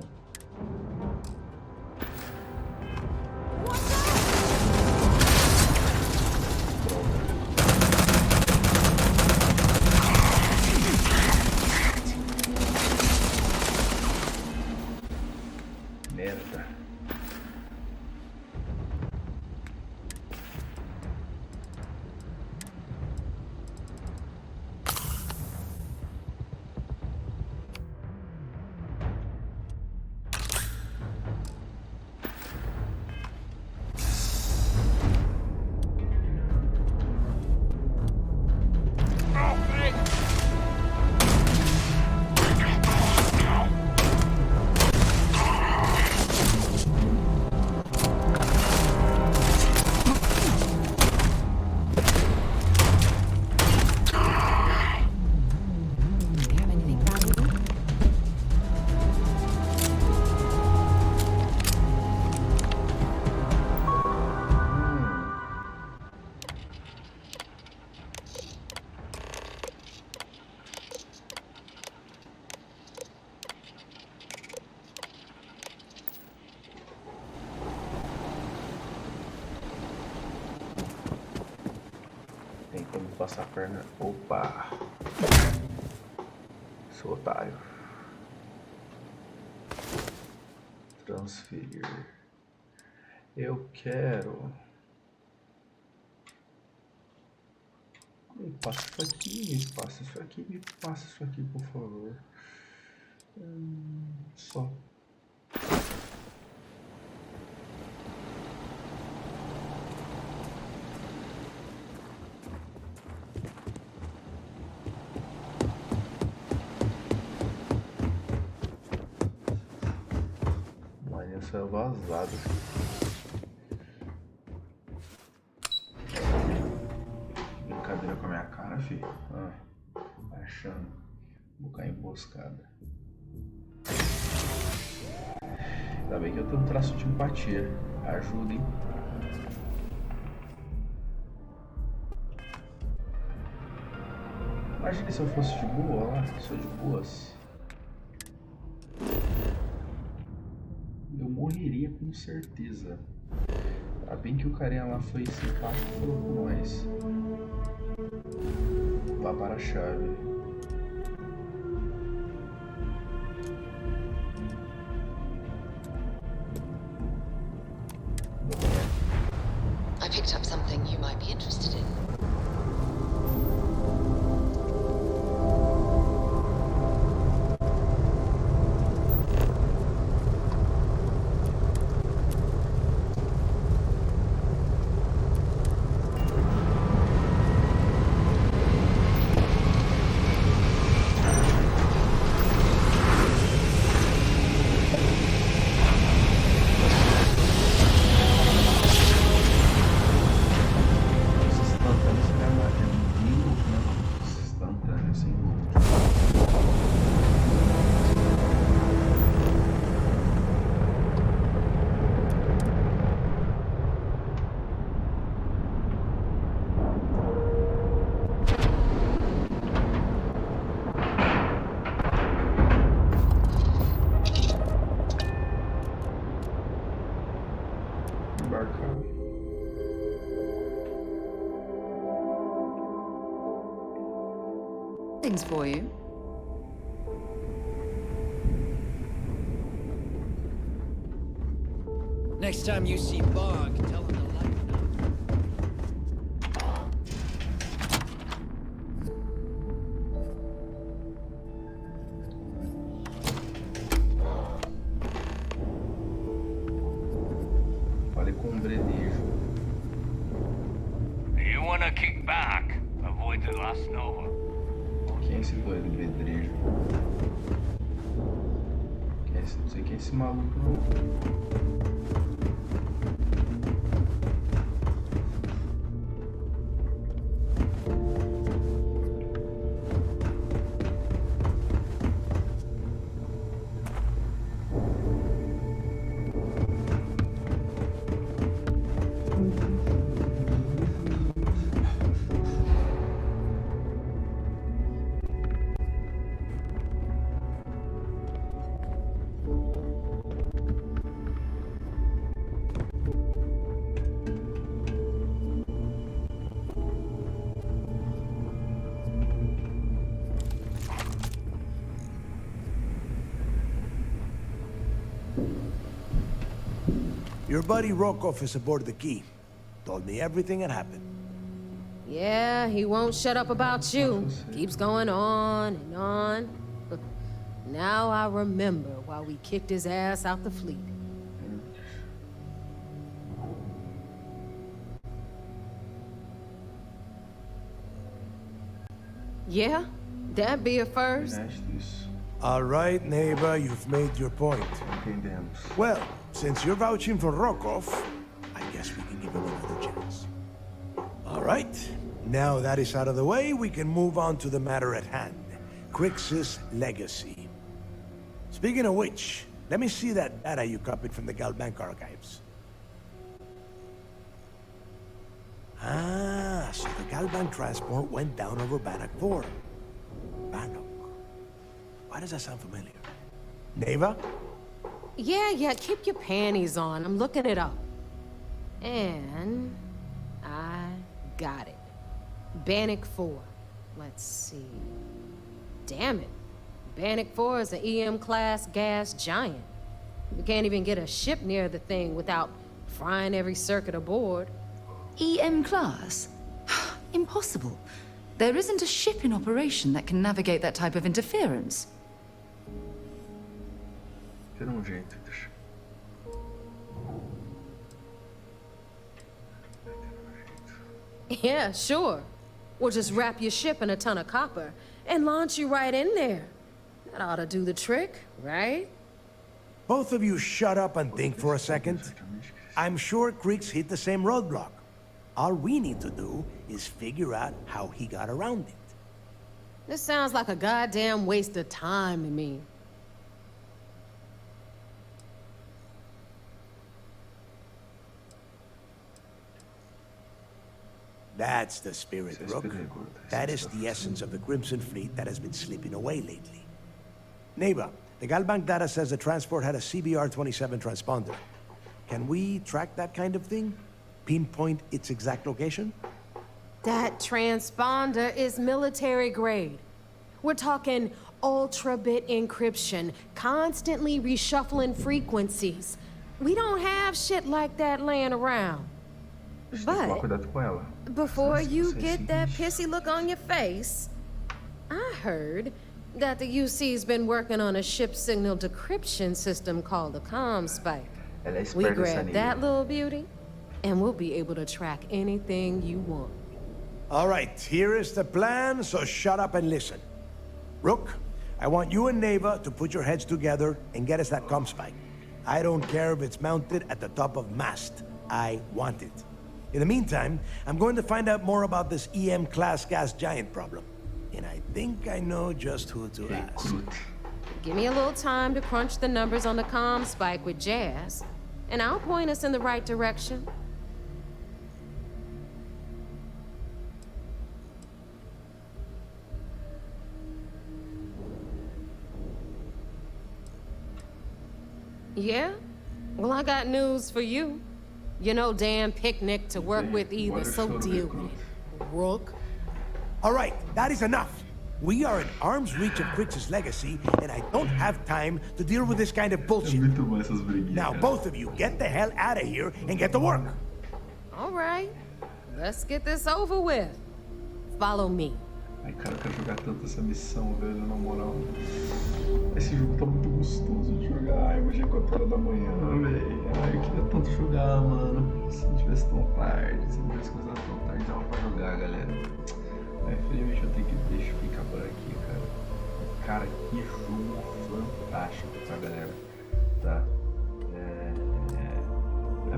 Merda. passar a perna. Opa! Sou otário. Transferir. Eu quero. Me passa isso aqui, me passa isso aqui, me passa isso aqui, por favor. Só. Mas isso é vazado. Brincadeira com a minha cara, filho. Achando. Vou cair emboscada. Ainda bem que eu tenho um traço de empatia. Ajuda, hein? Imagina se eu fosse de boa lá. Sou de boas. Eu morreria com certeza. Ainda bem que o carinha lá foi simpático e falou com nós. Vá para a chave. I picked up something you might be interested in. Things for you. Next time you see Bog, tell him to lighten up. Falei com bredejo. You wanna kick back? Avoid the last Nova. Quem é esse doido bedrejo? Não sei quem é esse maluco não. Your buddy Rokov is aboard the Key. Told me everything that happened. Yeah, he won't shut up about you. Keeps going on and on. Now I remember why we kicked his ass out the fleet. Yeah, that'd be a first. All right, neighbor, you've made your point. Well, since you're vouching for Rokov, I guess we can give him another chance. All right, now that is out of the way, we can move on to the matter at hand. Crix's legacy. Speaking of which, let me see that data you copied from the Gal Bank archives. Ah, so the Gal Bank transport went down over Bannock 4. Bannock. Why does that sound familiar? Neva? Yeah, keep your panties on. I'm looking it up. And I got it. Bannock 4. Let's see. Damn it. Bannock 4 is an EM-class gas giant. We can't even get a ship near the thing without frying every circuit aboard. EM class? Impossible. There isn't a ship in operation that can navigate that type of interference. Yeah, sure. We'll just wrap your ship in a ton of copper and launch you right in there. That ought to do the trick, right? Both of you shut up and think for a second. I'm sure Creeks hit the same roadblock. All we need to do is figure out how he got around it. This sounds like a goddamn waste of time to me. That's the spirit, Rook. That is the essence of the Crimson Fleet that has been slipping away lately. Neighbor, the Galbank data says the transport had a CBR-27 transponder. Can we track that kind of thing? Pinpoint its exact location? That transponder is military grade. We're talking ultra-bit encryption, constantly reshuffling frequencies. We don't have shit like that laying around. But before you get that pissy look on your face, I heard that the UC's been working on a ship signal decryption system called a comm spike. We grab that little beauty, and we'll be able to track anything you want. All right, here is the plan, so shut up and listen. Rook, I want you and Neva to put your heads together and get us that comm spike. I don't care if it's mounted at the top of mast. I want it. In the meantime, I'm going to find out more about this EM-class gas giant problem. And I think I know just who to ask. Give me a little time to crunch the numbers on the comm spike with Jazz, and I'll point us in the right direction. Yeah? Well, I got news for you. You're no damn picnic to work with either, so deal with it, Rook. All right, that is enough. We are in arm's reach of Crick's legacy, and I don't have time to deal with this kind of bullshit. Now, both of you, get the hell out of here and get to work. All right, let's get this over with. Follow me. Ai, cara, eu quero jogar tanto essa missão, velho, na moral. Esse jogo tá muito gostoso de jogar. Ai, hoje é 4 horas da manhã, velho. Ai, eu queria tanto jogar, mano. Se não tivesse tão tarde, se não tivesse começado tão tarde, dava pra jogar, galera. Mas infelizmente eu tenho que deixar ficar por aqui, cara. Cara, que jogo fantástico, tá, galera? Tá?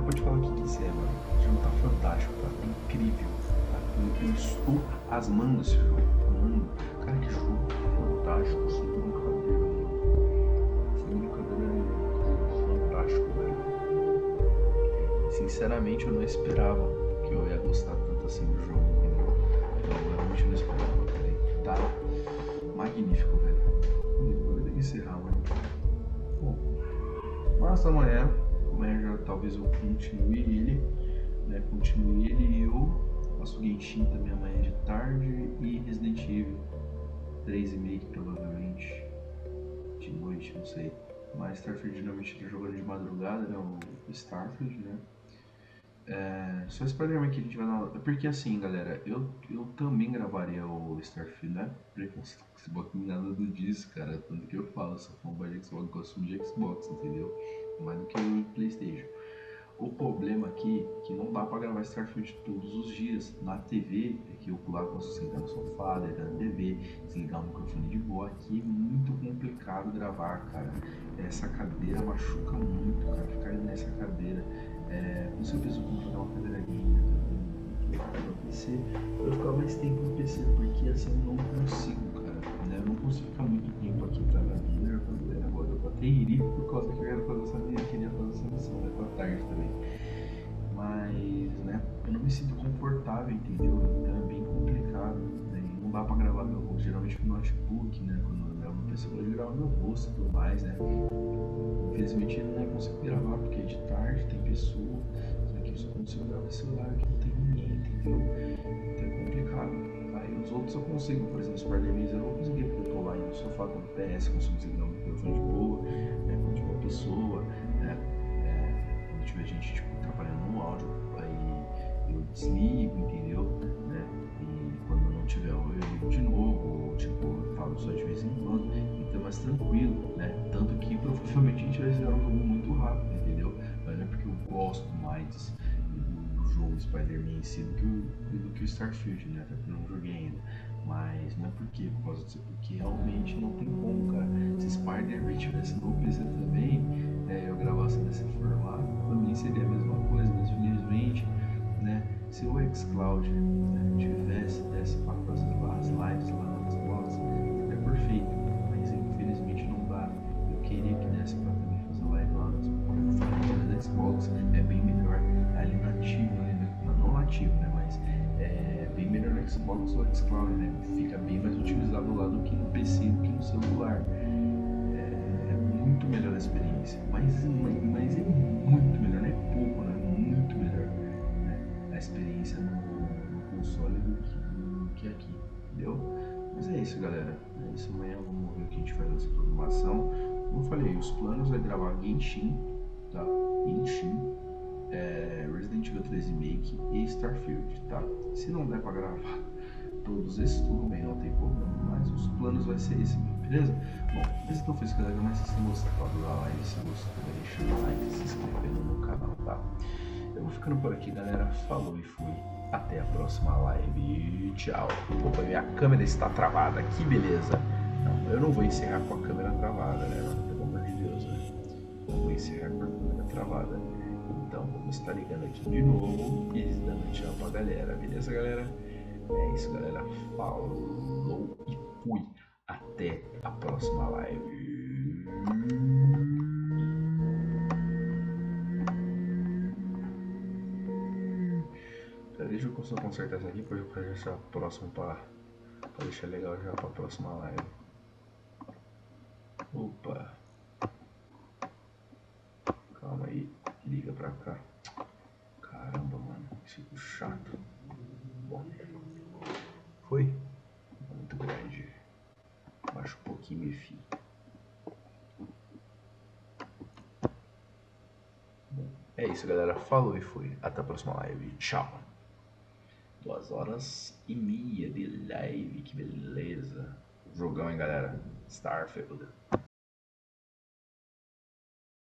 Pode falar o que quiser, mano. O jogo tá fantástico, tá incrível. Eu estou asmando esse jogo. Mano, cara, que jogo fantástico. Sem brincadeira, mano. Sem brincadeira nenhuma. Fantástico, velho. Sinceramente, eu não esperava que eu ia gostar tanto assim do jogo, entendeu? Eu realmente não esperava, velho. Tá magnífico, velho. Vou encerrar, mano. Bom, mas amanhã já talvez eu continue ele, né? Continue ele e eu faço Genshin também amanhã de tarde e Resident Evil 3,5 provavelmente de noite, não sei. Mas Starfield geralmente ele jogando de madrugada, né? O Starfield, né? Só Spider-Man que a gente vai dar. Porque assim, galera, eu também gravaria o Starfield, né? Xbox nada do disso, cara. Tanto que eu falo, eu sou fanboy de Xbox, gosto muito de Xbox, entendeu? Mais do que o PlayStation. O problema aqui é que não dá pra gravar Starfield todos os dias. Na TV, é que eu pular, posso sentar no sofá, ligar na TV, desligar o microfone de boa. Aqui é muito complicado gravar, cara. Essa cadeira machuca muito, cara. Ficar nessa cadeira. Não sei se eu preciso comprar uma cadeira gamer no PC. Eu ficar mais tempo no PC, porque assim eu não consigo, cara. Né? Eu não consigo ficar muito tempo aqui, tá? Na vida, agora eu até iria por causa que eu queria fazer essa missão, né? Pra tarde também. Mas, né? Eu não me sinto confortável, entendeu? Então é bem complicado. Né? Não dá pra gravar meu rosto. Geralmente no notebook, né? Quando eu gravo no PC, eu gravo meu rosto e tudo mais, né? Infelizmente eu não consigo gravar porque é de tarde, tem pessoa. Só que eu só consigo gravar no celular que não tem ninguém, entendeu? Então é complicado. Os outros eu consigo, por exemplo, Spider-Man eu não consegui porque eu tô lá no sofá com o PS, consigo desligar o microfone de boa, né, quando tiver pessoa, né, quando tiver gente tipo, atrapalhando no áudio, aí eu desligo, entendeu? Né? E quando não tiver eu ligo de novo, ou tipo, eu falo só de vez em quando, então é mais tranquilo, né? Tanto que provavelmente a gente vai zerar o jogo muito rápido, entendeu? Mas não é porque eu gosto mais do jogo Spider-Man em si do que o Starfield, né? Até porque eu não joguei ainda. Mas não é porque, por causa disso, porque realmente não tem como, cara. Se Spider-Man tivesse no PC também, eu gravasse desse formato, também seria a mesma coisa, mas infelizmente, né? Se o xCloud, né, desse para fazer lá as lives lá no Xbox, seria perfeito, mas infelizmente não dá. Eu queria que desse para também fazer live lá no Xbox, é bem melhor ali nativo, né? Não nativo, né? Mas é bem melhor no Xbox ou xCloud, né? Fica bem mais utilizado lá do que no PC, do que no celular. É muito melhor a experiência, mas é muito melhor, não é pouco, né? Muito melhor, né? A experiência no console do que aqui, entendeu? Mas é isso, galera. É isso, amanhã vamos ver o que a gente faz nessa programação. Como eu falei, os planos é gravar Genshin, tá? Genshin, Resident Evil 3 Remake e Starfield, tá? Se não der pra gravar todos esses, tudo bem, não tem problema, mas os planos vai ser esse mesmo, beleza? Bom, mas então foi isso, galera, mas se você gostou da live, se gostou, deixa o like, se inscrevendo no canal, tá? Eu vou ficando por aqui, galera, falou e fui, até a próxima live, tchau. Opa, minha câmera está travada, que beleza. Não, eu não vou encerrar com a câmera travada, né, mano, pelo amor de Deus, né? Não vou encerrar com a câmera travada. Então vamos estar ligando aqui de novo e dando tchau pra galera, beleza, galera? É isso, galera. Falou e fui. Até a próxima live. Deixa eu só consertar isso aqui para deixar próximo para deixar legal já para a próxima live. Opa. Calma aí. Liga pra cá. Caramba, mano. Esse fico chato. Bom. Foi? Muito grande. Baixa um pouquinho, meu filho. Bom, é isso, galera. Falou e fui. Até a próxima live. Tchau. 2h30 de live. Que beleza. Jogão, hein, galera. Starfield.